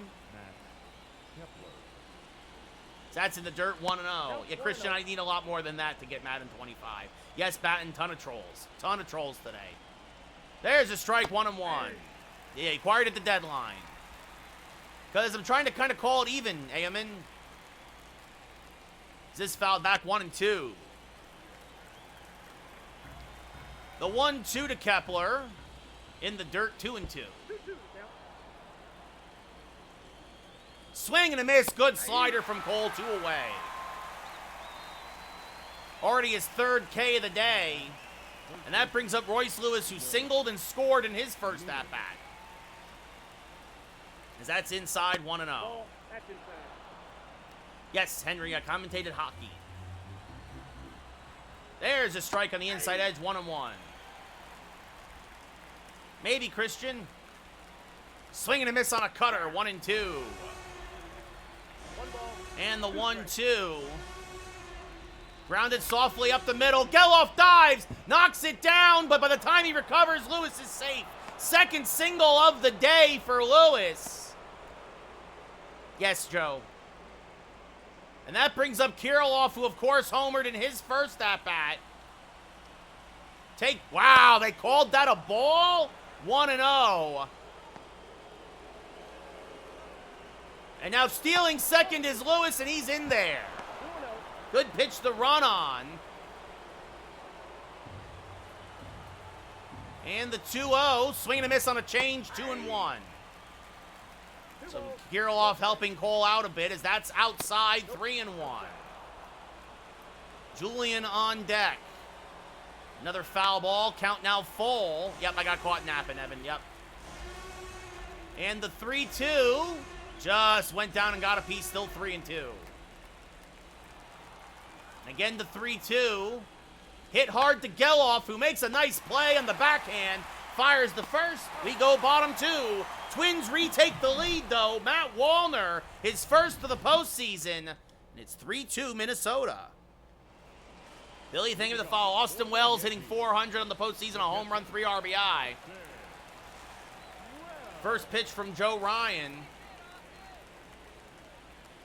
So that's in the dirt, 1-0. Yeah, Christian, I need a lot more than that to get Madden 25. Yes, Batten, ton of trolls. Ton of trolls today. There's a strike, 1-1. Yeah, acquired at the deadline. Because I'm trying to kind of call it even, Amen. This fouled back 1-2. The 1-2 to Kepler. In the dirt, 2-2. Swing and a miss. Good slider from Cole, 2 away. Already his 3rd K of the day. And that brings up Royce Lewis, who singled and scored in his first at-bat. As that's inside 1-0. Ball, that's inside. Yes, Henry, I commentated hockey. There's a strike on the inside edge, 1-1. Maybe Christian. Swing and a miss on a cutter, 1-2. One ball, And the two 1-2. Grounded softly up the middle. Geloff dives, knocks it down, but by the time he recovers, Lewis is safe. 2nd single of the day for Lewis. Yes, Joe. And that brings up Kirilloff, who, of course, homered in his first at-bat. Wow, they called that a ball? 1-0. And now stealing second is Lewis, and he's in there. 2-0. Good pitch to run on. And the 2-0, swing and a miss on a change, 2-1. So Kirilloff helping Cole out a bit as that's outside, 3-1. Julian on deck. Another foul ball, count now full. Yep, I got caught napping, Evan, yep. And the 3-2 just went down and got a piece, still 3-2. And again, the 3-2. Hit hard to Geloff, who makes a nice play on the backhand. Fires the first. We go bottom 2. Twins retake the lead, though. Matt Wallner, his first of the postseason. And it's 3-2 Minnesota. Billy, thank you for the follow. Austin Wells hitting 400 on the postseason, a home run, 3 RBI. First pitch from Joe Ryan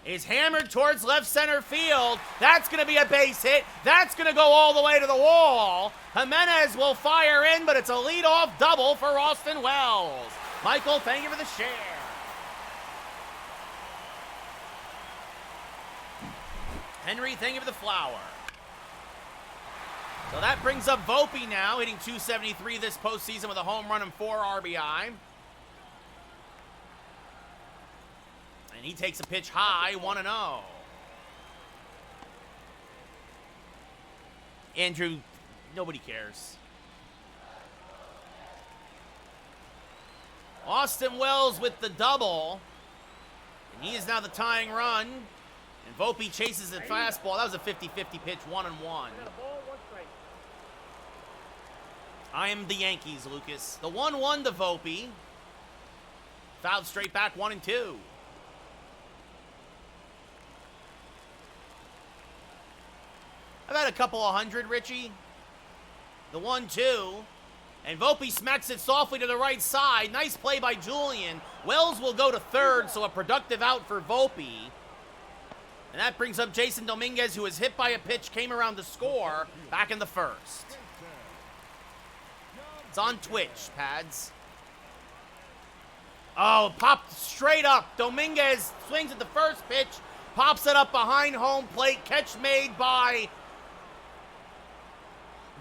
is hammered towards left center field. That's going to be a base hit. That's going to go all the way to the wall. Jimenez will fire in, but it's a leadoff double for Austin Wells. Michael, thank you for the share. Henry, thank you for the flower. So that brings up Volpe now, hitting 273 this postseason with a home run and 4 RBI. And he takes a pitch high, 1-0. Andrew, nobody cares. Austin Wells with the double. And he is now the tying run. And Volpe chases a fastball. That was a 50-50 pitch, 1-1. Got a ball, 1 strike. I am the Yankees, Lucas. The 1-1 to Volpe. Fouled straight back, 1-2. I've had a couple of hundred, Richie. The 1-2. And Volpe smacks it softly to the right side. Nice play by Julian. Wells will go to third, so a productive out for Volpe. And that brings up Jason Dominguez, who was hit by a pitch, came around to score, back in the first. It's on Twitch, pads. Oh, popped straight up. Dominguez swings at the first pitch, pops it up behind home plate. Catch made by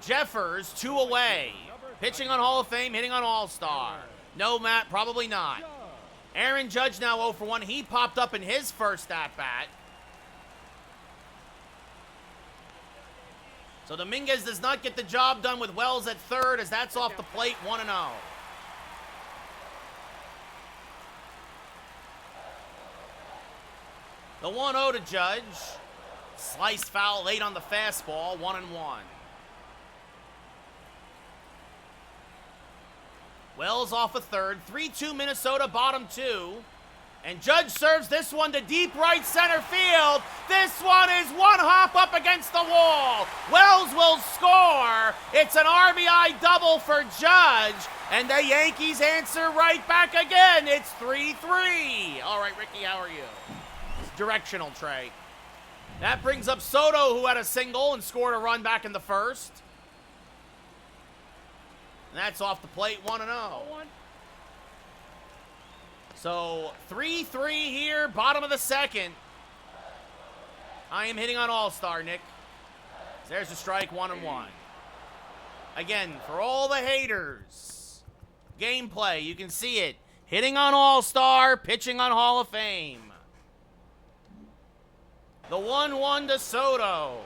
Jeffers, 2 away. Pitching on Hall of Fame, hitting on All-Star. No, Matt, probably not. Aaron Judge now 0 for 1. He popped up in his first at-bat. So Dominguez does not get the job done with Wells at third, as that's off the plate, 1-0. The 1-0 to Judge. Sliced foul late on the fastball, 1-1. Wells off a third, 3-2 Minnesota, bottom 2. And Judge serves this one to deep right center field. This one is one hop up against the wall. Wells will score. It's an RBI double for Judge. And the Yankees answer right back again. It's 3-3. All right, Ricky, how are you? It's directional, Trey. That brings up Soto, who had a single and scored a run back in the first. And that's off the plate, 1-0. So 3-3 here, bottom of the second. I am hitting on All-Star, Nick. There's a strike, 1-1. Again, for all the haters, gameplay, you can see it. Hitting on All-Star, pitching on Hall of Fame. The 1-1 to Soto.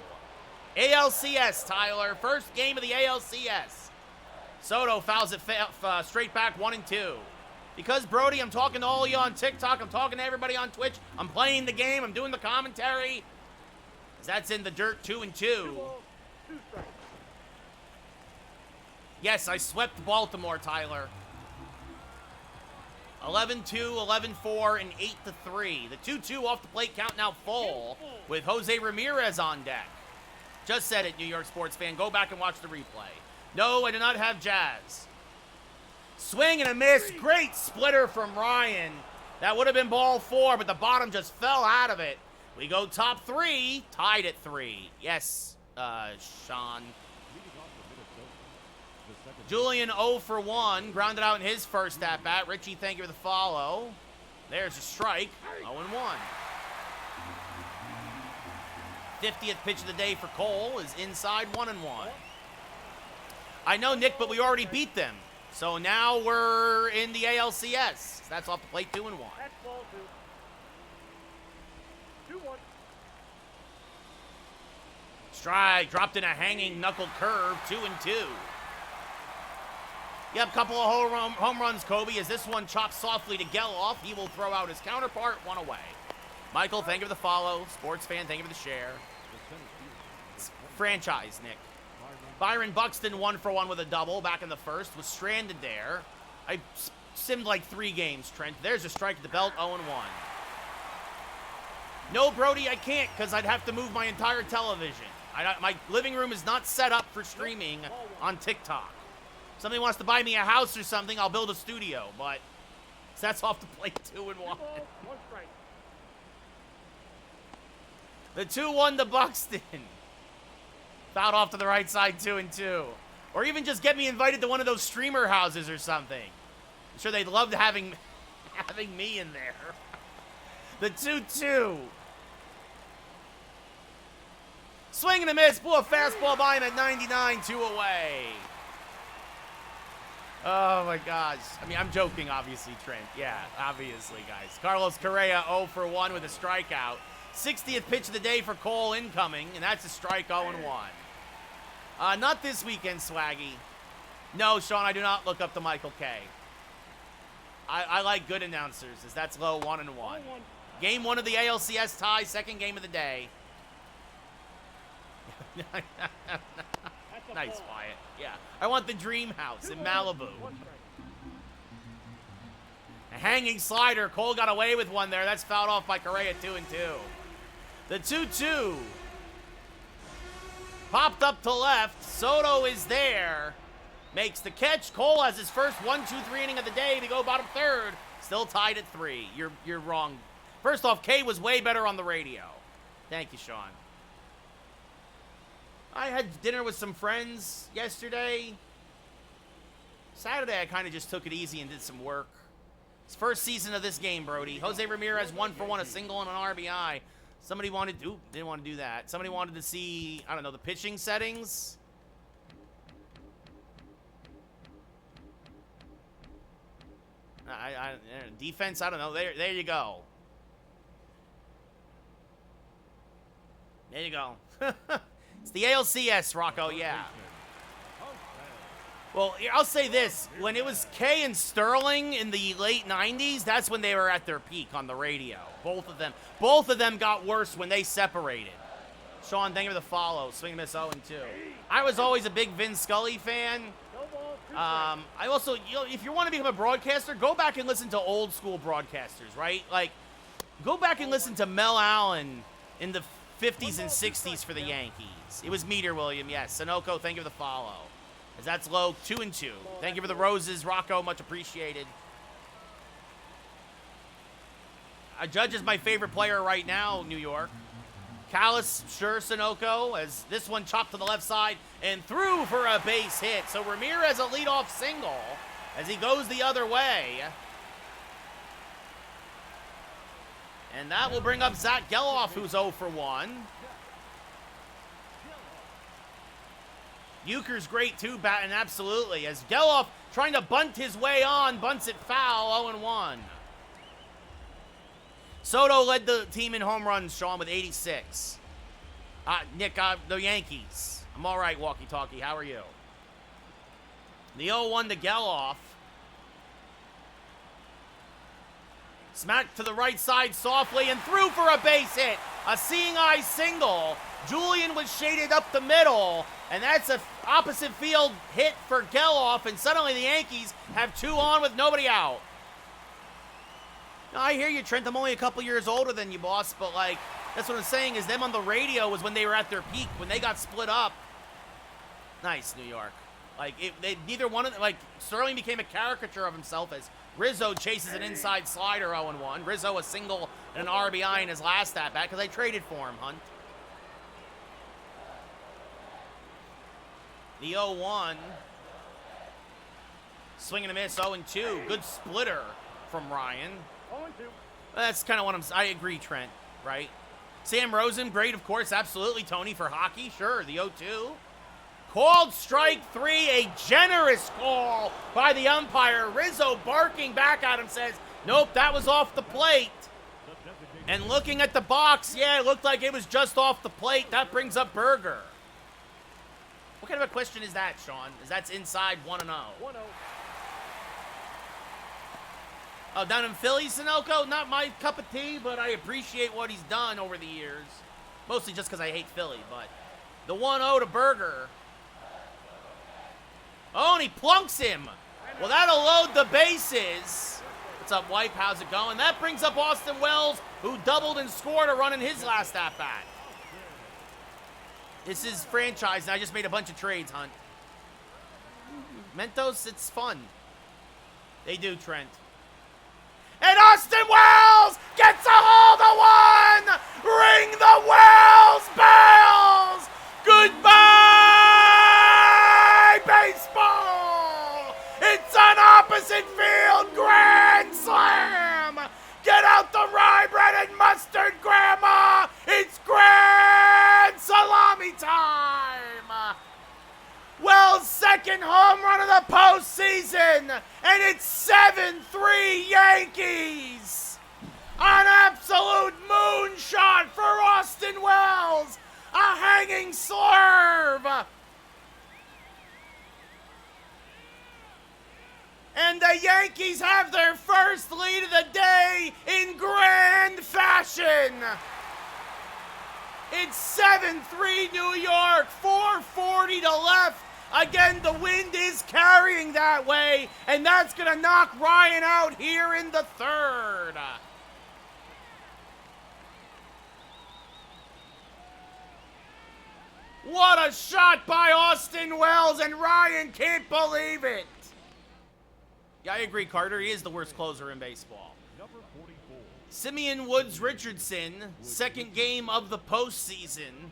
ALCS, Tyler. First game of the ALCS. Soto fouls it straight back 1-2. Because, Brody, I'm talking to all of you on TikTok. I'm talking to everybody on Twitch. I'm playing the game. I'm doing the commentary. That's in the dirt, 2-2. 2 balls, 2 strikes. Yes, I swept Baltimore, Tyler. 11-2, 11-4, and 8-3. The 2-2 off the plate count now full with Jose Ramirez on deck. Just said it, New York sports fan. Go back and watch the replay. No, I do not have Jazz. Swing and a miss. Great splitter from Ryan. That would have been ball 4, but the bottom just fell out of it. We go top 3, tied at 3. Yes, Sean. Julian 0 for 1, grounded out in his first at-bat. Richie, thank you for the follow. There's a strike, 0-1. 50th pitch of the day for Cole is inside 1-1. I know, Nick, but we already beat them. So now we're in the ALCS. That's off the plate, 2-1. That's ball 2. 2-1. Strike, dropped in a hanging knuckle curve, 2-2. Yep, couple of home runs, Kobe, as this one chops softly to Geloff. He will throw out his counterpart, 1 away. Michael, thank you for the follow. Sports fan, thank you for the share. It's franchise, Nick. Byron Buxton 1 for 1 with a double back in the first. Was stranded there. I simmed like 3 games, Trent. There's a strike at the belt, 0-1. No, Brody, I can't because I'd have to move my entire television. My living room is not set up for streaming on TikTok. If somebody wants to buy me a house or something, I'll build a studio, but that's off the plate, 2-1. 2 balls, 1 strike. The 2-1 to Buxton. Fouled off to the right side, 2-2. Or even just get me invited to one of those streamer houses or something. I'm sure they'd love having me in there. The 2-2. Swing and a miss. Blew a fastball by him at 99, 2 away. Oh, my gosh. I mean, I'm joking, obviously, Trent. Yeah, obviously, guys. Carlos Correa 0 for 1 with a strikeout. 60th pitch of the day for Cole incoming, and that's a strike, 0-1. Not this weekend, Swaggy. No, Sean, I do not look up to Michael K. I like good announcers, as that's low, 1-1. Game 1 of the ALCS tie, second game of the day. Nice, Wyatt. Yeah. I want the dream house in Malibu. A hanging slider. Cole got away with one there. That's fouled off by Correa, 2-2. The 2-2. Popped up to left. Soto is there. Makes the catch. Cole has his first 1-2-3 inning of the day to go bottom third. Still tied at 3. You're wrong. First off, K was way better on the radio. Thank you, Sean. I had dinner with some friends yesterday. Saturday, I kind of just took it easy and did some work. It's first season of this game, Brody. Jose Ramirez 1 for 1, a single and an RBI. Somebody wanted to, didn't want to do that. Somebody wanted to see, I don't know, the pitching settings. Defense, I don't know. There you go. There you go. It's the ALCS, Rocco, yeah. Well, I'll say this. When it was Kay and Sterling in the late 90s, that's when they were at their peak on the radio. Both of them. Both of them got worse when they separated. Sean, thank you for the follow. Swing and miss 0-2. I was always a big Vin Scully fan. I also, if you want to become a broadcaster, go back and listen to old school broadcasters, right? Like, go back and listen to Mel Allen in the 50s and 60s for the Yankees. It was Meter William, yes. Sunoco, thank you for the follow. As that's low, 2-2. Thank you for the roses, Rocco, much appreciated. Judge is my favorite player right now, New York. Callis, sure, Sunoco, as this one chopped to the left side and threw for a base hit. So Ramirez a leadoff single as he goes the other way. And that will bring up Zach Geloff, who's 0 for 1. Euchre's great too, batting absolutely. As Geloff trying to bunt his way on, bunts it foul, 0-1. Soto led the team in home runs, Sean, with 86. Nick, the Yankees. I'm all right, walkie-talkie. How are you? The 0-1 to Geloff. Smacked to the right side softly and threw for a base hit. A seeing eye single. Julian was shaded up the middle, and that's a opposite field hit for Geloff, and suddenly the Yankees have 2 on with nobody out. Now, I hear you, Trent. I'm only a couple years older than you, boss, but, like, that's what I'm saying is them on the radio was when they were at their peak, when they got split up. Nice, New York. Like, neither one of them, like, Sterling became a caricature of himself as Rizzo chases an inside slider 0-1. Rizzo a single and an RBI in his last at-bat because I traded for him, Hunt. The 0-1. Swing and a miss, 0-2. Good splitter from Ryan. 0-2. That's kind of what I agree, Trent, right? Sam Rosen, great, of course, absolutely. Tony for hockey, sure, the 0-2. Called strike 3, a generous call by the umpire. Rizzo barking back at him says, nope, that was off the plate. And looking at the box, yeah, it looked like it was just off the plate. That brings up Berger. What kind of a question is that, Sean? Is that's inside 1-0? 1-0. Oh, down in Philly, Sunoco? Not my cup of tea, but I appreciate what he's done over the years. Mostly just because I hate Philly, but the 1-0 to Berger. Oh, and he plunks him. Well, that'll load the bases. What's up, Wipe? How's it going? That brings up Austin Wells, who doubled and scored a run in his last at-bat. This is franchise, and I just made a bunch of trades, Hunt. Mentos, it's fun. They do, Trent. And Austin Wells gets a hold of one! Ring the Wells bells! Goodbye, baseball! It's an opposite field grand slam! Get out the rye bread and mustard, Grandma! It's grand salami time! Wells' second home run of the postseason, and it's 7-3 Yankees! An absolute moonshot for Austin Wells! A hanging slurve! And the Yankees have their first lead of the day in grand fashion! It's 7-3 New York, 4:40 to left. Again, the wind is carrying that way, and that's going to knock Ryan out here in the third. What a shot by Austin Wells, and Ryan can't believe it. Yeah, I agree, Carter. He is the worst closer in baseball. Number 44. Simeon Woods Richardson, second game of the postseason.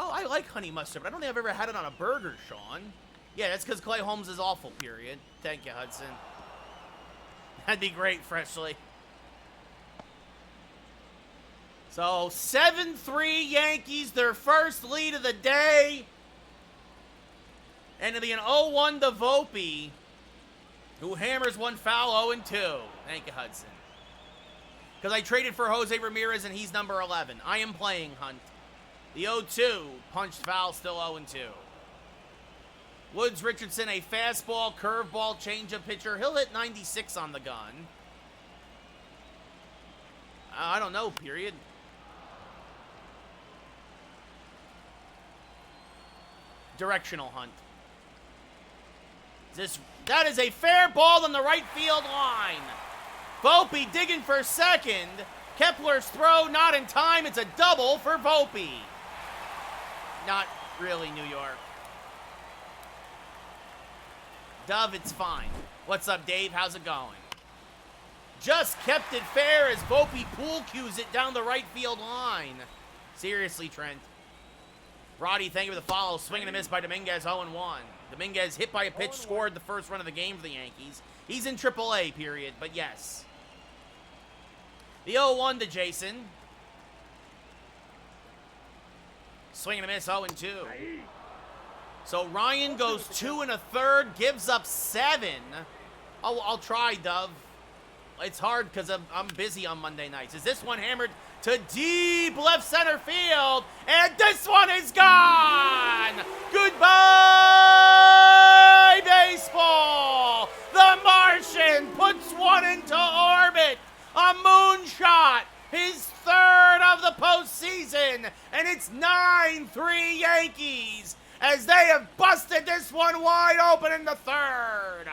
Oh, I like honey mustard, but I don't think I've ever had it on a burger, Sean. Yeah, that's because Clay Holmes is awful, period. Thank you, Hudson. That'd be great, freshly. So, 7-3 Yankees, their first lead of the day. And it'll be an 0-1 to Volpe, who hammers one foul 0-2. Thank you, Hudson. Because I traded for Jose Ramirez, and he's number 11. I am playing, Hunt. The 0-2, punched foul, still 0-2. Woods Richardson, a fastball, curveball, changeup pitcher. He'll hit 96 on the gun. I don't know, period. Directional, Hunt. That is a fair ball on the right field line. Volpe digging for second. Kepler's throw not in time. It's a double for Volpe. Not really, New York. Dove, it's fine. What's up, Dave? How's it going? Just kept it fair as Volpe pool cues it down the right field line. Seriously, Trent. Roddy, thank you for the follow. Swing and a miss by Dominguez, 0-1. Dominguez hit by a pitch, scored the first run of the game for the Yankees. He's in AAA, period, but yes. The 0-1 to Jason. Swing and a miss, 0-2. So Ryan goes 2 1/3, gives up 7. I'll try, Dove. It's hard because I'm busy on Monday nights. Is this one hammered to deep left center field, and this one is gone! Goodbye, baseball! The Martian puts one into orbit, a moonshot, his third of the postseason, and it's 9-3 Yankees as they have busted this one wide open in the third.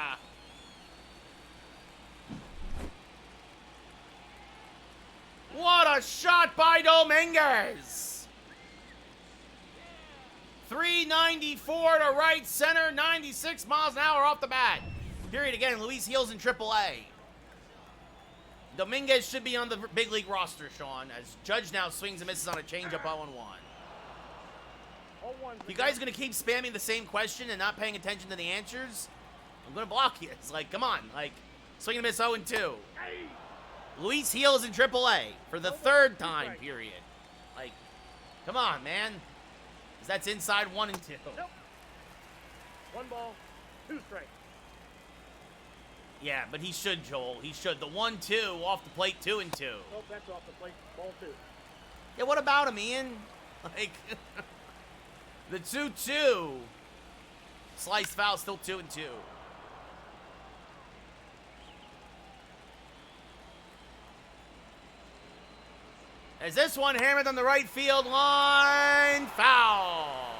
What a shot by Dominguez! 394 to right center, 96 miles an hour off the bat. Period again, Luis Gil's in AAA. Dominguez should be on the big league roster, Sean, as Judge now swings and misses on a changeup 0-1. You guys gonna keep spamming the same question and not paying attention to the answers? I'm gonna block you. It's like, come on, like, swing and miss 0-2. Luis Gil is in AAA for the third time, period. Like, come on, man. 'Cause that's inside 1 and 2. Nope. 1 ball, 2 strikes. Yeah, but he should, Joel. He should. The 1-2 off the plate, 2 and 2. Nope, that's off the plate. Ball 2. Yeah, what about him, Ian? Like, the 2-2. Sliced foul, still 2 and 2. As this one hammered on the right field line, foul.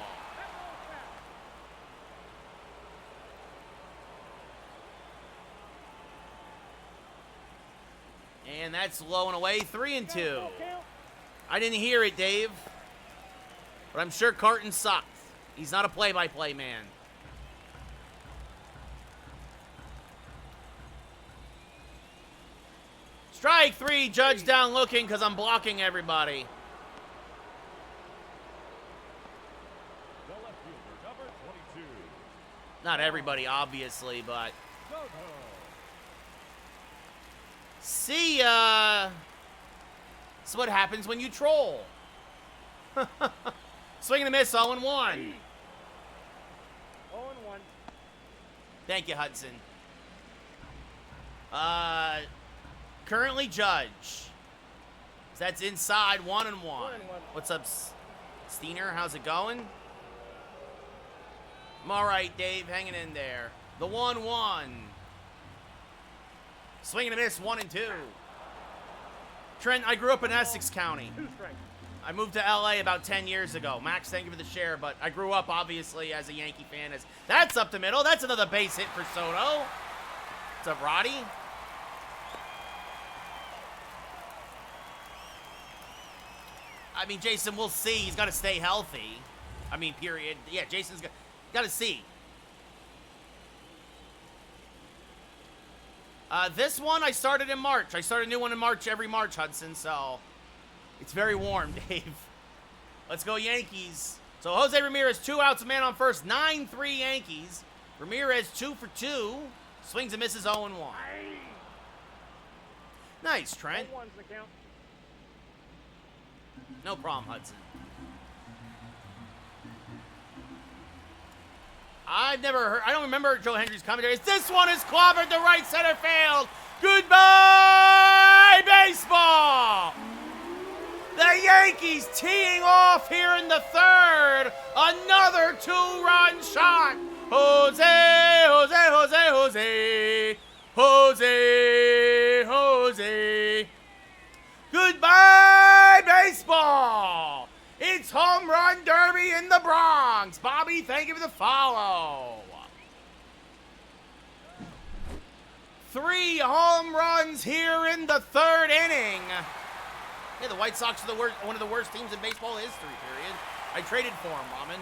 And that's low and away, 3 and 2. I didn't hear it, Dave. But I'm sure Carton sucked. He's not a play-by-play man. Strike 3, Judge down looking because I'm blocking everybody. The left fielder, number 22. Not everybody, obviously, but... Soto. See ya! That's what happens when you troll. Swing and a miss, 0-1. 0-1. Thank you, Hudson. Currently Judge. That's inside 1 and 1. What's up, Steiner? How's it going? I'm all right, Dave. Hanging in there. The 1-1. Swing and a miss, 1 and 2. Trent, I grew up in Essex County. 2 strikes. I moved to LA about 10 years ago. Max, thank you for the share, but I grew up, obviously, as a Yankee fan. That's up the middle. That's another base hit for Soto. What's up, Roddy? I mean, Jason, we'll see. He's got to stay healthy. I mean, period. Yeah, Jason's got to see. This one I started in March. I start a new one in March every March, Hudson, so it's very warm, Dave. Let's go Yankees. So Jose Ramirez, 2 outs, a man on first, 9-3 Yankees. Ramirez 2 for 2. Swings and misses 0-1. Nice, Trent. 0-1's the count. No problem, Hudson. I don't remember Joe Hendry's commentary. This one is clobbered to right center field. Goodbye, baseball! The Yankees teeing off here in the third. Another 2-run shot. Jose, Jose, Jose, Jose. Jose, Jose. Goodbye, baseball! It's home run derby in the Bronx. Bobby, thank you for the follow. 3 home runs here in the third inning. Yeah, the White Sox are one of the worst teams in baseball history, period. I traded for him, Ramen.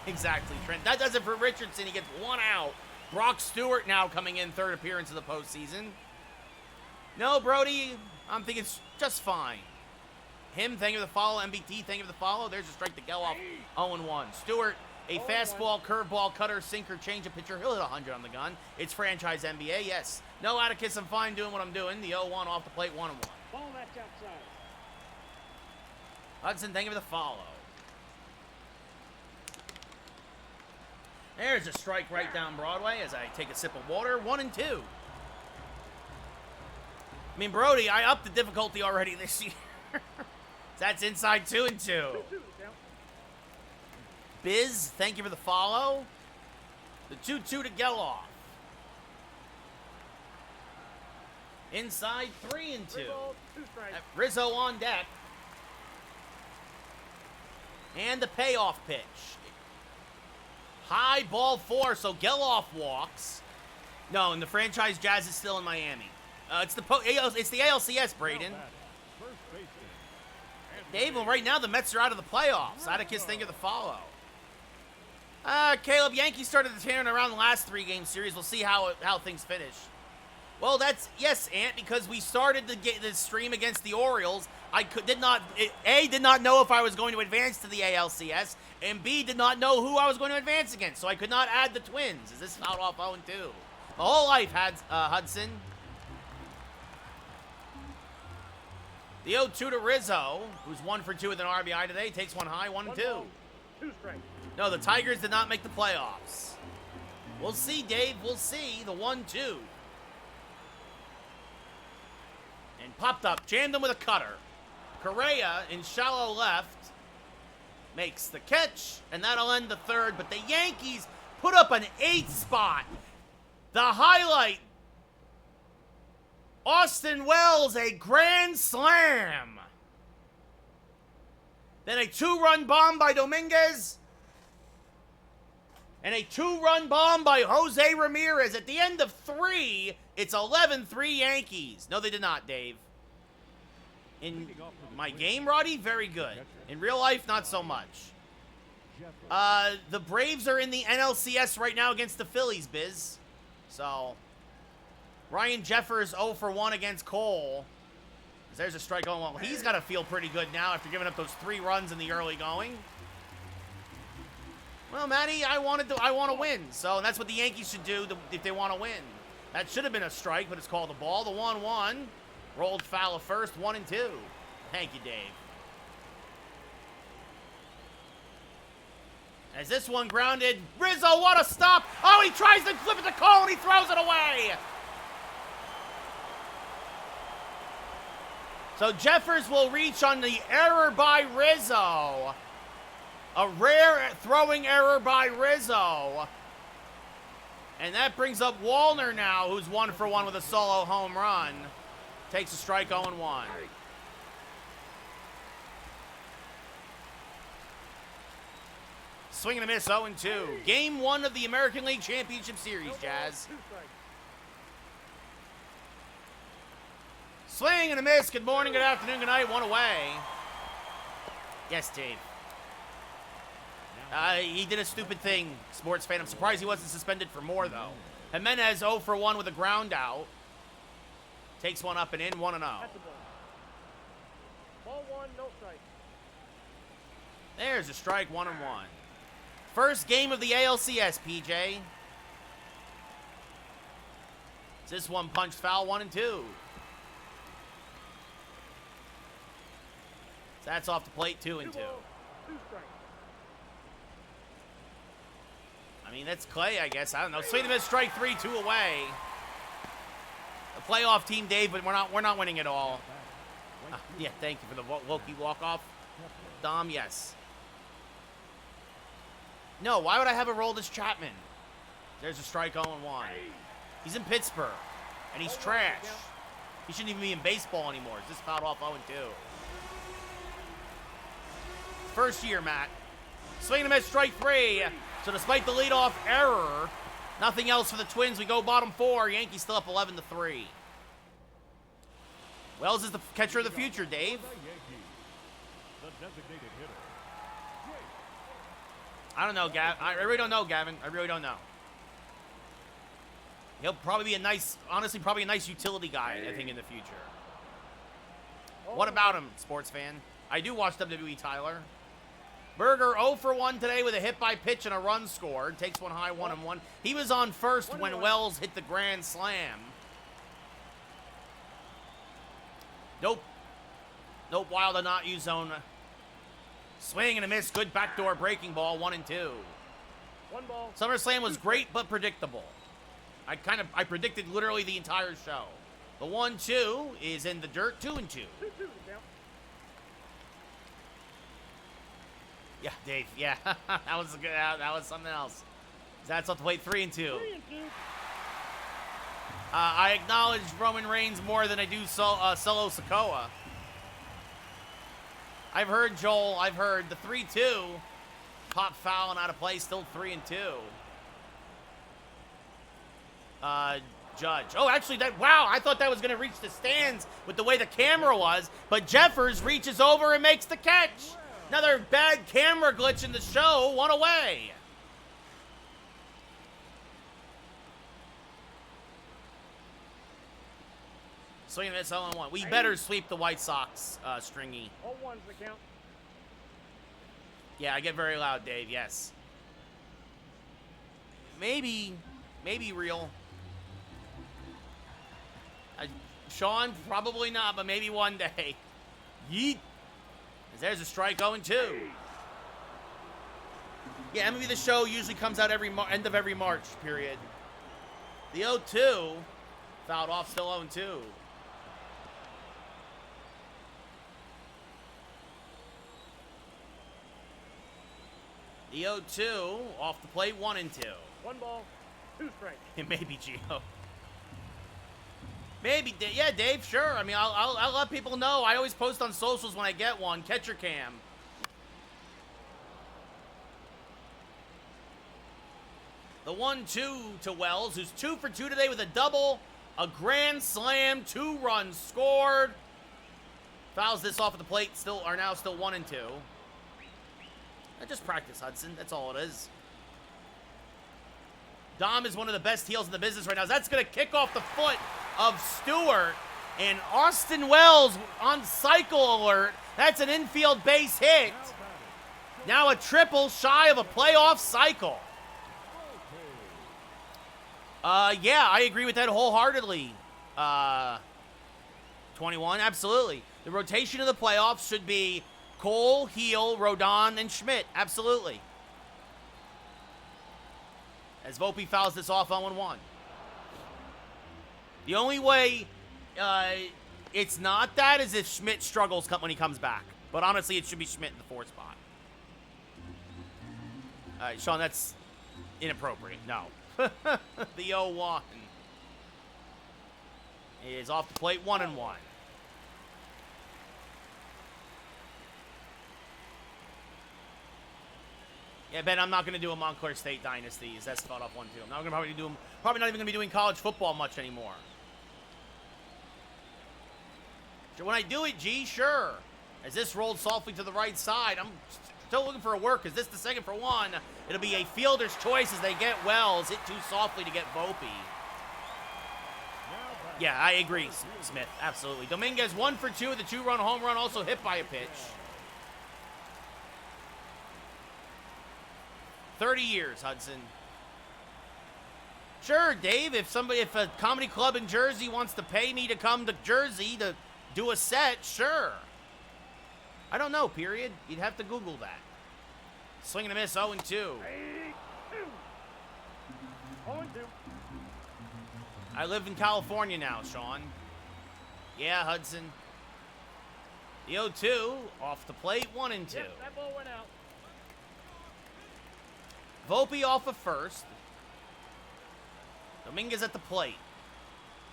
Exactly, Trent. That does it for Richardson. He gets 1 out. Brock Stewart now coming in, 3rd appearance of the postseason. No, Brody, I'm thinking it's just fine. Him, thank you for the follow. MBT, thank you for the follow. There's a strike to go off 0-1. Stewart, a fastball, curveball, cutter, sinker, change-up pitcher. He'll hit 100 on the gun. It's franchise NBA, yes. No Atticus, I'm fine doing what I'm doing. The 0-1 off the plate, 1-1. Ball that's outside. Hudson, thank you for the follow. There's a strike right down Broadway as I take a sip of water. 1 and 2. mean, Brody, I upped the difficulty already this year. That's inside 2 and 2. 2-2 count. Biz, thank you for the follow. The 2-2 to Geloff. Inside 3 and 2. 3 balls, 2 strikes. Rizzo on deck. And the payoff pitch. High ball 4, so Geloff walks. No, and the franchise Jazz is still in Miami. It's the ALCS, Braden. First baseman. Dave, well, right now the Mets are out of the playoffs. Atticus, thank you for the follow. Caleb, Yankees started to turn around the last 3-game series. We'll see how things finish. Well, that's, yes, Ant, because we started the stream against the Orioles. did not know if I was going to advance to the ALCS, and B, did not know who I was going to advance against, so I could not add the Twins. Is this fouled off 0-2? The whole life, Hudson. The 0-2 to Rizzo, who's 1 for 2 with an RBI today, takes one high, 1-2. 1 ball, 2 strikes. No, the Tigers did not make the playoffs. We'll see, Dave. We'll see. The 1-2. And popped up. Jammed him with a cutter. Correa in shallow left makes the catch, and that'll end the 3rd. But the Yankees put up an 8th spot. The highlight. Austin Wells, a grand slam. Then a 2-run bomb by Dominguez. And a 2-run bomb by Jose Ramirez. At the end of 3, it's 11-3 Yankees. No, they did not, Dave. In my game, Roddy, very good. In real life, not so much. The Braves are in the NLCS right now against the Phillies, Biz. So, Ryan Jeffers 0 for 1 against Cole. There's a strike going. Well, he's got to feel pretty good now after giving up those 3 runs in the early going. Well, Matty, I want to win. So that's what the Yankees should do if they want to win. That should have been a strike, but it's called a ball. The 1-1 rolled foul of first, 1 and 2. Thank you, Dave. As this one grounded, Rizzo, what a stop! Oh, he tries to flip it to Cole, and he throws it away. So Jeffers will reach on the error by Rizzo. A rare throwing error by Rizzo. And that brings up Wallner now, who's 1 for 1 with a solo home run. Takes a strike 0-1. Swing and a miss, 0-2. Game 1 of the American League Championship Series, Jazz. 2 strikes. Swing and a miss. Good morning, good afternoon, good night. 1 away. Yes, Dave. He did a stupid thing, sports fan. I'm surprised he wasn't suspended for more, though. Jimenez 0 for 1 with a ground out. Takes one up and in, 1-0. That's a ball. Ball 1, no strike. There's a strike, 1-1. First game of the ALCS, PJ. This one punched foul, 1 and 2. That's off the plate, 2 and 2. 2 strikes. I mean, that's Clay, I guess. I don't know. Swing and miss, strike 3, 2 away. A playoff team, Dave, but we're not winning it all. Yeah, thank you for the Wokey walk-off. Dom, yes. No, why would I have a roll this Chapman? There's a strike 0-1. He's in Pittsburgh, and he's trash. He shouldn't even be in baseball anymore. It's just fouled off 0-2. First year, Matt. Swing and a miss, strike 3. So despite the leadoff error, nothing else for the Twins. We go bottom 4. Yankees still up 11-3. Wells is the catcher of the future, Dave. I don't know, Gavin. I really don't know, Gavin. I really don't know. He'll probably be a nice, honestly, probably a nice utility guy, I think, in the future. What about him, sports fan? I do watch WWE, Tyler. Berger 0 for 1 today with a hit by pitch and a run scored. Takes one high, 1-1. He was on first when Wells hit the grand slam. Nope. Nope, Wild did not use zone. Swing and a miss. Good backdoor breaking ball, 1 and 2. 1 ball. SummerSlam was great but predictable. I predicted literally the entire show. The 1-2 is in the dirt, 2-2. 2-2 to count. Yeah, Dave. Yeah, that was good. That was something else. That's off the plate, 3-2. 3-2. I acknowledge Roman Reigns more than I do Solo Sikoa. I've heard Joel. I've heard the 3-2 pop foul and out of play, still 3-2. Judge. Oh, actually, wow, I thought that was going to reach the stands with the way the camera was, but Jeffers reaches over and makes the catch. Another bad camera glitch in the show, 1 away. Swing and miss, 0-1. We better sweep the White Sox, Stringy. 0-1's the count. Yeah, I get very loud, Dave, yes. Maybe real. Sean, probably not, but maybe one day. Yeet. There's a strike, 0-2. Yeah, MLB The Show usually comes out every end of every March period. The 0-2 fouled off, still 0-2. The 0-2 off the plate, 1-2. 1 ball, 2 strikes. It may be Gio. Maybe, yeah, Dave, sure. I mean, I'll let people know. I always post on socials when I get one. Catcher cam. The 1-2 to Wells, who's 2 for 2 today with a double, a grand slam, 2 runs scored. Fouls this off at the plate, are now still 1-2. Just practice, Hudson. That's all it is. Dom is one of the best heels in the business right now. That's going to kick off the foot of Stewart. And Austin Wells on cycle alert. That's an infield base hit. Now a triple shy of a playoff cycle. Yeah, I agree with that wholeheartedly. 21, absolutely. The rotation of the playoffs should be Cole, Heel, Rodon, and Schmidt. Absolutely. As Volpe fouls this off 0-1. The only way it's not that is if Schmidt struggles when he comes back. But honestly, it should be Schmidt in the 4th spot. All right, Sean, that's inappropriate. No. The 0-1 is off the plate, 1-1. Yeah, Ben, I'm not going to do a Montclair State Dynasties. That's thought off 1-2. I'm not going to probably not even going to be doing college football much anymore. So when I do it, G, sure. As this rolled softly to the right side, I'm still looking for a work. Is this the 2nd for 1? It'll be a fielder's choice as they get Wells. Hit too softly to get Volpe. Yeah, I agree, Smith. Absolutely. Dominguez 1 for 2 with a 2-run home run, also hit by a pitch. 30 years, Hudson. Sure, Dave, if a comedy club in Jersey wants to pay me to come to Jersey to do a set, sure. I don't know, period. You'd have to Google that. Swing and a miss, 0-2. 0-2. I live in California now, Sean. Yeah, Hudson. The 0-2 off the plate, 1-2. Yep, that ball went out. Volpe off of first. Dominguez at the plate.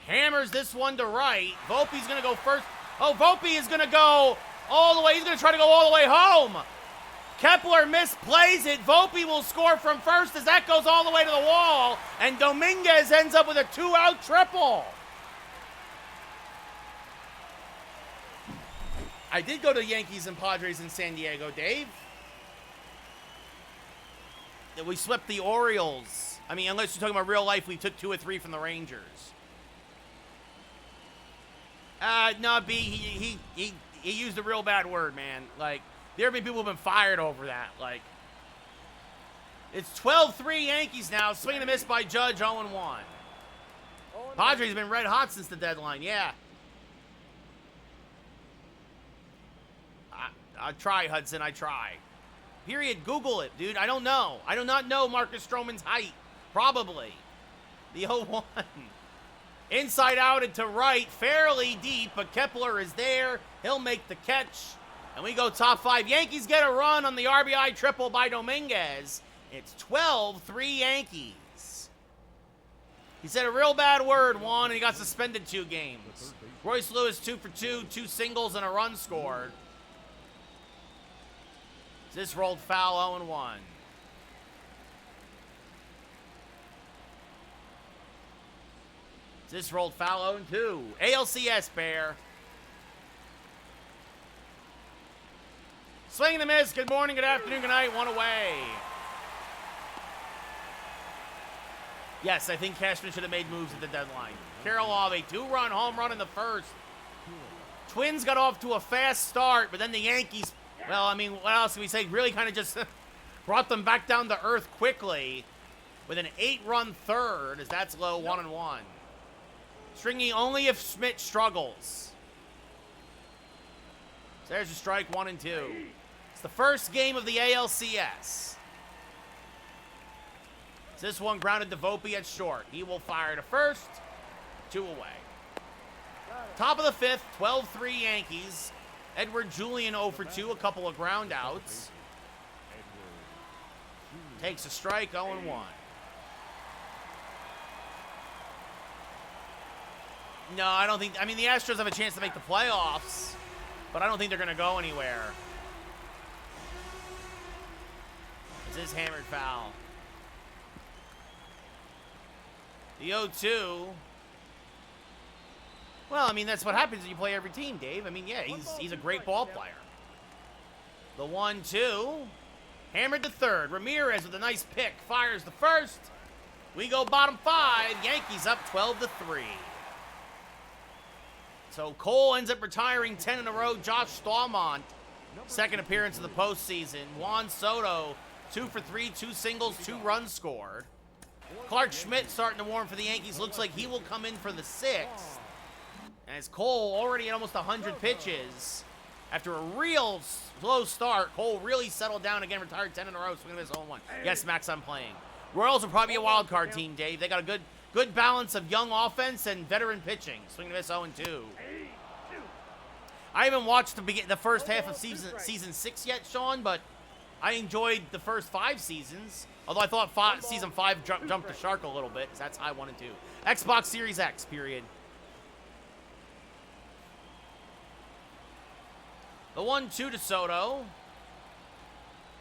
Hammers this one to right. Volpe's going to go first. Oh, Volpe is going to go all the way. He's going to try to go all the way home. Kepler misplays it. Volpe will score from first as that goes all the way to the wall. And Dominguez ends up with a 2-out triple. I did go to Yankees and Padres in San Diego, Dave. We swept the Orioles. I mean, unless you're talking about real life, we took 2 or 3 from the Rangers. No, B, he used a real bad word, man. Like, there have been people who have been fired over that. Like, it's 12-3 Yankees now. Swing and a miss by Judge, 0-1. Padres have been red hot since the deadline, yeah. I try, Hudson, I try. Period. Google it, dude. I don't know. I do not know Marcus Stroman's height. Probably. The 0-1. Inside out and to right, fairly deep, but Kepler is there. He'll make the catch. And we go top 5. Yankees get a run on the RBI triple by Dominguez. It's 12-3 Yankees. He said a real bad word, Juan, and he got suspended 2 games. Royce Lewis 2 for 2, 2 singles and a run scored. This rolled foul 0-1. This rolled foul 0-2. ALCS, Bear. Swing and a miss. Good morning, good afternoon, good night. 1 away. Yes, I think Cashman should have made moves at the deadline. Kirilov, a 2-run home run in the first. Twins got off to a fast start, but then the Yankees, well, I mean, what else can we say? Really kind of just brought them back down to earth quickly with an 8-run third, as that's low, 1-1. Stringy only if Schmidt struggles. So there's a strike, 1-2. It's the first game of the ALCS. This one grounded to Volpe at short. He will fire to first. 2 away. Top of the 5th, 12-3 Yankees. Edward Julian 0 for 2, a couple of ground outs. Takes a strike, 0-1. No, I don't think, I mean, the Astros have a chance to make the playoffs, but I don't think they're going to go anywhere. This is hammered foul. The 0-2. Well, I mean, that's what happens when you play every team, Dave. I mean, yeah, he's a great ball player. The 1-2. Hammered to third. Ramirez with a nice pick. Fires the first. We go bottom 5. Yankees up 12-3. So Cole ends up retiring 10 in a row. Josh Stallmont, second appearance of the postseason. Juan Soto, 2 for 3, 2 singles, 2 runs scored. Clark Schmidt starting to warm for the Yankees. Looks like he will come in for the 6th. As Cole already at almost 100 pitches. After a real slow start, Cole really settled down again, retired 10 in a row, swinging this 0-1. Yes, Max, I'm playing. Royals will probably be a wild card team, Dave. They got a good balance of young offense and veteran pitching. Swinging this 0-2. I haven't watched the first half of season 6 yet, Sean, but I enjoyed the first 5 seasons. Although I thought season 5 jumped the shark a little bit, because that's high 1 and 2. Xbox Series X, period. The 1-2 to Soto.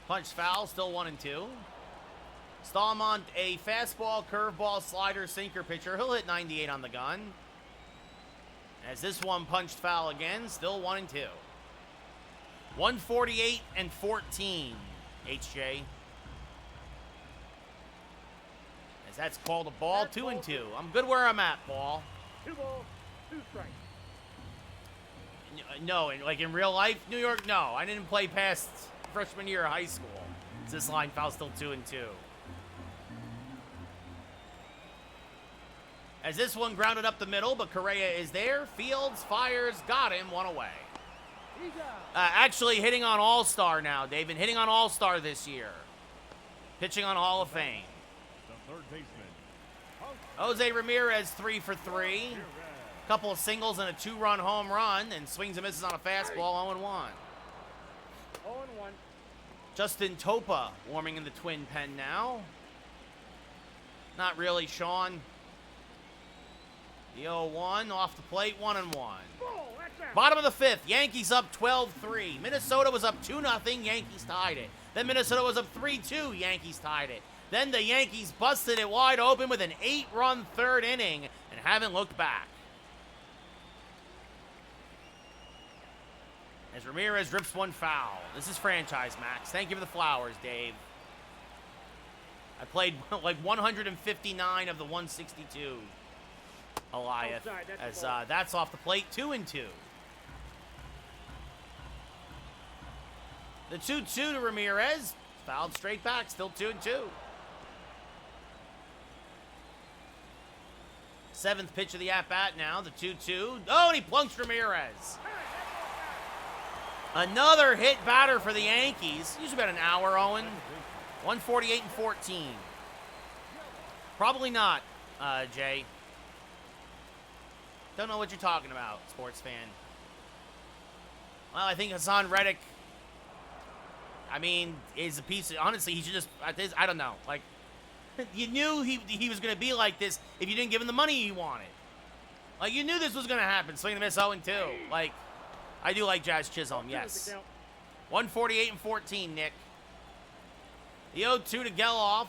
Punch foul, still 1 and 2. Stallmont, a fastball, curveball, slider, sinker pitcher. He'll hit 98 on the gun. As this one punched foul again, still 1 and 2. 148 and 14, HJ. As that's called a ball, 2 and 2. I'm good where I'm at, Paul. 2 balls, 2 strikes. No, like in real life, New York, no. I didn't play past freshman year of high school. This line foul still 2 and 2. As this one grounded up the middle, but Correa is there. Fields fires, got him, 1 away. Actually hitting on All-Star now. They've been hitting on All-Star this year. Pitching on Hall of Fame. The third baseman. Jose Ramirez 3 for 3. Couple of singles and a 2-run home run, and swings and misses on a fastball, 0-1. 0-1. Justin Topa warming in the twin pen now. Not really, Sean. The 0-1 off the plate, 1-1. Bottom of the 5th, Yankees up 12-3. Minnesota was up 2-0, Yankees tied it. Then Minnesota was up 3-2, Yankees tied it. Then the Yankees busted it wide open with an 8-run third inning and haven't looked back. As Ramirez rips one foul. This is franchise, Max. Thank you for the flowers, Dave. I played like 159 of the 162. Eliath. As that's off the plate, 2 and 2. The 2-2 to Ramirez. Fouled straight back, still 2 and 2. 7th pitch of the at-bat now, the 2-2. Oh, and he plunks Ramirez. Another hit batter for the Yankees. Usually about an hour, Owen. 148 and 14. Probably not, Jay. Don't know what you're talking about, sports fan. Well, I think Hassan Reddick, I mean, is a piece of, honestly, he should just, I don't know. Like, you knew he was going to be like this if you didn't give him the money he wanted. Like, you knew this was going to happen. Swing and miss 0-2. Like, I do like Jazz Chisholm, yes. 148 and 14, Nick. The 0-2 to Geloff.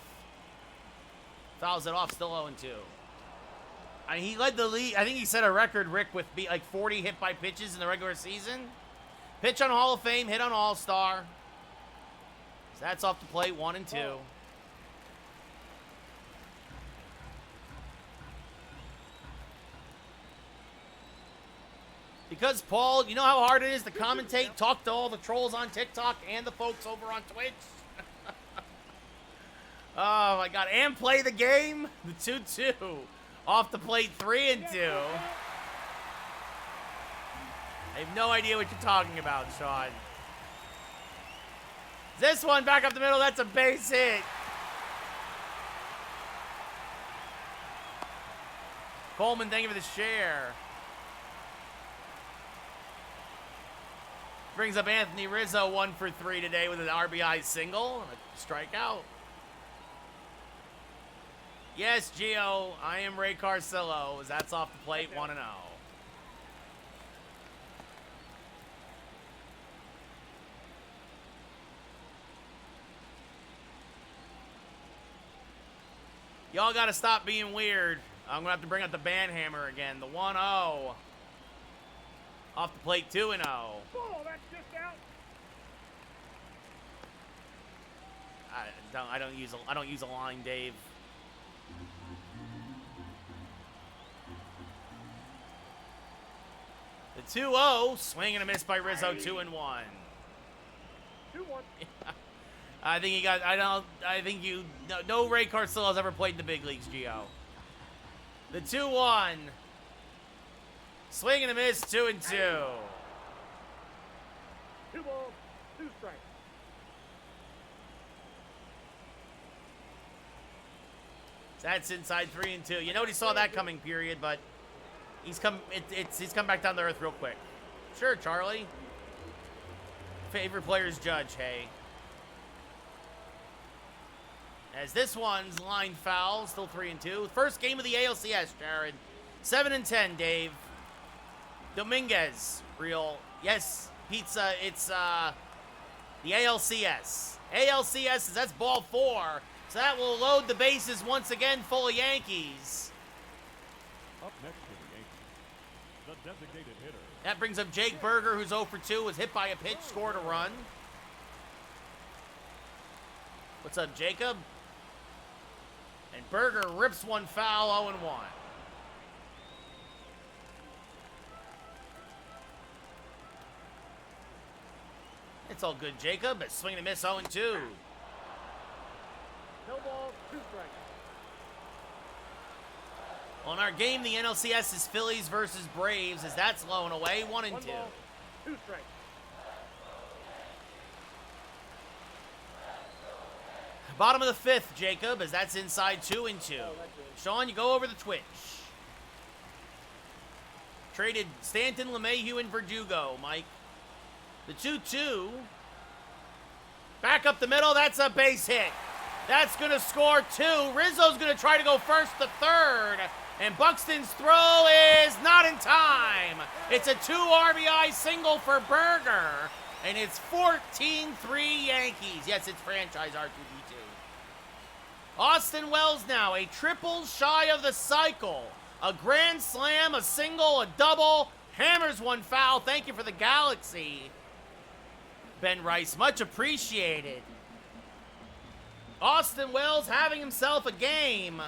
Fouls it off, still 0-2. I mean, he led the league. I think he set a record, Rick, with like 40 hit by pitches in the regular season. Pitch on Hall of Fame, hit on All-Star. So that's off the plate, 1-2. Because, Paul, you know how hard it is to commentate, talk to all the trolls on TikTok and the folks over on Twitch? Oh, my God. And play the game? The 2-2. Off the plate, 3-2. I have no idea what you're talking about, Sean. This one back up the middle, that's a base hit. Coleman, thank you for the share. Brings up Anthony Rizzo, 1 for 3 today with an RBI single and a strikeout. Yes, Gio, I am Ray Carsillo. That's off the plate, 1-0. Y'all got to stop being weird. I'm going to have to bring out the band hammer again. The 1-0. Off the plate, 2-0. Oh, that's just out. I don't use a line, Dave. The 2-0, swing and a miss by Rizzo, 2-1. 2-1. I think he got. I think you. No Ray Carsillo's ever played in the big leagues, Gio. The 2-1. Swing and a miss, 2-2. 2 balls, 2 strikes. That's inside 3-2. You nobody saw that coming, period, but he's come. He's come back down to earth real quick. Sure, Charlie. Favorite player's judge, hey. As this one's line foul, still 3-2. First game of the ALCS, Jared. 7-10, Dave. Dominguez, real. Yes, pizza. It's the ALCS. ALCS, that's ball 4. So that will load the bases once again full of Yankees. Up next for the Yankees, the designated hitter. That brings up Jake Berger, who's 0 for 2, was hit by a pitch, scored a run. What's up, Jacob? And Berger rips one foul, 0-1. It's all good, Jacob. But swing and a miss, 0-2. No balls, 2 strikes. Well, in our game, the NLCS is Phillies versus Braves, as that's low and away, 1-2. 1 ball, 2 strikes. Bottom of the 5th, Jacob, as that's inside 2-2. Sean, you go over the Twitch. Traded Stanton, LeMahieu, and Verdugo, Mike. The 2-2. Back up the middle, that's a base hit. That's going to score 2. Rizzo's going to try to go first to third. And Buxton's throw is not in time. It's a 2 RBI single for Berger. And it's 14-3 Yankees. Yes, it's franchise R2D2. Austin Wells now, a triple shy of the cycle. A grand slam, a single, a double. Hammers one foul. Thank you for the Galaxy. Ben Rice, much appreciated. Austin Wells having himself a game.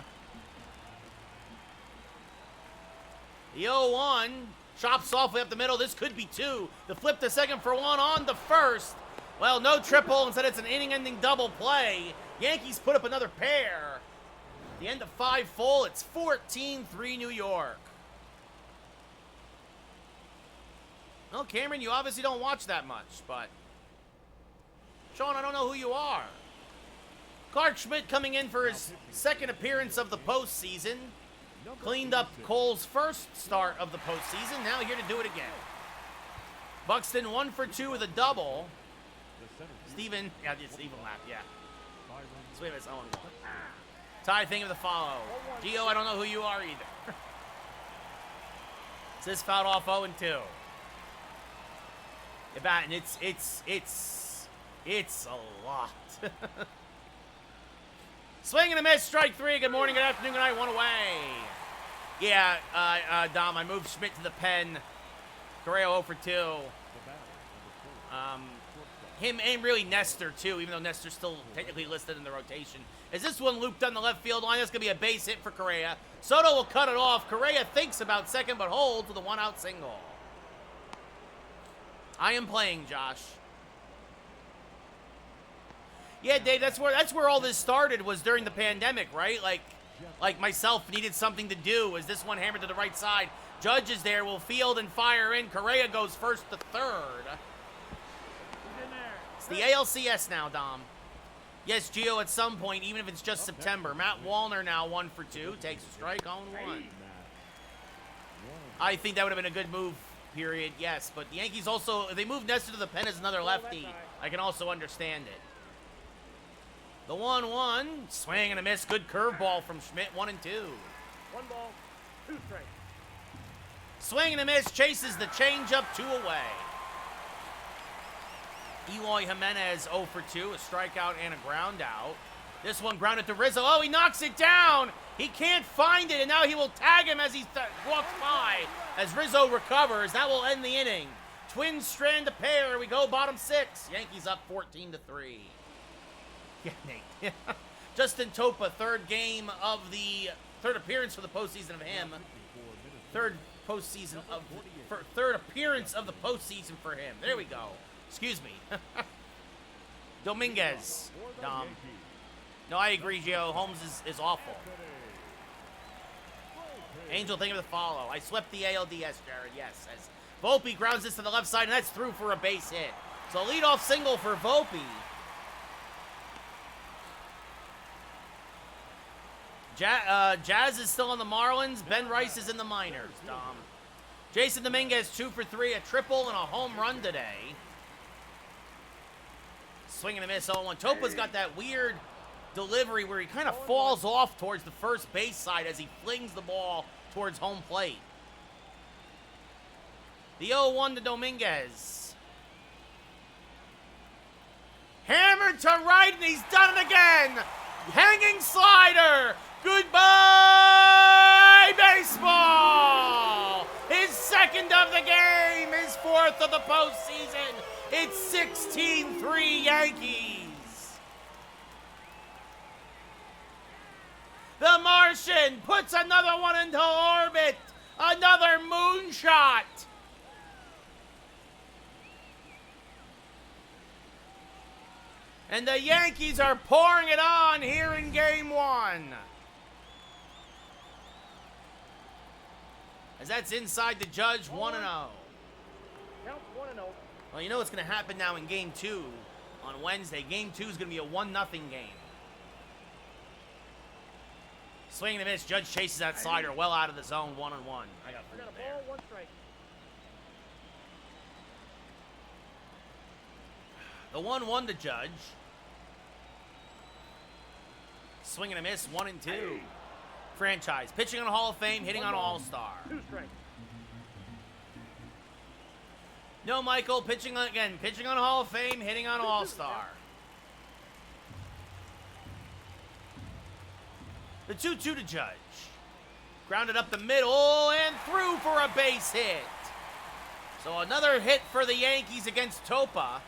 The 0-1 chops softly up the middle. This could be 2. The flip to second for 1 on the first. Well, no triple. Instead, it's an inning-ending double play. Yankees put up another pair. The end of 5 full. It's 14-3 New York. Well, Cameron, you obviously don't watch that much, but Sean, I don't know who you are. Clark Schmidt coming in for his second appearance of the postseason. Cleaned up Cole's first start of the postseason. Now here to do it again. Buxton 1 for 2 with a double. Steven, yeah, it's even lap, yeah. Sweet, it's 0-1. Ty, think of the follow. Gio, I don't know who you are either. Says fouled off 0-2. And it's a lot. Swing and a miss, strike 3. Good morning, good afternoon, good night, 1 away. Yeah, Dom, I moved Schmidt to the pen. Correa 0 for 2. Him and really Nestor, too, even though Nestor's still technically listed in the rotation. As this one looped on the left field line, that's going to be a base hit for Correa. Soto will cut it off. Correa thinks about second, but holds with a 1-out single. I am playing, Josh. Yeah, Dave, that's where all this started, was during the pandemic, right? Like myself needed something to do. As this one hammered to the right side. Judge is there, will field and fire in. Correa goes first to third. It's the ALCS now, Dom. Yes, Gio, at some point, even if it's just September. Matt Wallner now 1 for 2. Takes a strike on 1. I think that would have been a good move, period, yes. But the Yankees also, if they move Nestor to the pen as another lefty, I can also understand it. The 1-1, swing and a miss. Good curveball from Schmidt, 1-2. 1 ball, 2 strikes. Swing and a miss, chases the changeup, 2 away. Eloy Jimenez 0 for 2, a strikeout and a ground out. This one grounded to Rizzo. Oh, he knocks it down. He can't find it, and now he will tag him as he walks by. As Rizzo recovers, that will end the inning. Twins strand a pair. We go bottom 6. Yankees up 14-3. Yeah, Nate. Justin Topa, third appearance for the postseason of him. Third appearance of the postseason for him. There we go. Excuse me. Dominguez. Dom. No, I agree, Gio. Holmes is awful. Angel, think of the follow. I swept the ALDS, Jared. Yes. As Volpe grounds this to the left side, and that's through for a base hit. So leadoff single for Volpe. Jazz is still on the Marlins. Ben Rice is in the minors, Dom. Jason Dominguez 2 for 3, a triple and a home run today. Swing and a miss, 0-1. Topa's got that weird delivery where he kind of falls off towards the first base side as he flings the ball towards home plate. The 0-1 to Dominguez. Hammered to right, and he's done it again. Hanging slider. Goodbye, baseball. His second of the game, his fourth of the postseason. It's 16-3 Yankees. The Martian puts another one into orbit. Another moonshot. And the Yankees are pouring it on here in Game 1. As that's inside the Judge, 1-0. Count 1-0. Well, you know what's going to happen now in Game 2 on Wednesday. Game 2 is going to be a 1-0 game. Swing and a miss. Judge chases that slider well out of the zone, 1-1. I got I got a there. ball, 1 strike. The 1-1 to Judge. Swing and a miss, 1-2. Franchise. Pitching on Hall of Fame, hitting on All-Star. 2 strikes. No, Michael. Pitching on Hall of Fame, hitting on All-Star. The 2-2 to Judge. Grounded up the middle and through for a base hit. So another hit for the Yankees against Topa.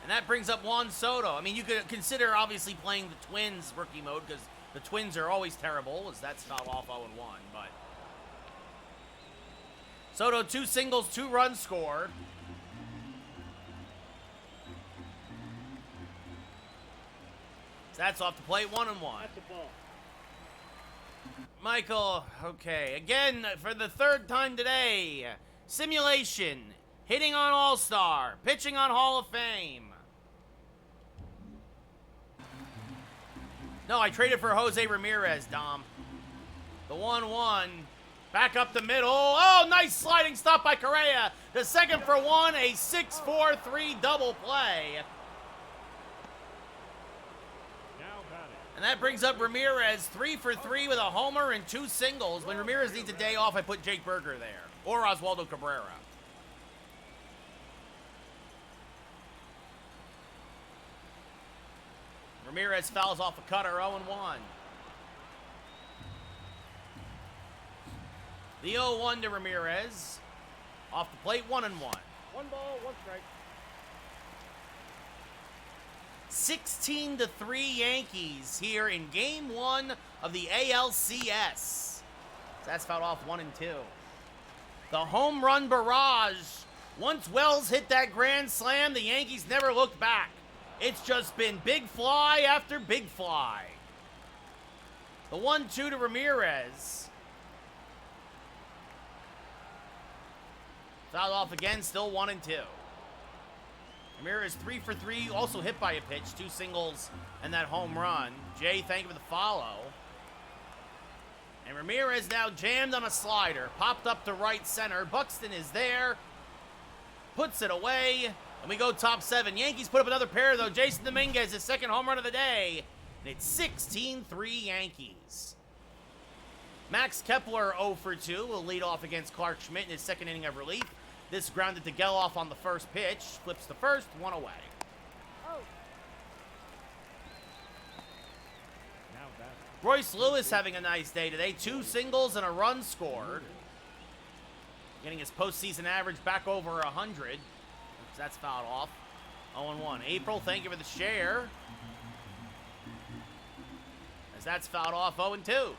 And that brings up Juan Soto. I mean, you could consider obviously playing the Twins rookie mode because the Twins are always terrible, as that's not off 0-1, but Soto, 2 singles, 2 runs scored. So that's off the plate, 1-1. That's the ball. Michael, okay, again for the 3rd time today. Simulation, hitting on All-Star, pitching on Hall of Fame. No, I traded for Jose Ramirez, Dom. The 1-1. Back up the middle. Oh, nice sliding stop by Correa. The second for one, a 6-4-3 double play. Now batting. And that brings up Ramirez, 3 for 3 with a homer and 2 singles. When Ramirez needs a day off, I put Jake Berger there. Or Oswaldo Cabrera. Ramirez fouls off a cutter, 0-1. The 0-1 to Ramirez. Off the plate, 1-1. 1 ball, 1 strike. 16-3 Yankees here in Game 1 of the ALCS. That's fouled off 1-2. The home run barrage. Once Wells hit that grand slam, the Yankees never looked back. It's just been big fly after big fly. The 1-2 to Ramirez. Fouled off again, still 1-2. Ramirez 3 for 3, also hit by a pitch, 2 singles and that home run. Jay, thank you for the follow. And Ramirez now jammed on a slider, popped up to right center. Buxton is there, puts it away, and we go top 7. Yankees put up another pair, though. Jason Dominguez, his second home run of the day, and it's 16-3 Yankees. Max Kepler 0 for 2 will lead off against Clark Schmidt in his second inning of relief. This grounded to Geloff on the first pitch. Flips the first, 1 away. Oh. Now batting. Royce Lewis having a nice day today. 2 singles and a run scored. Getting his postseason average back over 100. Oops, that's fouled off. 0-1. April, thank you for the share. As that's fouled off, 0-2.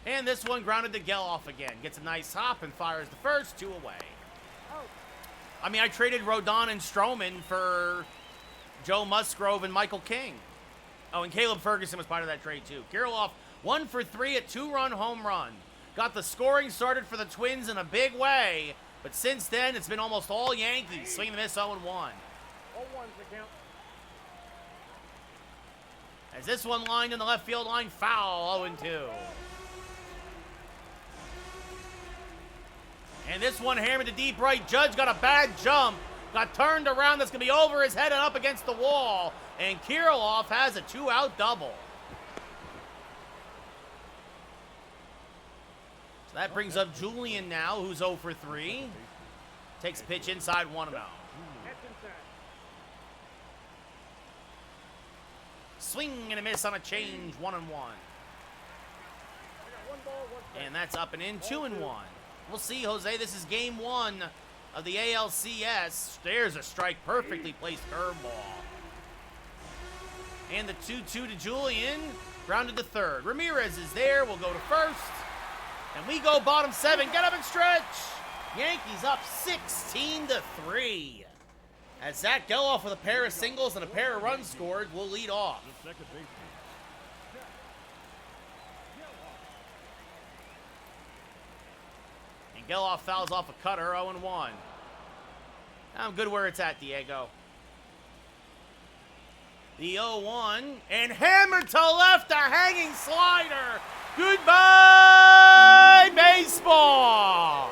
And this one grounded to Geloff again. Gets a nice hop and fires the first, 2 away. Oh. I mean, I traded Rodon and Stroman for Joe Musgrove and Michael King. Oh, and Caleb Ferguson was part of that trade, too. Kirilloff, 1 for 3, a 2-run home run. Got the scoring started for the Twins in a big way, but since then, it's been almost all Yankees. Swing and miss, 0-1. All ones the count. As this one lined in the left field line, foul, 0-2. And this one hammered to deep right. Judge got a bad jump. Got turned around. That's going to be over his head and up against the wall. And Kirilloff has a 2-out double. So that brings up Julian now, who's 0 for 3. Takes a pitch inside, 1-0. Catch inside. Swing and a miss on a change, 1-1. I got 1 ball, 1 strike. And that's up and in, 2-1. We'll see, Jose. This is Game 1 of the ALCS. There's a strike, perfectly placed curveball. And the 2-2 to Julian, grounded to third. Ramirez is there. We'll go to first. And we go bottom 7. Get up and stretch. Yankees up 16-3. As Zach Geloff with a pair of singles and a pair of runs scored will lead off. The second baseman. Geloff fouls off a cutter, 0-1. I'm good where it's at, Diego. The 0-1, and hammered to left, a hanging slider. Goodbye, baseball.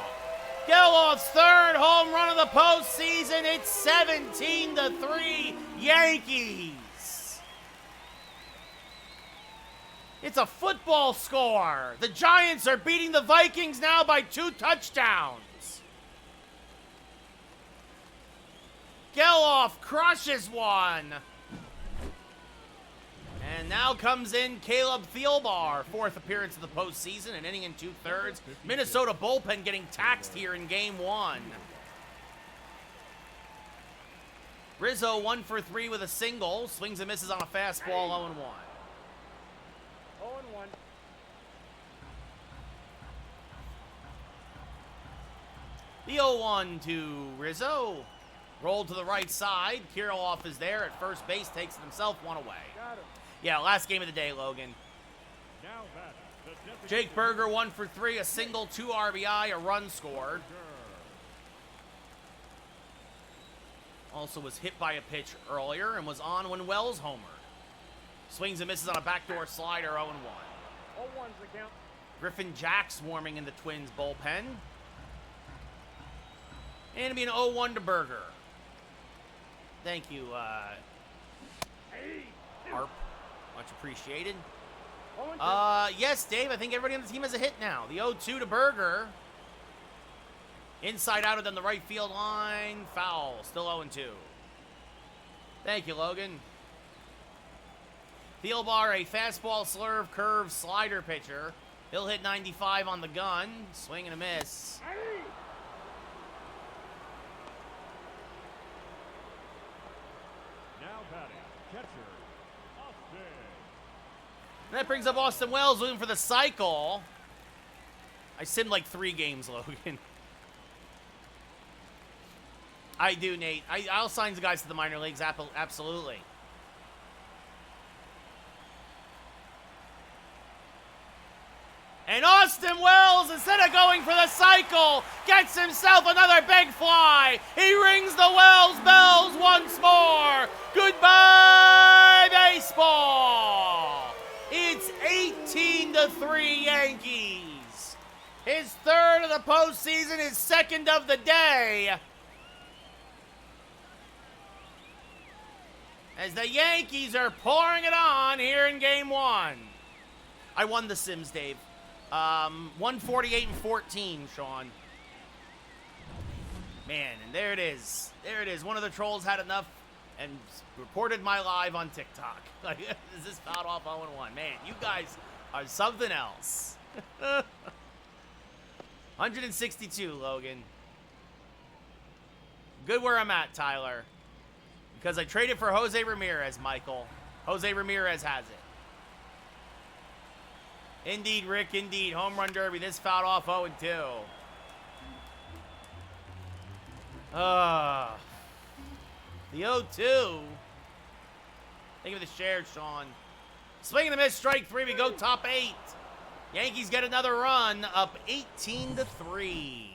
Geloff's third home run of the postseason. It's 17-3 Yankees. It's a football score. The Giants are beating the Vikings now by 2 touchdowns. Geloff crushes one. And now comes in Caleb Thielbar, 4th appearance of the postseason, an inning and 2/3. Minnesota bullpen getting taxed here in Game 1. Rizzo 1 for 3 with a single. Swings and misses on a fastball, 0-1. 0-1. The 0-1 to Rizzo. Rolled to the right side. Kirilloff is there at first base, takes it himself, 1 away. Got him. Yeah, last game of the day, Logan. Now batting. The designated Jake Berger 1 for 3, a single, 2 RBI, a run scored. Also was hit by a pitch earlier and was on when Wells homered. Swings and misses on a backdoor slider, 0-1. 0-1's the count. Griffin Jacks warming in the Twins bullpen. And it'll be an 0-1 to Berger. Thank you, Harp. Much appreciated. 0-2. Yes, Dave, I think everybody on the team has a hit now. The 0-2 to Berger. Inside out on the right field line. Foul. Still 0-2. Thank you, Logan. Thielbar, a fastball, slurve, curve, slider pitcher. He'll hit 95 on the gun. Swing and a miss. Now batting, catcher, Austin. That brings up Austin Wells looking for the cycle. I simmed like 3 games, Logan. I do, Nate. I'll sign the guys to the minor leagues, absolutely. And Austin Wells, instead of going for the cycle, gets himself another big fly. He rings the Wells bells once more. Goodbye, baseball. It's 18-3 Yankees. His third of the postseason, his second of the day. As the Yankees are pouring it on here in Game 1. I won the Sims, Dave. 148 and 14, Sean. Man, and there it is. There it is. One of the trolls had enough and reported my live on TikTok. Like, is this fouled off 0-1? Man, you guys are something else. 162, Logan. Good where I'm at, Tyler. Because I traded for Jose Ramirez, Michael. Jose Ramirez has it. Indeed, Rick, indeed. Home run derby. This fouled off 0-2. The 0-2. Think of the share, Sean. Swing and a miss, strike 3. We go top 8. Yankees get another run, up 18-3.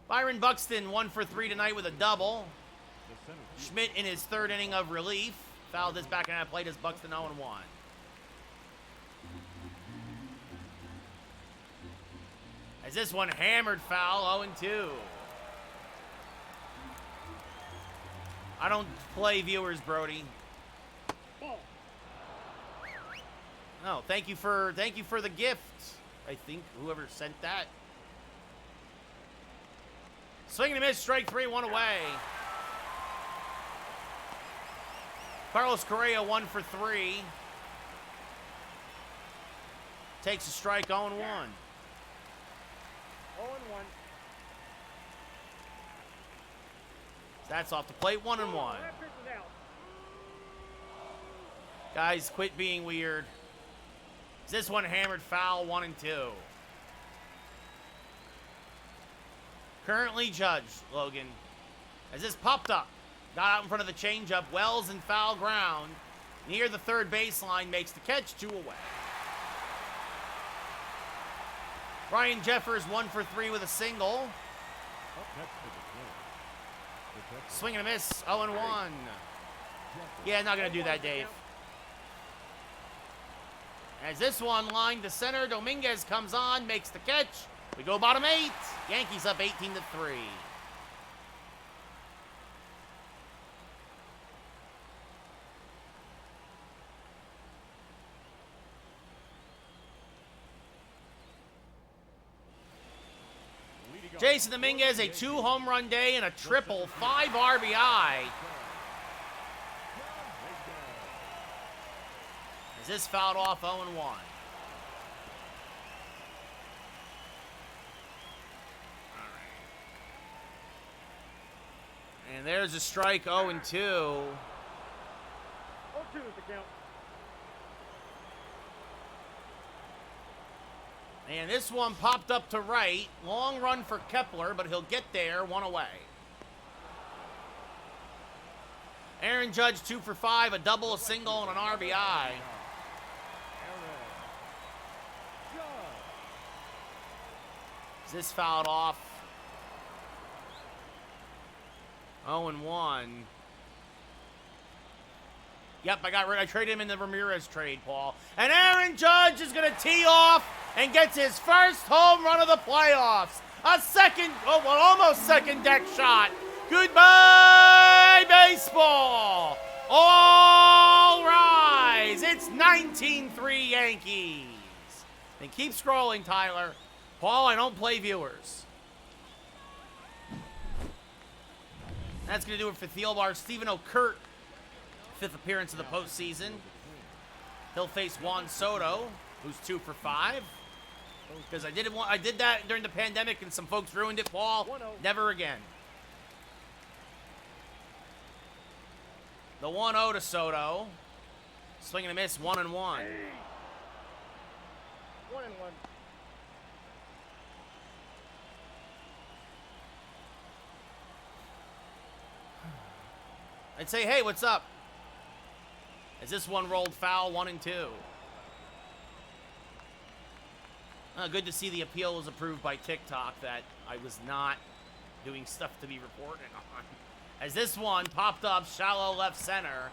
Byron Buxton 1 for 3 tonight with a double. Schmidt in his 3rd inning of relief. Fouled this back and out plate as Buxton 0-1. As this one hammered foul, 0-2. I don't play viewers, Brody. Oh, thank you for the gift. I think whoever sent that. Swing and a miss, strike 3, 1 away. Carlos Correa 1 for 3. Takes a strike, 0-1. 0-1. That's off the plate, 1-1. That pitch is out. Guys, quit being weird. This one hammered foul, 1-2. Currently judged, Logan. As this popped up, got out in front of the changeup, Wells in foul ground. Near the 3rd baseline, makes the catch, 2 away. Ryan Jeffers 1 for 3 with a single. Up next to the plate. Swing and a miss, 0-1. Yeah, not going to do that, Dave. As this one lined to center, Dominguez comes on, makes the catch. We go bottom 8. Yankees up 18-3. Jason Dominguez, a 2 home run day and a triple, 5 RBI. As this fouled off 0-1. And there's a strike, 0-2. 0-2 is the count. And this one popped up to right. Long run for Kepler, but he'll get there, 1 away. Aaron Judge 2 for 5, a double, a single, and an RBI. Is this fouled off? 0-1. Yep, I traded him in the Ramirez trade, Paul. And Aaron Judge is going to tee off and gets his first home run of the playoffs. Almost second deck shot. Goodbye, baseball. All rise. It's 19-3 Yankees. And keep scrolling, Tyler. Paul, I don't play viewers. That's going to do it for Thielbar. Stephen O'Kurt, 5th appearance of the postseason. He'll face Juan Soto, who's 2 for 5. Because I did that during the pandemic, and some folks ruined it, Paul. Never again. The 1-0 to Soto. Swing and a miss, 1-1. 1-1. I'd say, hey, what's up? As this one rolled foul, 1-2. Good to see the appeal was approved by TikTok that I was not doing stuff to be reported on. As this one popped up shallow left center.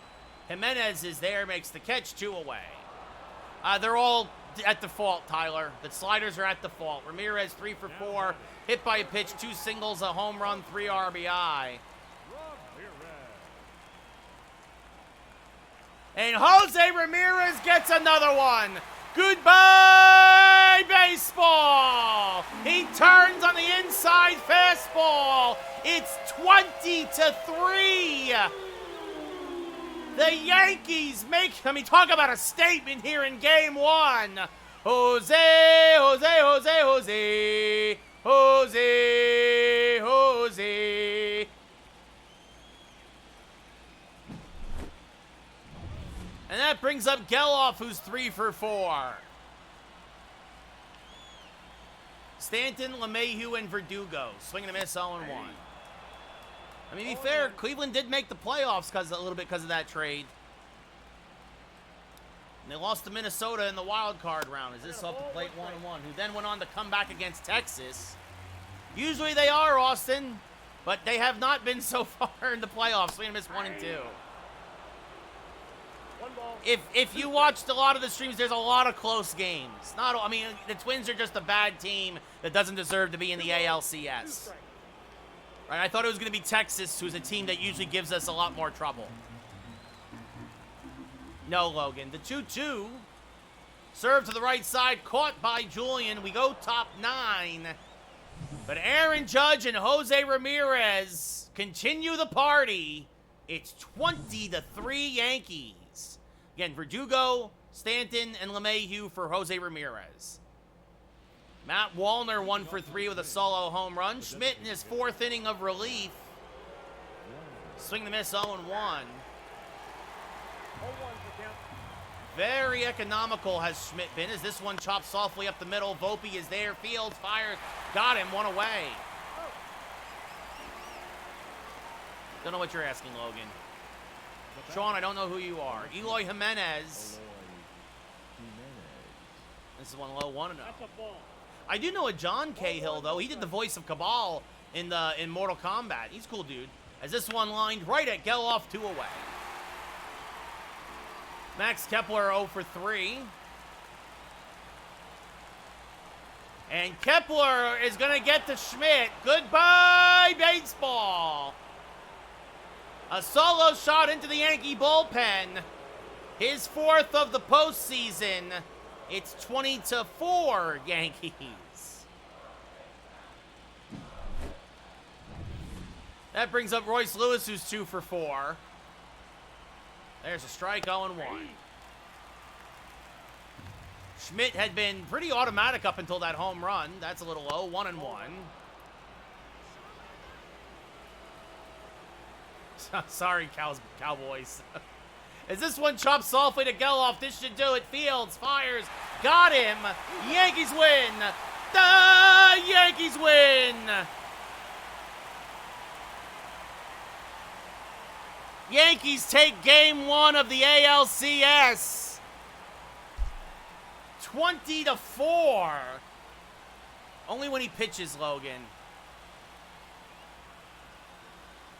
Jimenez is there, makes the catch, 2 away. They're all at the fault, Tyler. The sliders are at the fault. Ramirez 3 for 4, hit by a pitch, 2 singles, a home run, 3 RBI. And Jose Ramirez gets another one. Goodbye, baseball. He turns on the inside fastball. It's 20-3. The Yankees talk about a statement here in game 1. Jose, Jose, Jose, Jose, Jose, Jose. And that brings up Geloff, who's 3 for 4. Stanton, LeMahieu, and Verdugo. Swing and a miss, 0-1. I mean, to be fair, Cleveland did make the playoffs a little bit because of that trade. And they lost to Minnesota in the wild card round. Is this off the plate 1-1? Who then went on to come back against Texas. Usually they are, Austin, but they have not been so far in the playoffs. Swing and a miss, 1-2. If you watched a lot of the streams, there's a lot of close games. The Twins are just a bad team that doesn't deserve to be in the ALCS. Right? I thought it was going to be Texas, who's a team that usually gives us a lot more trouble. No, Logan. The 2-2. Serve to the right side, caught by Julian. We go top 9. But Aaron Judge and Jose Ramirez continue the party. It's 20-3 Yankees. Again, Verdugo, Stanton, and LeMahieu for Jose Ramirez. Matt Wallner 1 for 3 with a solo home run. Schmidt in his 4th inning of relief. Swing the miss, 0-1. Very economical has Schmidt been, as this one chops softly up the middle. Volpe is there, Fields fires, got him, 1 away. Don't know what you're asking, Logan. Sean, I don't know who you are. Eloy Jimenez. This is one low, 1-0. I do know a John Cahill, though. He did the voice of Cabal in Mortal Kombat. He's a cool dude. As this one lined right at Geloff, 2 away. Max Kepler 0 for 3. And Kepler is going to get to Schmidt. Goodbye, baseball. A solo shot into the Yankee bullpen. His 4th of the postseason. It's 20-4 Yankees. That brings up Royce Lewis, who's 2 for 4. There's a strike, 0-1. Schmidt had been pretty automatic up until that home run. That's a little low, 1-1. Sorry, Cowboys. As this one chops softly to Geloff, this should do it. Fields fires, got him. Yankees win. The Yankees win. Yankees take game 1 of the ALCS. 20-4. Only when he pitches, Logan.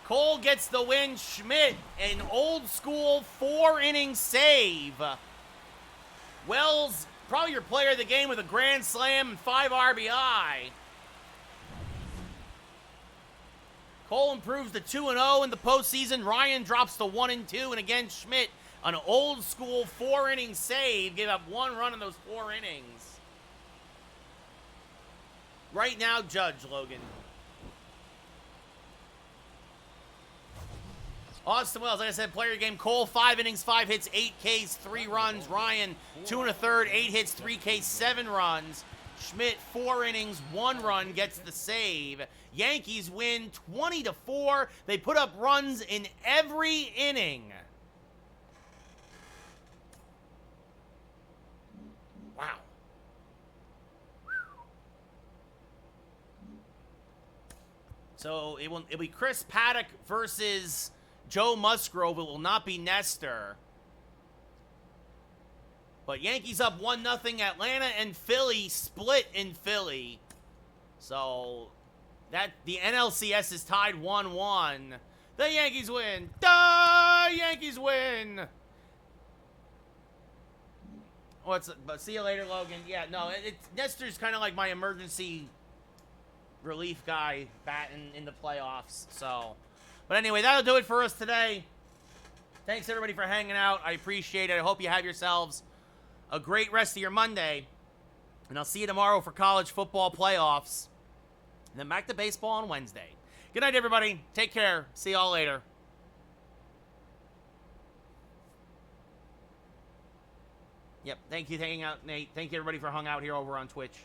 Cole gets the win. Schmidt, an old school 4-inning save. Wells, probably your player of the game with a grand slam and 5 RBI. Cole improves to 2-0 in the postseason. Ryan drops to 1-2. And again, Schmidt, an old school 4-inning save, gave up 1 run in those 4 innings. Right now, Judge, Logan. Austin Wells, like I said, player game. Cole, 5 innings, 5 hits, 8 Ks, 3 runs. Ryan, 2 1/3, 8 hits, 3 Ks, 7 runs. Schmidt, 4 innings, 1 run, gets the save. Yankees win 20-4. They put up runs in every inning. Wow. So it'll be Chris Paddock versus Joe Musgrove. It will not be Nestor. But Yankees up 1-0. Atlanta and Philly split in Philly. So that the NLCS is tied 1-1. The Yankees win. The Yankees win. But see you later, Logan. Yeah, no, Nestor's kind of like my emergency relief guy batting in the playoffs. So, but anyway, that'll do it for us today. Thanks everybody for hanging out. I appreciate it. I hope you have yourselves a great rest of your Monday. And I'll see you tomorrow for college football playoffs. And then back to baseball on Wednesday. Good night, everybody. Take care. See y'all later. Yep. Thank you for hanging out, Nate. Thank you, everybody, for hung out here over on Twitch.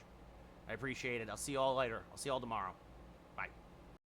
I appreciate it. I'll see you all later. I'll see you all tomorrow.